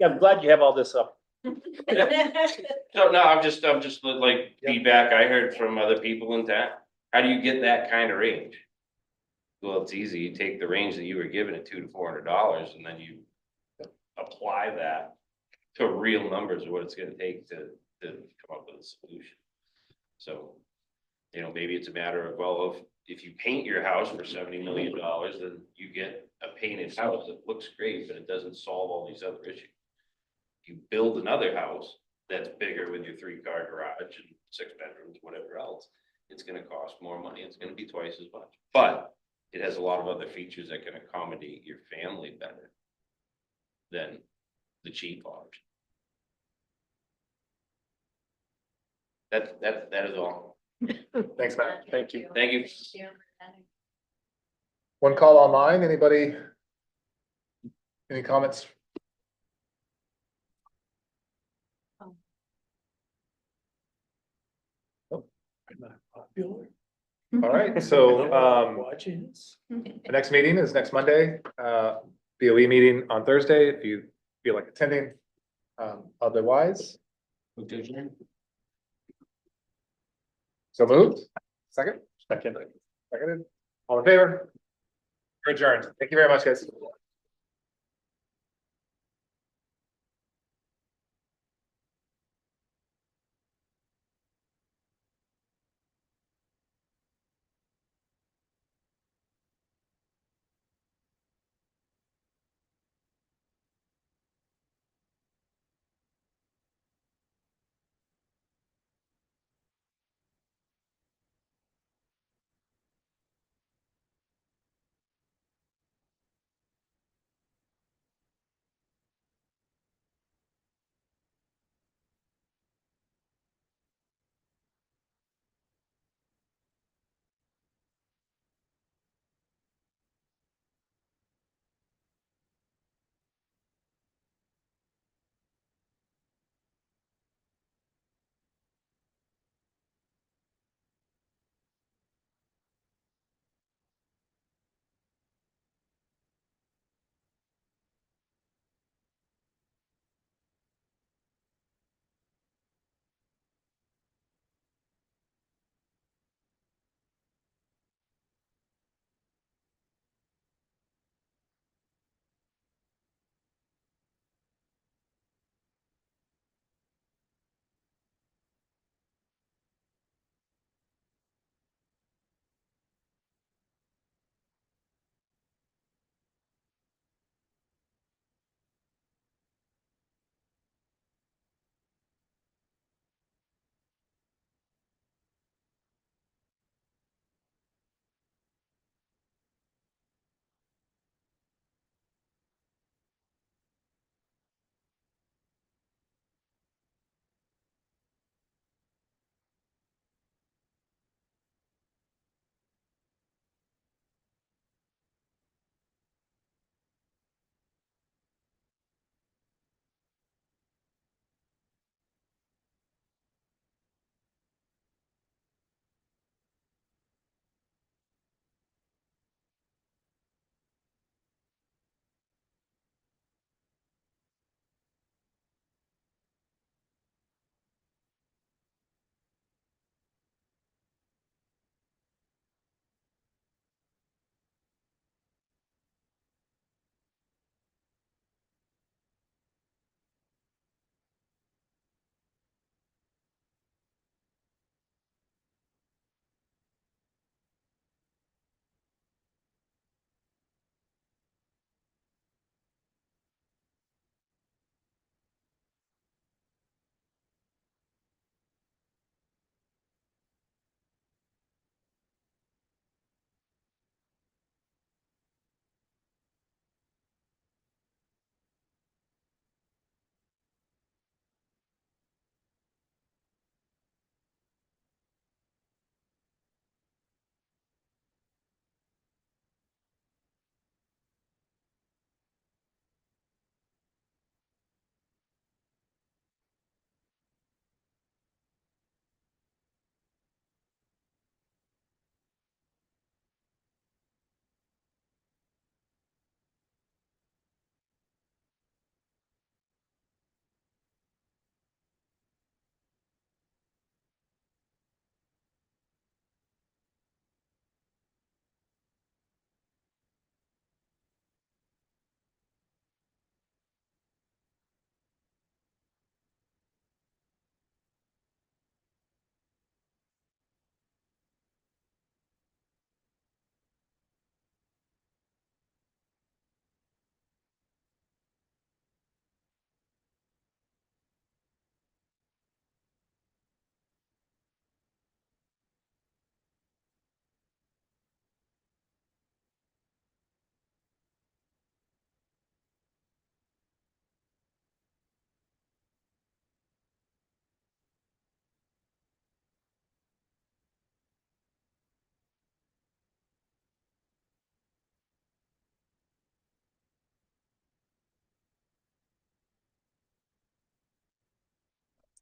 have all this up. So no, I'm just like feedback I heard from other people in town. How do you get that kind of range? Well, it's easy. You take the range that you were given at $200 to $400 and then you apply that to real numbers of what it's gonna take to come up with a solution. So, you know, maybe it's a matter of, well, if you paint your house for $70 million, then you get a painted house that looks great, but it doesn't solve all these other issues. You build another house that's bigger with your 3-car garage and 6 bedrooms, whatever else, it's gonna cost more money. It's gonna be twice as much, but it has a lot of other features that can accommodate your family better than the cheap option. That is all. Thanks, Matt. Thank you. Thank you. One call online, anybody? Any comments? Popular. All right, so, Watching this. the next meeting is next Monday, BOE meeting on Thursday, if you feel like attending. Otherwise. So moved, second, Second. Seconded. All in favor? We're adjourned. Thank you very much, guys.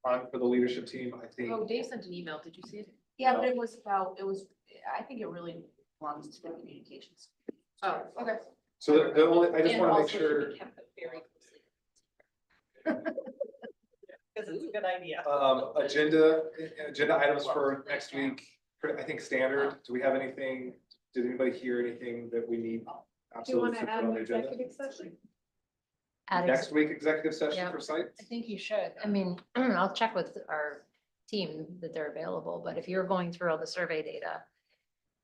On for the leadership team, I think. Oh, Dave sent an email. Did you see it? Yeah, but it was about, I think it really belongs to the communications. Oh, okay. So the only, I just And want to make also sure. should be kept very closely. Because it's a good idea. Agenda items for next week. I think standard. Do we have anything? Did anybody hear anything that we need? Do you absolutely want to to put add on an the agenda? executive session? Next week, executive session Yeah. for sites? I think you should. I mean, I'll check with our team that they're available, but if you're going through all the survey data,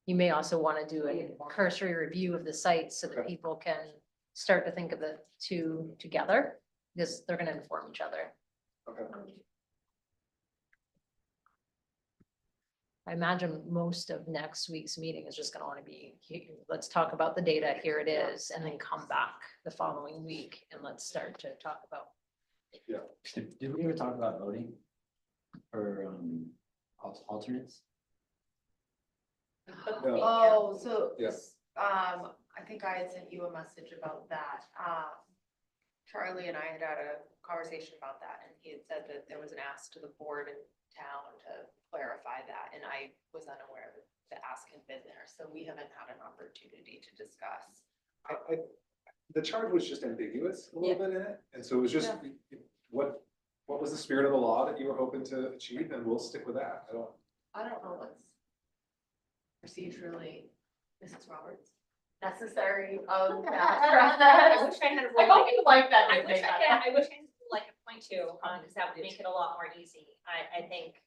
you may also want to do a cursory review of the sites so that Okay. people can start to think of the two together, because they're gonna inform each other. Okay. I imagine most of next week's meeting is just gonna wanna be, let's talk about the data, here it is, and then come back the following week and let's start to talk about. Did we ever talk about voting for alternates? No. Oh, so, Yeah. I think I had sent you a message about that. Charlie and I had a conversation about that, and he had said that there was an ask to the board in town to clarify that, and I was unaware that the ask had been there, so we haven't had an opportunity to discuss. The charge was just ambiguous a little bit in it, and so it was just, what was the spirit of the law that you were hoping to achieve, and we'll stick with that. I don't know what's procedurally, Mrs. Roberts, necessary of that I wish process. I had a I rule hope you like that. I wish nickname. I wish I had like a point two, because that would make it a lot more easy. I think,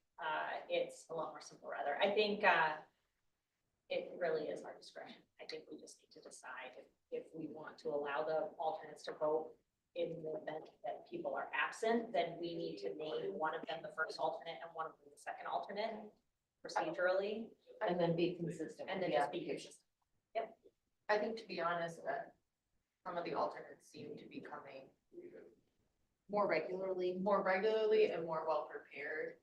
it's a lot more simple rather. I think, it really is our discretion. I think we just need to decide if we want to allow the alternates to vote in the event that people are absent, then we need to name one of them the first alternate and one of them the second alternate procedurally, And then be consistent. and with then the just be application. consistent. I think, to be honest, that some of the alternates seem to be coming more regularly and more well prepared.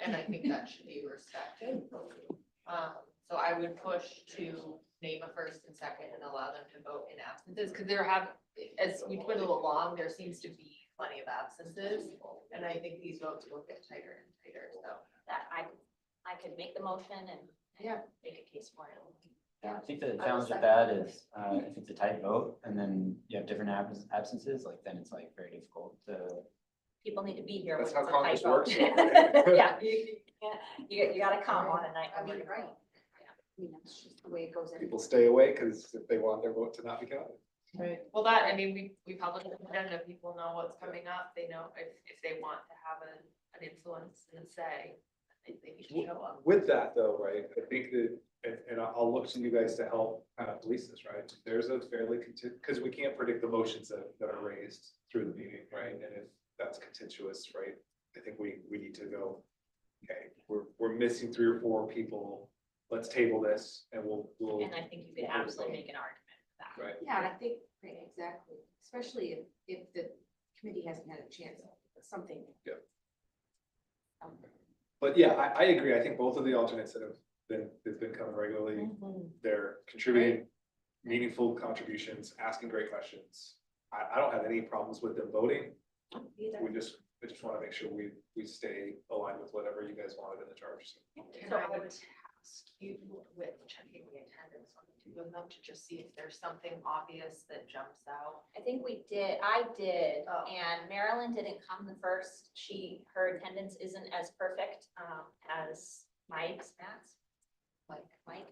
And I think that should be respected. So I would push to name a first and second and allow them to vote in absences, because as we twiddle along, there seems to be plenty of absences. And I think these votes will get tighter and tighter, so. That I could make the motion and make a case for it. Yeah, I think the challenge with that is, if it's a tight vote and then you have different absences, like then it's like very difficult to. People need to be here. That's when how it's a Congress tight works. vote. Yeah, you gotta come on a night. I when mean, we're- right. I mean, that's just the way it goes. People stay away because if they want their vote to not be counted. Right. Well, that, I mean, we publish an agenda, people know what's coming up, they know if they want to have an influence and a say, they need to show up. With that though, right, I think that, and I'll look to you guys to help kind of police this, right? There's a fairly because we can't predict the motions that are raised through the meeting, right? And if that's contentious, right, I think we need to go, okay, we're missing 3 or 4 people. Let's table this and we'll. And I think you could absolutely make an argument for that. Right. Yeah, and I think, right, exactly, especially if the committee hasn't had a chance, something. Yeah. Um, But yeah, I agree. I think both of the alternates that have been coming regularly, they're contributing meaningful contributions, asking great questions. I don't have any problems with them voting. I just want to make sure we stay aligned with whatever you guys wanted in the charge. And I would task you with checking the attendance on the 2 of them to just see if there's something obvious that jumps out. I think I did, Oh. and Marilyn didn't come the first. Her attendance isn't as perfect, as Mike's, Mike,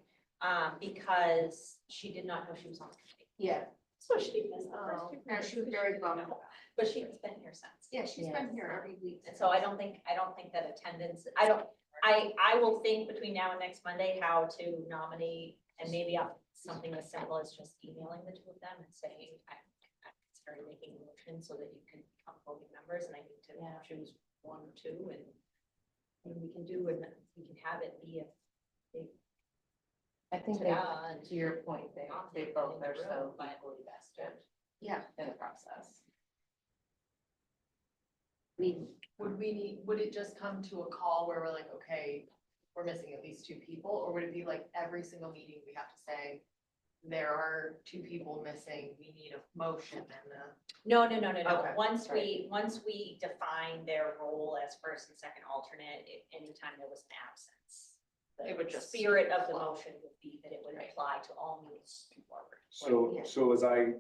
because she did not know she was on the committee. Yeah. So she missed the Oh. first 2. No, she was very bummed. But she has been here since. Yeah, she's been here every week. And so I don't think that attendance, I will think between now and next Monday how to nominate, and maybe something as simple as just emailing the 2 of them and saying, I'm considering making a motion so that you can become voting members, and I need to choose 1 or 2, and we can have it be a big. I think they, to your point, they both are so equally vested. yeah, in the process. Would it just come to a call where we're like, okay, we're missing at least 2 people, or would it be like every single meeting we have to say, there are 2 people missing, we need a motion and No. Okay, Once we define their role as first and second alternate, anytime there was an absence. It would just Spirit of the motion would be that it would apply to all meetings forward.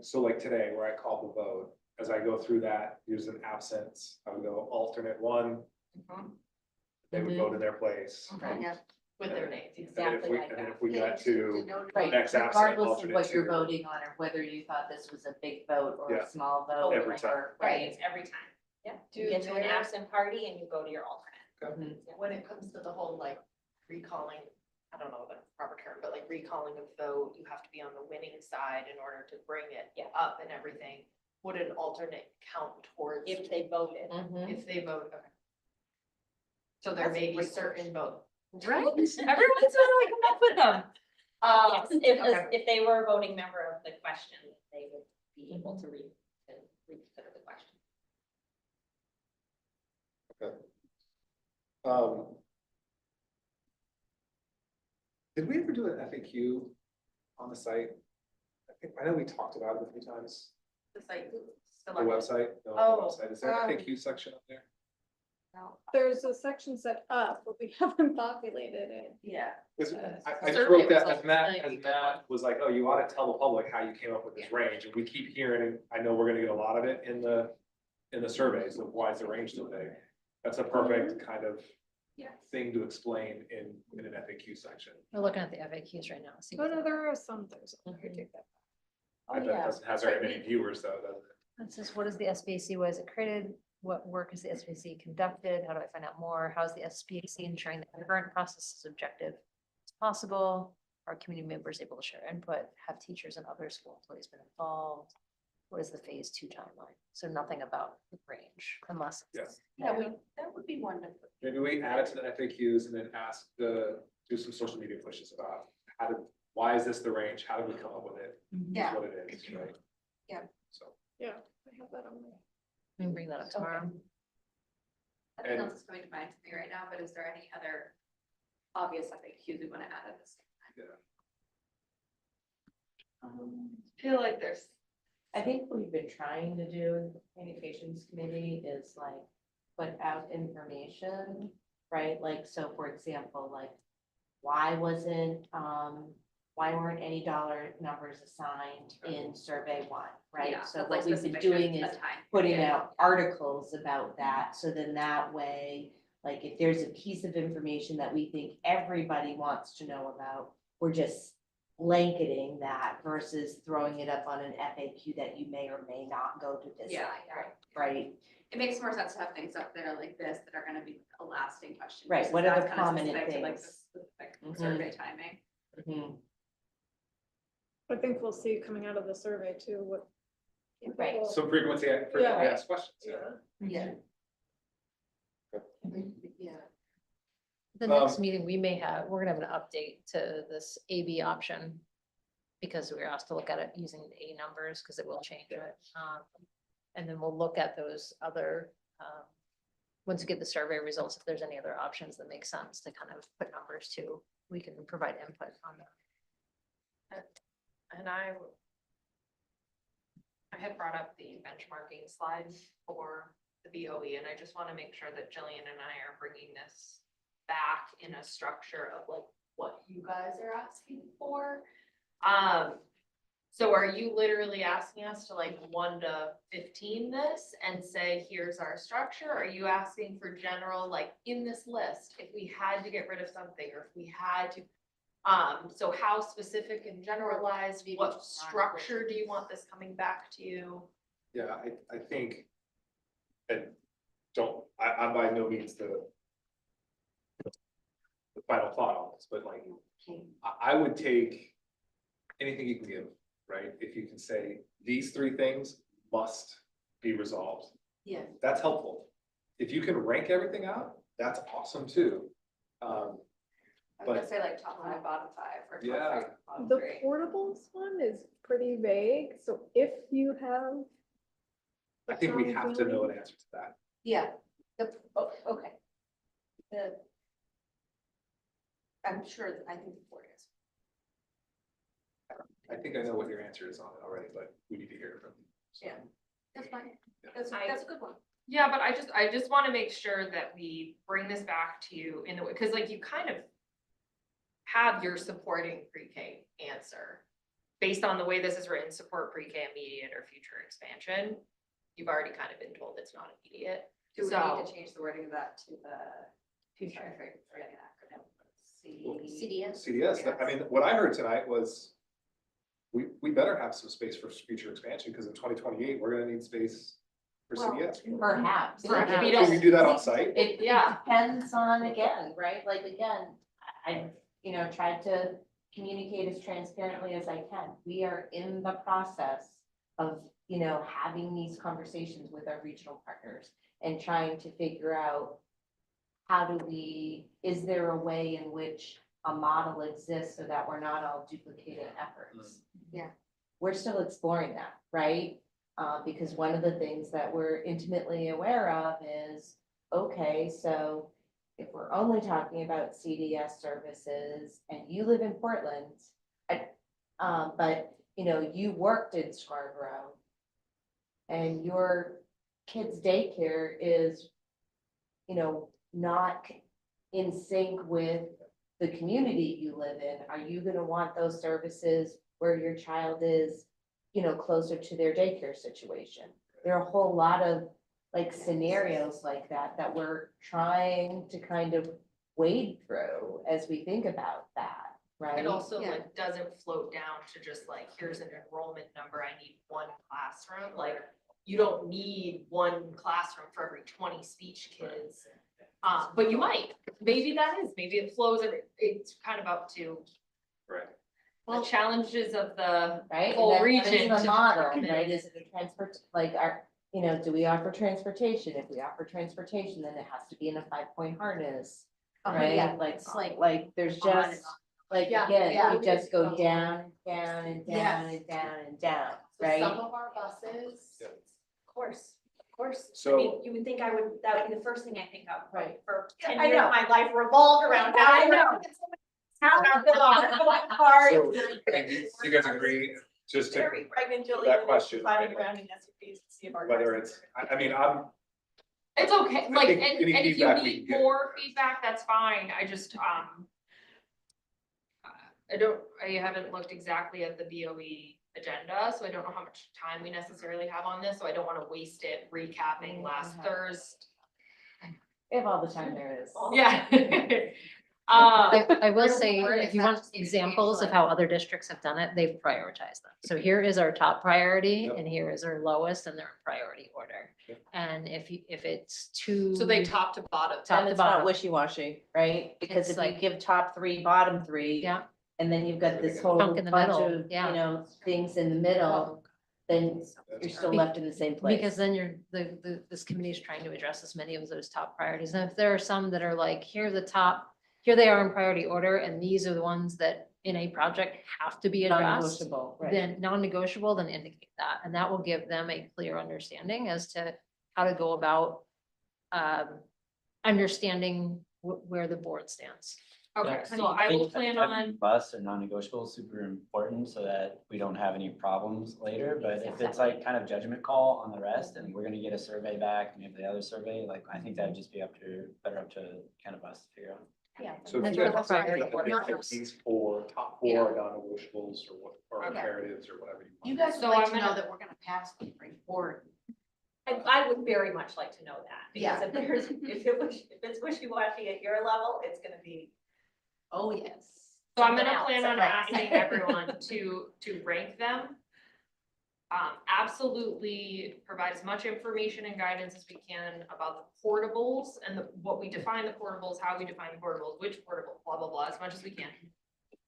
So like today where I called the vote, as I go through that, there's an absence, I would go alternate 1, they would vote in their place. Okay, yeah. with their names. Exactly like And then that. if we got to Right, next absent regardless of alternate what you're two. voting on, or whether you thought this was a big vote or Yeah. a small vote. Every time. or- Right, it's every time. Do You get to an their- absent party and you go to your alternate. Mhm. When it comes to the whole like recalling, I don't know the proper term, but like recalling a vote, you have to be on the winning side in order to bring it up and everything. Would an alternate count towards If they voted. if they vote? Okay. So there That's a may be great certain vote. Right? Everyone's totally come up with them. Yes, okay. if they were a voting member of the question, they would be able to reconsider the question. Did we ever do an FAQ on the site? I know we talked about it a few times. The site. The website, no, Oh, the website, is there an FAQ section up there? There's a section set up, but we haven't populated it. Yeah. I just Survey wrote that results as Matt, might be as good Matt was like, oh, you ought to tell the public how you came up with this range, and we keep hearing, I know we're gonna get a lot of it in the surveys of why is the range so big. That's a perfect kind of thing to explain in an FAQ section. We're looking at the FAQs right now. See Oh, what no, that- there are some things on here, take that. I bet it doesn't have very many viewers though, does it? It says, what is the SBAC? Was it created? What work is the SBAC conducted? How do I find out more? How is the SBAC ensuring that the current process is objective as possible? Are community members able to share input? Have teachers and other school employees been involved? What is the phase 2 timeline? So nothing about the range unless. it's- That would be wonderful. Maybe we add it to the FAQs and then do some social media pushes about why is this the range? How did we come up with it? Yeah. What it is, right? Yeah. So. Yeah, I have that on there. We can bring that up tomorrow. Nothing And- else is coming to mind to me right now, but is there any other obvious FAQs we want to add at this? I feel like there's. I think what we've been trying to do in the communications committee is like put out information, right? Like, so for example, like, why weren't any dollar numbers assigned in survey 1, right? Yeah, So that's what like we've been specific to doing a is time putting period. out articles about that, so then that way, like, if there's a piece of information that we think everybody wants to know about, we're just blanketing that versus throwing it up on an FAQ that you may or may not go to decide, right? It makes more sense to have things up there like this that are gonna be a lasting question. Right, versus what are that the kind of prominent specific to, like, things? the specific Mhm. survey timing. Mhm. I think we'll see coming out of the survey too, what. Right. people- Some frequency asked questions. Yeah. Yeah. The next meeting we may have, we're gonna have an update to this AB option. Because we were asked to look at it using the A numbers, because it will change it. And then we'll look at those other, once we get the survey results, if there's any other options that make sense to kind of put numbers to, we can provide input on that. And I had brought up the benchmarking slides for the BOE, and I just want to make sure that Jillian and I are bringing this back in a structure of like what you guys are asking for. So are you literally asking us to like 1 to 15 this and say, here's our structure? Are you asking for general, like in this list, if we had to get rid of something, or if we had to, so how specific and generalized, what structure do you want this coming back to you? Yeah, I think, and I'm by no means the final thought on this, but like, I would take anything you can give, right? If you can say, these 3 things must be resolved, Yeah. that's helpful. If you can rank everything out, that's awesome too. I was gonna say like top 5, bottom 5, or Yeah. top 3, bottom The 3. portables one is pretty vague, so if you have. I think we have to know an answer to that. Yeah, okay. I'm sure, I think the board is. I think I know what your answer is on it already, but we need to hear it from you. So. Yeah. That's fine. That's a good one. Yeah, but I just want to make sure that we bring this back to you in the way, because like you kind of have your supporting pre-K answer. Based on the way this is written, support pre-K immediate or future expansion. You've already kind of been told it's not immediate. Do we So- need to change the wording of that to the future? CDS. CDS, I mean, what I heard tonight was we better have some space for future expansion, because in 2028 we're gonna need space for CDS. Perhaps. Perhaps. We Can we don't- do that on site? It Yeah. depends on, again, right, like, again, I, tried to communicate as transparently as I can. We are in the process of, having these conversations with our regional partners and trying to figure out is there a way in which a model exists so that we're not all duplicating efforts? Yeah. We're still exploring that, right? Because one of the things that we're intimately aware of is, okay, so if we're only talking about CDS services and you live in Portland, but, you worked in Scarborough and your kid's daycare is, not in sync with the community you live in, are you gonna want those services where your child is, closer to their daycare situation? There are a whole lot of like scenarios like that we're trying to kind of wade through as we think about that, right? It also Yeah. like doesn't float down to just like, here's an enrollment number, I need one classroom, like, you don't need one classroom for every 20 speech kids. But you might, maybe maybe it flows and it's kind of up to Right. the challenges of the Right? whole And that region. is the to model, determine. right? Is it a transport, like do we offer transportation? If we offer transportation, then it has to be in a 5-point harness, right? yeah, Like, it's like there's on and just, like, Yeah, again, yeah. you just go down and down and down Yes. and down and down, So right? some of our buses, Yeah. of course, I So- mean, you would think that would be the first thing I think of. Right. For Yeah, 10 I years know. of my life revolved around. I know. So, you guys agree, just to, Very pregnant Jillian. that question, Finding around in SUVs to see if our. whether it's, I mean, I'm, It's okay, like, think and any if you feedback we need can get. more feedback, that's fine, I just, I haven't looked exactly at the BOE agenda, so I don't know how much time we necessarily have on this, so I don't wanna waste it recapping last Thursday. We have all the time there is. Yeah. I will I don't say, worry, if you it's not want just the examples of occasional. how other districts have done it, they've prioritized them. So here is our top priority Yep. and here is our lowest and they're in priority order. Yep. And if it's too. So they top to bottom. Top And to it's not bottom. wishy-washy, right? Because It's if you like- give top 3, bottom 3. Yeah. And then you've got this whole Chunk in the bunch middle, of, yeah. things in the middle, then you're still Be- left in the same place. Because then this committee is trying to address as many of those top priorities. And if there are some that are like, here they are in priority order, and these are the ones that in a project have to be addressed. Non-negotiable, right? Then non-negotiable, then indicate that, and that will give them a clear understanding as to how to go about understanding where the board stands. Okay, Yeah. so I will plan on, Bus or non-negotiable, super important so that we don't have any problems later, but if it's like kind of judgment call on the rest and we're gonna get a survey back and we have the other survey, like, I think that'd just be better up to kind of us to figure out. Yeah. so if That's you guys what have priority like order these 4, top 4 non-negotiables or what, or Okay. imperatives or whatever you want. You guys So would like I'm to know gonna- that we're gonna pass the report. I would very much like to know that, Yeah. because if it's wishy-washy at your level, it's gonna be. Oh, yes. so I'm something gonna else, plan on right? asking everyone to rank them. Absolutely provide as much information and guidance as we can about the portables and what we define the portables, how we define the portables, which portable, blah, blah, blah, as much as we can.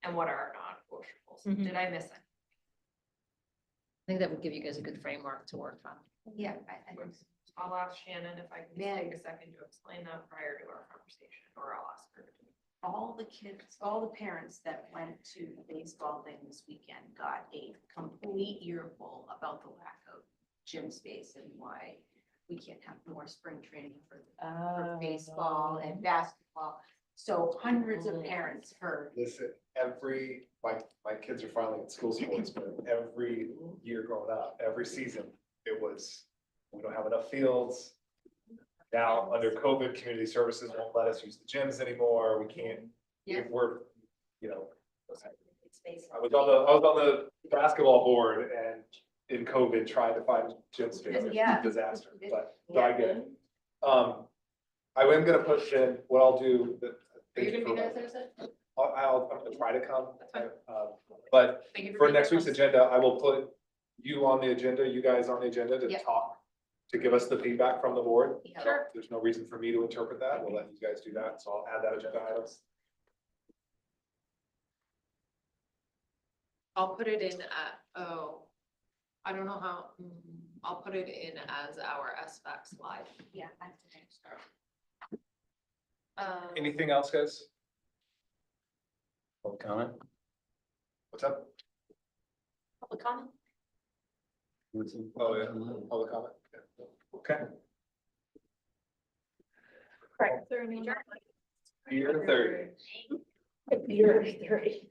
And what are our non-negotiables? Mhm. Did I miss it? I think that would give you guys a good framework to work from. Yeah, I think so. I'll ask Shannon if I can Yeah. take a second to explain that prior to our conversation, or I'll ask her to. All the kids, all the parents that went to the baseball thing this weekend got a complete earful about the lack of gym space and why we can't have more spring training for baseball and basketball. So hundreds of parents heard. Listen, my kids are finally in school sports, but every year growing up, every season, it was, we don't have enough fields. Now, under COVID, community services won't let us use the gyms anymore, we can't, if we're, I was on the basketball board and in COVID trying to find gym space, it was Yeah. a disaster, but so I get it. I am gonna push in, what I'll do. Are you gonna be there Thursday? I'm gonna try to come. But Thank you for being next here. week's agenda, I will put you on the agenda, you guys on the agenda to Yeah. talk, to give us the feedback from the board. Sure. There's no reason for me to interpret that. We'll let you guys do that. So I'll add that agenda item. I'll put it in I don't know how, I'll put it in as our SBAC slide. Yeah, I think so. Anything else, guys? Public comment? What's up? Public comment? Oh, yeah, public comment. Okay. Correct. Is there any- Year 30. You're 30.